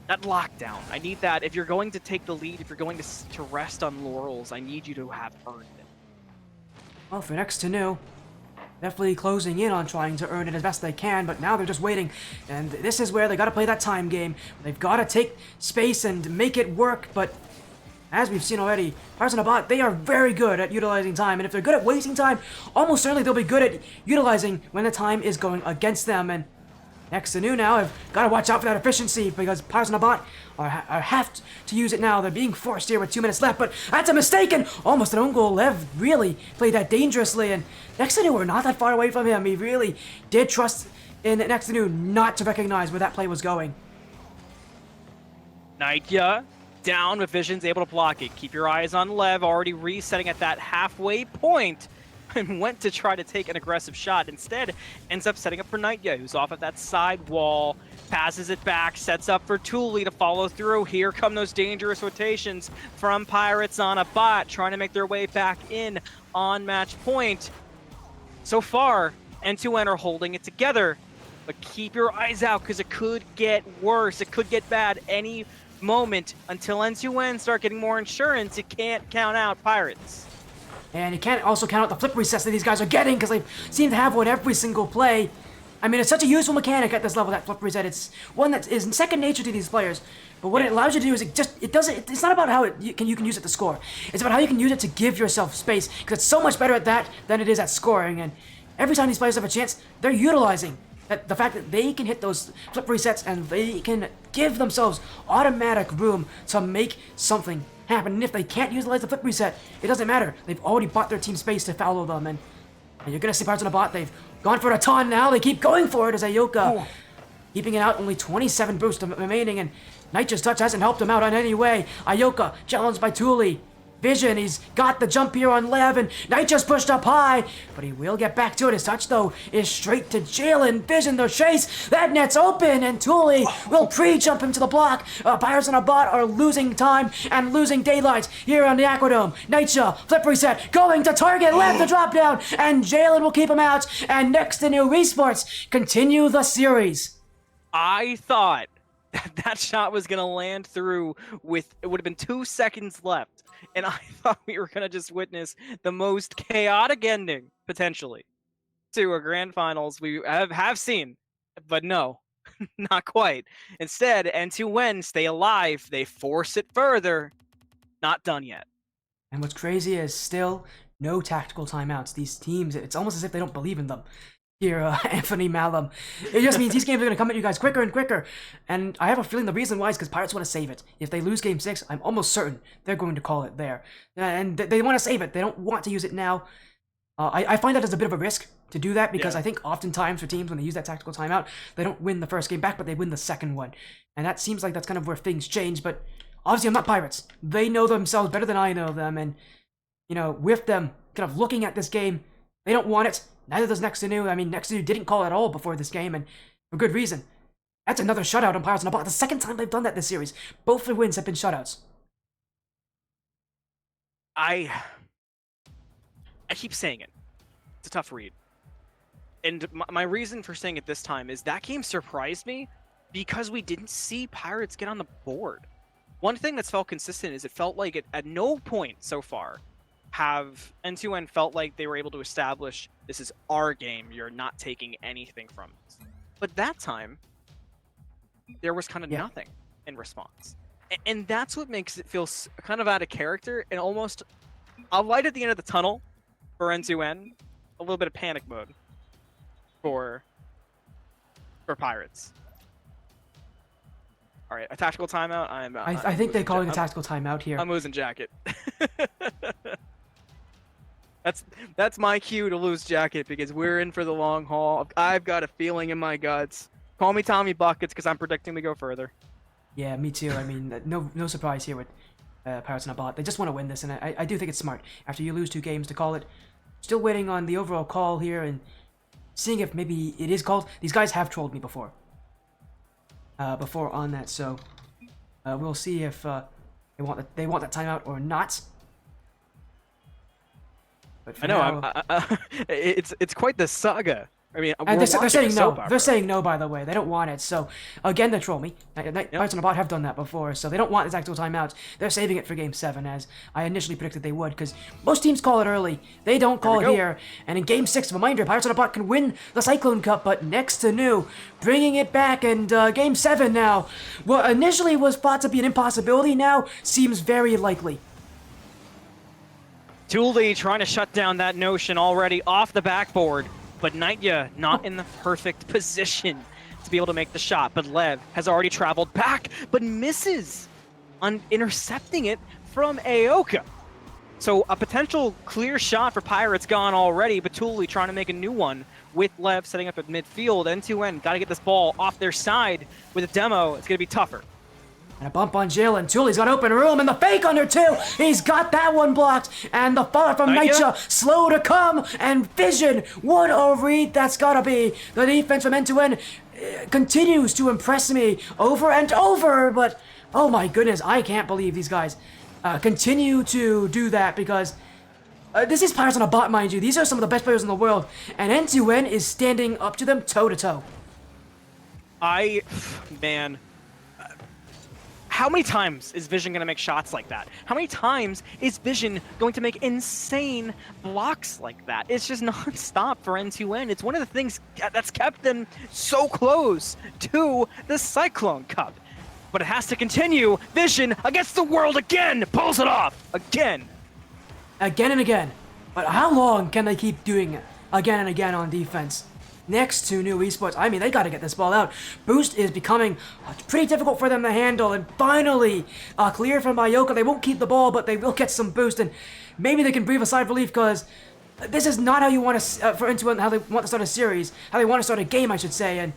that lockdown. I need that. If you're going to take the lead, if you're going to rest on laurels, I need you to have earned it. Well, for next to new, definitely closing in on trying to earn it as best they can, but now they're just waiting. And this is where they gotta play that time game. They've gotta take space and make it work, but as we've seen already, Pirates on a Bot, they are very good at utilizing time, and if they're good at wasting time, almost certainly they'll be good at utilizing when the time is going against them. And next to new now, I've got to watch out for that efficiency because Pirates on a Bot have to use it now. They're being forced here with 2 minutes left, but that's a mistake and almost an own goal. Lev really played that dangerously, and next to new, we're not that far away from him. He really did trust in next to new not to recognize where that play was going. Nightya down, but Vision's able to block it. Keep your eyes on Lev, already resetting at that halfway point, and went to try to take an aggressive shot. Instead, ends up setting up for Nightya, who's off at that side wall, passes it back, sets up for Thule to follow through. Here come those dangerous rotations from Pirates on a Bot, trying to make their way back in on match point. So far, N2N are holding it together, but keep your eyes out because it could get worse. It could get bad any moment. Until N2N start getting more insurance, you can't count out Pirates. And you can't also count out the flip resets that these guys are getting because they seem to have one every single play. I mean, it's such a useful mechanic at this level, that flip reset. It's one that is second nature to these players. But what it allows you to do is it's not about how you can use it to score. It's about how you can use it to give yourself space, because it's so much better at that than it is at scoring. And every time these players have a chance, they're utilizing the fact that they can hit those flip resets and they can give themselves automatic room to make something happen. And if they can't utilize the flip reset, it doesn't matter. They've already bought their team space to follow them. And you're going to see Pirates on a Bot. They've gone for a ton now. They keep going for it as Ayoka keeping it out. Only 27 boosts remaining, and Nitya's touch hasn't helped him out in any way. Ayoka challenged by Thule. Vision, he's got the jump here on Lev, and Nitya's pushed up high, but he will get back to it. His touch, though, is straight to Jalen. Vision, the chase, that net's open, and Thule will pre-jump him to the block. Pirates on a Bot are losing time and losing daylight here on the Aquadome. Nitya, flip reset, going to target Lev, the drop down, and Jalen will keep him out, and next to new Esports continue the series. I thought that shot was going to land through with, it would have been 2 seconds left. And I thought we were going to just witness the most chaotic ending, potentially, to a grand finals we have seen. But no, not quite. Instead, N2N stay alive. They force it further. Not done yet. And what's crazy is still no tactical timeouts. These teams, it's almost as if they don't believe in them. Here, AnthonyMalum. It just means these games are going to come at you guys quicker and quicker. And I have a feeling the reason why is because Pirates want to save it. If they lose Game 6, I'm almost certain they're going to call it there. And they want to save it. They don't want to use it now. I find that as a bit of a risk to do that because I think oftentimes for teams, when they use that tactical timeout, they don't win the first game back, but they win the second one. And that seems like that's kind of where things change. But obviously, I'm not Pirates. They know themselves better than I know them. And, you know, with them kind of looking at this game, they don't want it. Neither does Next to New. I mean, Next to New didn't call at all before this game, and for good reason. That's another shutout on Pirates on a Bot. The second time they've done that this series. Both their wins have been shutouts. I keep saying it. It's a tough read. And my reason for saying it this time is that game surprised me because we didn't see Pirates get on the board. One thing that's felt consistent is it felt like at no point so far have N2N felt like they were able to establish this is our game, you're not taking anything from us. But that time, there was kind of nothing in response. And that's what makes it feel kind of out of character and almost a light at the end of the tunnel for N2N, a little bit of panic mode for Pirates. All right, a tactical timeout. I think they're calling a tactical timeout here. I'm losing jacket. That's my cue to lose jacket because we're in for the long haul. I've got a feeling in my guts. Call me Tommy Buckets because I'm predicting we go further. Yeah, me too. I mean, no surprise here with Pirates on a Bot. They just want to win this, and I do think it's smart. After you lose 2 games to call it. Still waiting on the overall call here and seeing if maybe it is called. These guys have trolled me before. Before on that, so we'll see if they want that timeout or not. But for I know. now, It's quite the saga. I mean, and we're they're watching saying a no. soap They're opera. saying no, by the way. They don't want it. So, again, they troll me. Pirates on the Bot have done that before, so they don't want this actual timeout. They're saving it for Game 7, as I initially predicted they would, because most teams call it early. They don't call it go. here. And in Game 6, reminder, Pirates on the Bot can win the Cyclone Cup, but next to new, bringing it back, and Game 7 now, what initially was thought to be an impossibility now seems very likely. Thule trying to shut down that notion already off the backboard, but Nightya not in the perfect position to be able to make the shot. But Lev has already traveled back, but misses on intercepting it from Aoka. So a potential clear shot for Pirates gone already, but Thule trying to make a new one with Lev setting up at midfield. End-to-end, got to get this ball off their side with a demo. It's going to be tougher. And a bump on Jalen. Thule's got open room, and the fake under 2. He's got that one blocked. And the follow from Nightya, slow to come. And Vision, what a read that's got to be. The defense from end-to-end continues to impress me over and over. But, oh my goodness, I can't believe these guys continue to do that, because this is Pirates on a Bot, mind you. These are some of the best players in the world. And end-to-end is standing up to them toe-to-toe. Man. How many times is Vision going to make shots like that? How many times is Vision going to make insane blocks like that? It's just non-stop for end-to-end. It's one of the things that's kept them so close to the Cyclone Cup. But it has to continue. Vision against the world again, pulls it off again. Again and again. But how long can they keep doing it again and again on defense? Next to new Esports, I mean, they got to get this ball out. Boost is becoming pretty difficult for them to handle, and finally, clear from Aoka. They won't keep the ball, but they will get some boost, and maybe they can breathe a sigh of relief, because this is not how you want to, for end-to-end, how they want to start a series, how they want to start a game, I should say, and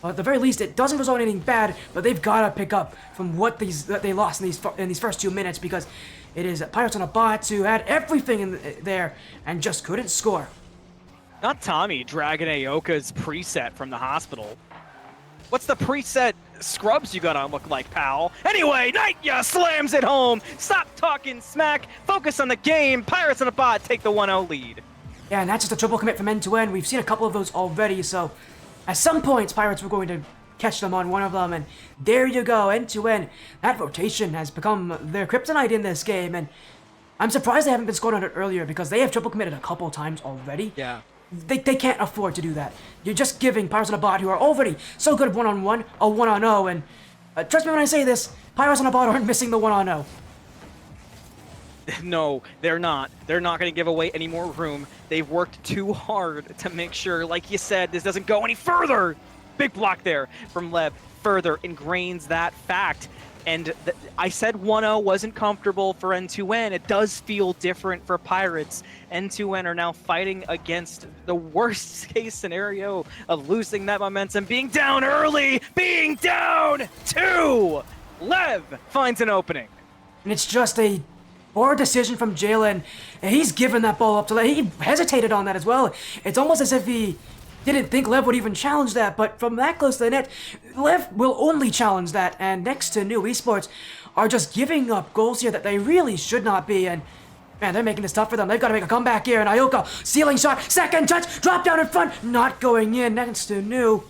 at the very least, it doesn't result in anything bad, but they've got to pick up from what they lost in these first 2 minutes, because it is Pirates on a Bot who had everything in there and just couldn't score. Not Tommy dragging Aoka's preset from the hospital. What's the preset scrubs you got on look like, pal? Anyway, Nightya slams it home. Stop talking smack. Focus on the game. Pirates on the Bot take the 1-0 lead. Yeah, and that's just a triple commit from end-to-end. We've seen a couple of those already, so at some points, Pirates were going to catch them on one of them, and there you go, end-to-end. That rotation has become their kryptonite in this game, and I'm surprised they haven't been scored on it earlier, because they have triple committed a couple times already. Yeah. They can't afford to do that. You're just giving Pirates on a Bot, who are already so good one-on-1, a 1-on-0, and trust me when I say this, Pirates on a Bot aren't missing the 1-on-0. No, they're not. They're not going to give away any more room. They've worked too hard to make sure, like you said, this doesn't go any further. Big block there from Lev. Further ingrains that fact. And I said 1-0 wasn't comfortable for end-to-end. It does feel different for Pirates. End-to-end are now fighting against the worst case scenario of losing that momentum, being down early, being down 2. Lev finds an opening. And it's just a poor decision from Jalen. And he's given that ball up to Lev. He hesitated on that as well. It's almost as if he didn't think Lev would even challenge that, but from that close to the net, Lev will only challenge that, and next to new Esports are just giving up goals here that they really should not be, and man, they're making this tough for them. They've got to make a comeback here, and Aoka, ceiling shot, second touch, drop down in front, not going in, next to new.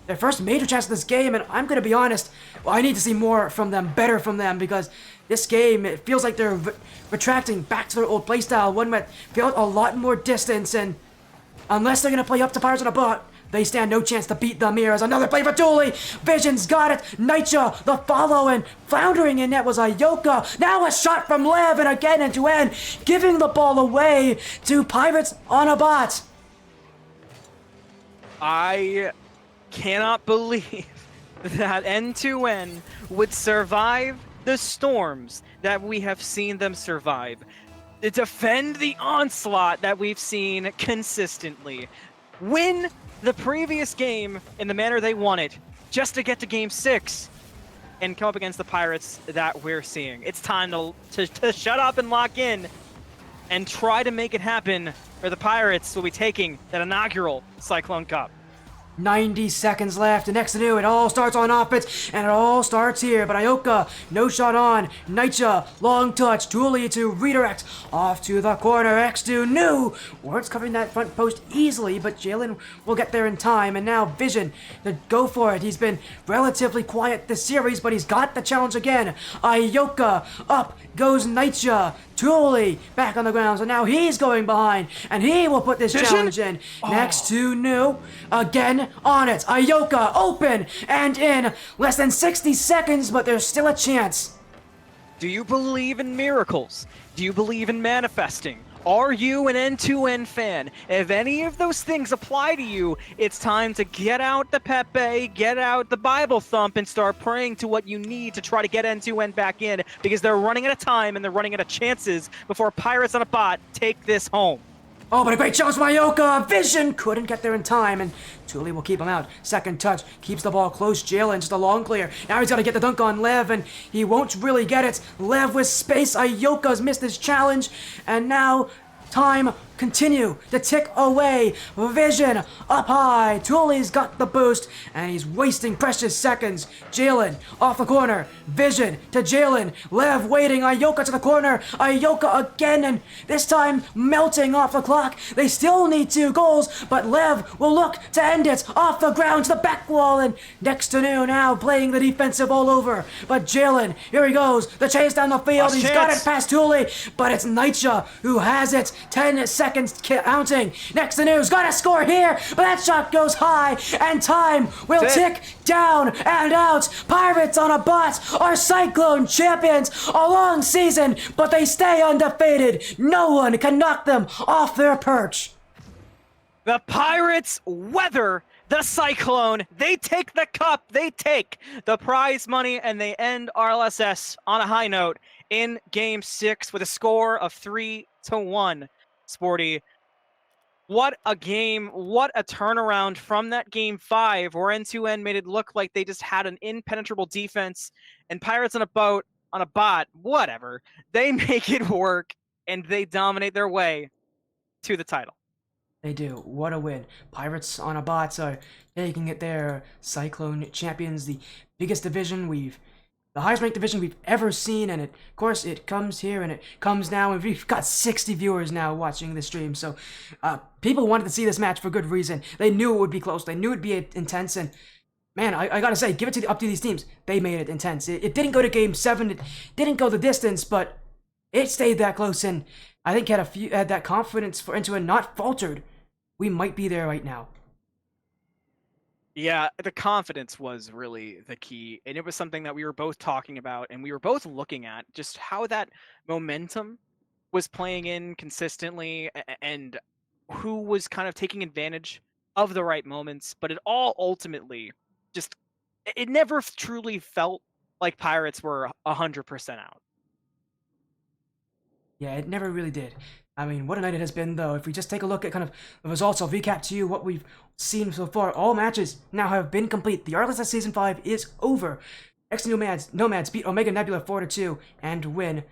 Their first major chance of this game, and I'm going to be honest, I need to see more from them, better from them, because this game, it feels like they're retracting back to their old playstyle, one that felt a lot more distance, and unless they're going to play up to Pirates on a Bot, they stand no chance to beat them here. As another play for Thule. Vision's got it. Nightya, the follow, and floundering in net was Aoka. Now a shot from Lev, and again end-to-end, giving the ball away to Pirates on a Bot. I cannot believe that end-to-end would survive the storms that we have seen them survive. To defend the onslaught that we've seen consistently. Win the previous game in the manner they won it, just to get to Game 6 and come up against the Pirates that we're seeing. It's time to shut up and lock in and try to make it happen, or the Pirates will be taking that inaugural Cyclone Cup. 90 seconds left, and next to do, it all starts on offense, and it all starts here. But Ioka, no shot on. Naicha, long touch. Tuli to redirect. Off to the corner. X2, new. Ward's covering that front post easily, but Jalen will get there in time. And now Vision to go for it. He's been relatively quiet this series, but he's got the challenge again. Ioka, up goes Naicha. Tuli back on the ground, so now he's going behind, and he will put this challenge in. Next to new, again on it. Ioka open and in. Less than 60 seconds, but there's still a chance. Do you believe in miracles? Do you believe in manifesting? Are you an N2N fan? If any of those things apply to you, it's time to get out the Pepe, get out the Bible thump, and start praying to what you need to try to get N2N back in, because they're running out of time and they're running out of chances before Pirates on a Bot take this home. Oh, but a great challenge from Ioka. Vision couldn't get there in time, and Tuli will keep him out. Second touch, keeps the ball close. Jalen, just a long clear. Now he's got to get the dunk on Lev, and he won't really get it. Lev with space. Ioka's missed his challenge, and now time continue to tick away. Vision up high. Tuli's got the boost, and he's wasting precious seconds. Jalen off the corner. Vision to Jalen. Lev waiting. Ioka to the corner. Ioka again, and this time melting off the clock. They still need 2 goals, but Lev will look to end it off the ground to the back wall, and next to new now playing the defensive all over. But Jalen, here he goes. The chase down the field. He's got it past Tuli, but it's Naicha who has it. 10 seconds counting. Next to news, gotta score here, but that shot goes high, and time will tick down and out. Pirates on a Bot are Cyclone champions a long season, but they stay undefeated. No one can knock them off their perch. The Pirates weather the Cyclone. They take the cup, they take the prize money, and they end RLSS on a high note in Game 6 with a score of 3-1. Sporty, what a game, what a turnaround from that Game 5 where N2N made it look like they just had an impenetrable defense, and Pirates on a bot, whatever, they make it work and they dominate their way to the title. They do. What a win. Pirates on a Bots are taking it there. Cyclone champions, the biggest division the highest ranked division we've ever seen, and of course it comes here and it comes now, and we've got 60 viewers now watching the stream, so people wanted to see this match for good reason. They knew it would be close, they knew it'd be intense, and man, I gotta say, give it up to these teams. They made it intense. It didn't go to Game 7, it didn't go the distance, but it stayed that close, and I think had that confidence for N2N not faltered, we might be there right now. Yeah, the confidence was really the key, and it was something that we were both talking about, and we were both looking at just how that momentum was playing in consistently, and who was kind of taking advantage of the right moments, but it all ultimately just, it never truly felt like Pirates were 100% out. Yeah, it never really did. I mean, what a night it has been, though. If we just take a look at kind of the results, I'll recap to you what we've seen so far. All matches now have been complete. The RLSS Season 5 is over. Nomads beat Omega Nebula 4-2 and win.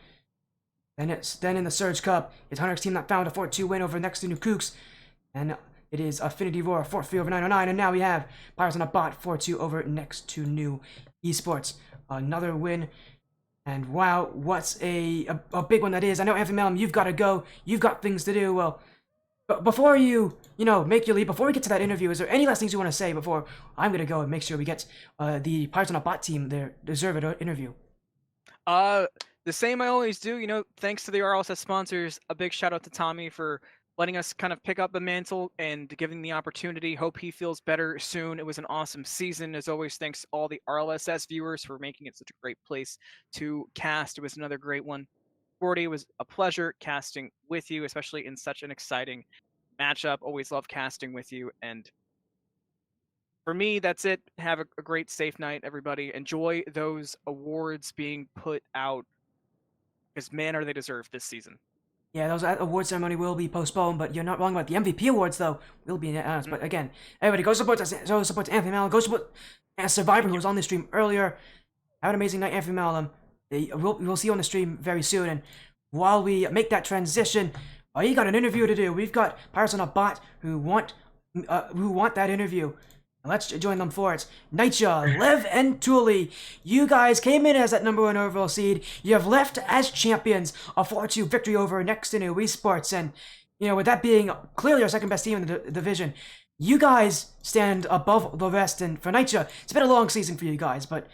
Then in the Surge Cup, it's Hunter's team that found a 4-2 win over Next to New Kooks. And it is Affinity Aurora 4-3 over 909. And now we have Pirates on a Bot 4-2 over Next to New Esports. Another win. And wow, what's a big one that is. I know, AnthonyMalum, you've got to go. You've got things to do. Well, but before you make your leap, before we get to that interview, is there any last things you want to say before I'm going to go and make sure we get the Pirates on a Bot team their deserved interview? The same I always do. Thanks to the RLSS sponsors. A big shout out to Tommy for letting us kind of pick up the mantle and giving the opportunity. Hope he feels better soon. It was an awesome season. As always, thanks to all the RLSS viewers for making it such a great place to cast. It was another great one. Sporty, it was a pleasure casting with you, especially in such an exciting matchup. Always love casting with you. And for me, that's it. Have a great, safe night, everybody. Enjoy those awards being put out, because man, are they deserved this season. Yeah, those award ceremony will be postponed, but you're not wrong about the MVP awards, though. Will be announced. But again, everybody, go support us. Go support AnthonyMalum. Go support Survivor, who was on the stream earlier. Have an amazing night, AnthonyMalum. We'll see you on the stream very soon. And while we make that transition, you got an interview to do. We've got Pirates on a Bot who want that interview. And let's join them for it. Nitya, Lev, and Tuli, you guys came in as that #1 overall seed. You have left as champions. A 4-2 victory over next to new Esports. And, with that being clearly our second best team in the division, you guys stand above the rest. And for Nitya, it's been a long season for you guys, but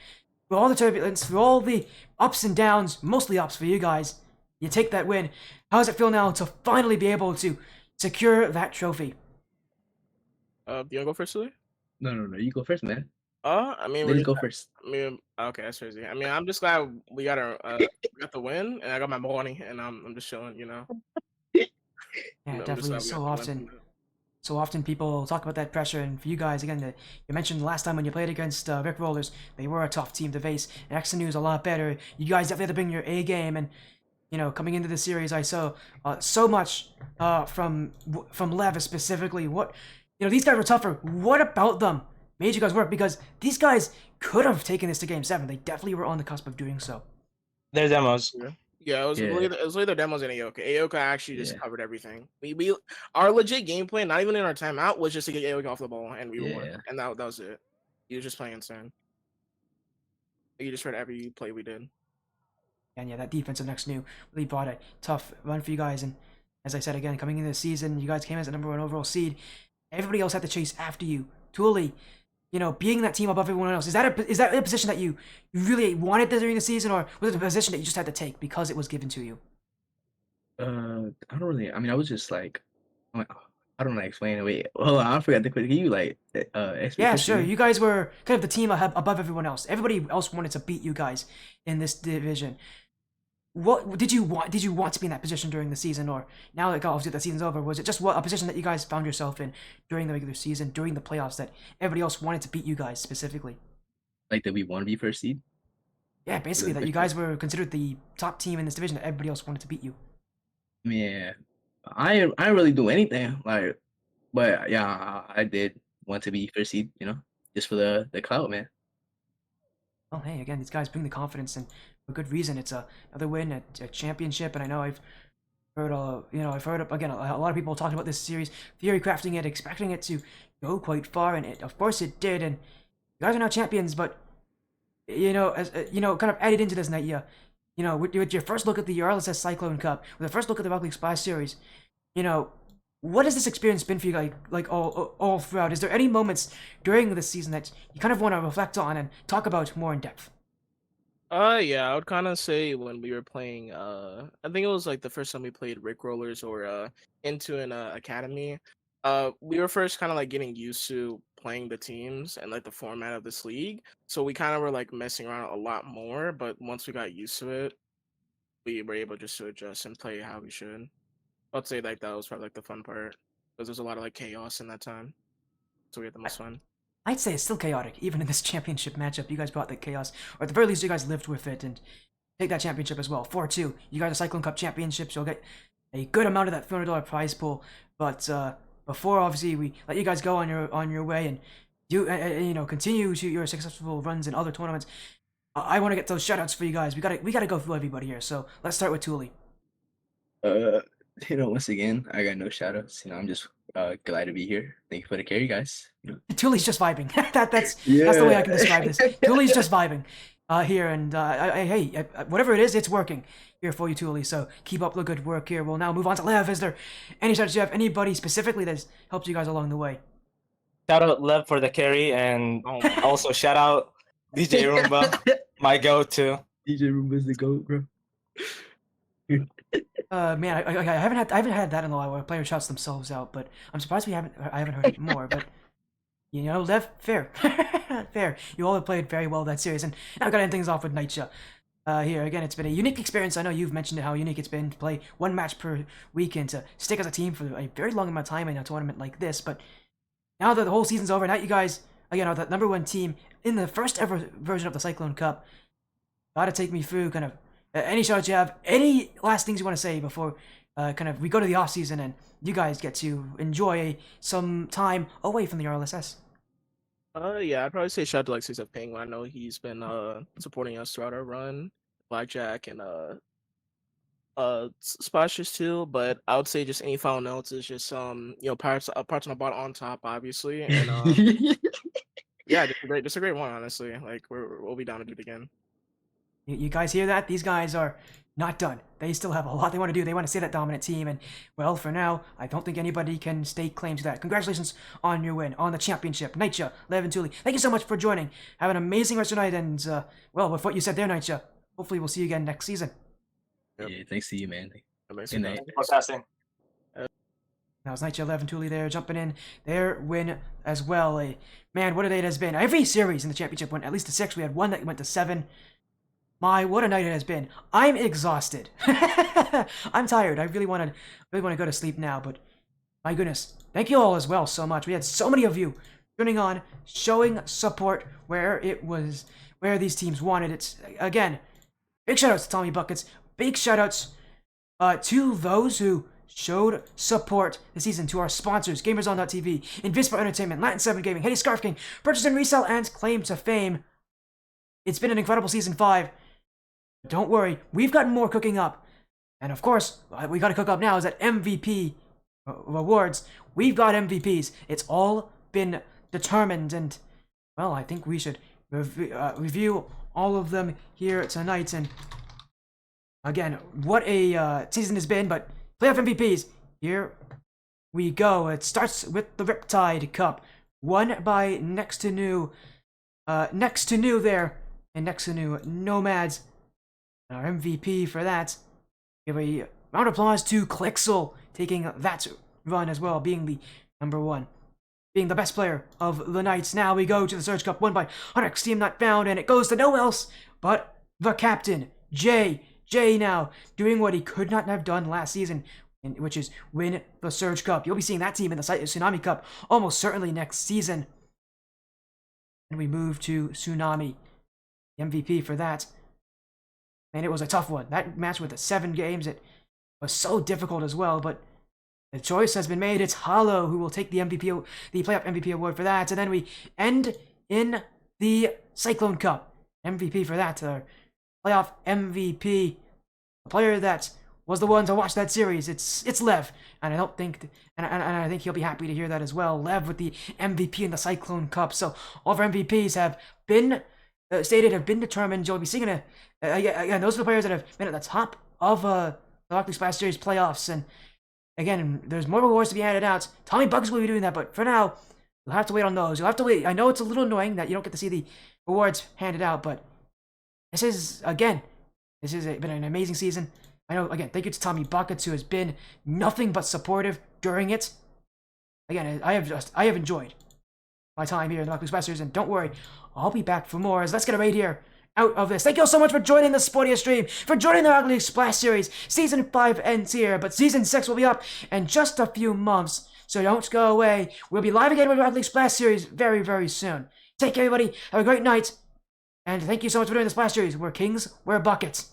for all the turbulence, for all the ups and downs, mostly ups for you guys, you take that win. How does it feel now to finally be able to secure that trophy? Do you wanna go first, Sully? No, you go first, man. I mean, Ladies go first. okay, that's crazy. I mean, I'm just glad we got the win, and I got my money, and I'm just chilling, Yeah, I'm just definitely. glad we got the win. So often people talk about that pressure, and for you guys, again, you mentioned last time when you played against Rick Rollers, they were a tough team to face. And XNU is a lot better. You guys definitely had to bring your A game, and coming into the series, I saw so much from Lev specifically. What these guys were tougher. What about them made you guys work? Because these guys could have taken this to Game 7. They definitely were on the cusp of doing so. Their demos. Yeah, it was really the demos in Aoka. Aoka actually just covered everything. We our legit gameplay, not even in our timeout, was just to get Aoka off the ball, and we won. And that was it. He was just playing insane. You just read every play we did. And yeah, that defense of next new really brought a tough run for you guys. And as I said again, coming into the season, you guys came as the #1 overall seed. Everybody else had to chase after you. Tuli, being that team above everyone else, is that a position that you really wanted during the season, or was it a position that you just had to take because it was given to you? I don't really. I mean, I was just like, I don't know how to explain it. Wait, hold on, I forgot the question. Can you explain? Yeah, sure. You guys were kind of the team above everyone else. Everybody else wanted to beat you guys in this division. What did you want? Did you want to be in that position during the season, or now that obviously the season's over, was it just a position that you guys found yourself in during the regular season, during the playoffs, that everybody else wanted to beat you guys specifically? Like that we want to be first seed? Yeah, basically that you guys were considered the top team in this division, that everybody else wanted to beat you. Yeah, I didn't really do anything but yeah, I did want to be first seed, just for the clout, man. Well, hey, again, these guys bring the confidence, and for good reason. It's another win at a championship, and I know I've heard again a lot of people talking about this series, theory crafting it, expecting it to go quite far, and of course it did. And you guys are now champions, but as kind of added into this night, with your first look at the RLSS Cyclone Cup, with the first look at the Rocket League Splash Series, what has this experience been for you like all throughout? Is there any moments during this season that you kind of want to reflect on and talk about more in depth? Yeah, I would kind of say when we were playing, I think it was like the first time we played Rick Rollers or into an academy. We were first kind of like getting used to playing the teams and like the format of this league. So we kind of were like messing around a lot more. But once we got used to it, we were able just to adjust and play how we should. I'd say like that was probably like the fun part because there's a lot of like chaos in that time. So we had the most fun. I'd say it's still chaotic, even in this championship matchup. You guys brought the chaos, or at the very least, you guys lived with it and take that championship as well. 4-2. You guys are Cyclone Cup championships. You'll get a good amount of that $300 prize pool. But before, obviously, we let you guys go on your way and continue to your successful runs in other tournaments. I want to get those shoutouts for you guys. We gotta go through everybody here. So let's start with Tuli. Once again, I got no shoutouts. I'm just glad to be here. Thank you for the carry, guys. Tuli's just vibing. That's the way I can describe this. Tuli's just vibing here, and hey, whatever it is, it's working here for you, Tuli. So keep up the good work here. We'll now move on to Lev. Is there any shoutouts you have? Anybody specifically that's helped you guys along the way? Shout out Lev for the carry, and also shout out DJ Roomba, my go-to. DJ Roomba's the GOAT, bro. Man, I haven't had that in a while where players shouts themselves out, but I'm surprised I haven't heard it more. But Lev, fair, fair. You all have played very well that series, and now I've got to end things off with Nitya. Here again, it's been a unique experience. I know you've mentioned how unique it's been to play one match per week and to stick as a team for a very long amount of time in a tournament like this. But now that the whole season's over, now you guys again are the #1 team in the first ever version of the Cyclone Cup. Gotta take me through kind of. Any shoutouts you have? Any last things you want to say before kind of we go to the off season and you guys get to enjoy some time away from the RLSS? Yeah, I'd probably say shout out to like Six Penguin. I know he's been supporting us throughout our run, Blackjack, and splashes too, but I would say just any final notes is just parts on the bottom on top, obviously, and yeah, just a great one, honestly. Like we'll be down to do it again. You guys hear that? These guys are not done. They still have a lot they want to do. They want to stay that dominant team, and well, for now, I don't think anybody can stake claim to that. Congratulations on your win, on the championship. Nightja, Lev, and Thule, thank you so much for joining. Have an amazing rest of the night, and well, with what you said there, Nightja, hopefully we'll see you again next season. Yep. Yeah, thanks to you, man. Amazing. Good night. Podcasting. Now it's Nightja, Lev, and Thule there jumping in their win as well. Man, what a day it has been. Every series in the championship went at least to 6. We had one that went to 7. My, what a night it has been. I'm exhausted. I'm tired. I really want to go to sleep now, but my goodness. Thank you all as well so much. We had so many of you turning on, showing support where these teams wanted it. Again, big shoutouts to Tommy Buckets. Big shoutouts to those who showed support this season, to our sponsors, GamersOn.tv, Invispa Entertainment, Latin 7 Gaming, Hades Scarf King, Purchase and Resell, and Claim to Fame. It's been an incredible Season 5. Don't worry, we've got more cooking up. And of course, we got to cook up now is that MVP awards. We've got MVPs. It's all been determined, and well, I think we should review all of them here tonight. And again, what a season has been, but playoff MVPs, here we go. It starts with the Riptide Cup, won by Next to New there, and Next to New Nomads. Our MVP for that. Give a round of applause to Clixel, taking that run as well, being the number 1, being the best player of the night. Now we go to the Surge Cup, won by Hunrix Team Not Found, and it goes to no one else but the captain, Jay. Jay now doing what he could not have done last season, which is win the Surge Cup. You'll be seeing that team in the Tsunami Cup almost certainly next season. And we move to Tsunami, the MVP for that. And it was a tough one. That match with the 7 games, it was so difficult as well, but the choice has been made. It's Hollow who will take the playoff MVP award for that. And then we end in the Cyclone Cup. MVP for that, playoff MVP. The player that was the one to watch that series. It's Lev. And I don't think and I think he'll be happy to hear that as well. Lev with the MVP in the Cyclone Cup. So all of our MVPs have been have been determined. You'll be seeing again, those are the players that have been at the top of the Rocket League Splash Series playoffs. And again, there's more awards to be handed out. Tommy Bugs will be doing that, but for now, you'll have to wait on those. You'll have to wait. I know it's a little annoying that you don't get to see the awards handed out, but this has been an amazing season. I know, again, thank you to Tommy Buckets, who has been nothing but supportive during it. Again, I have enjoyed my time here in the Rocket League Splash Series, and don't worry, I'll be back for more, as let's get right here out of this. Thank you all so much for joining the Sportia stream, for joining the Rocket League Splash Series. Season 5 ends here, but Season 6 will be up in just a few months, so don't go away. We'll be live again with Rocket League Splash Series very, very soon. Take care, everybody. Have a great night, and thank you so much for doing the Splash Series. We're kings, we're buckets.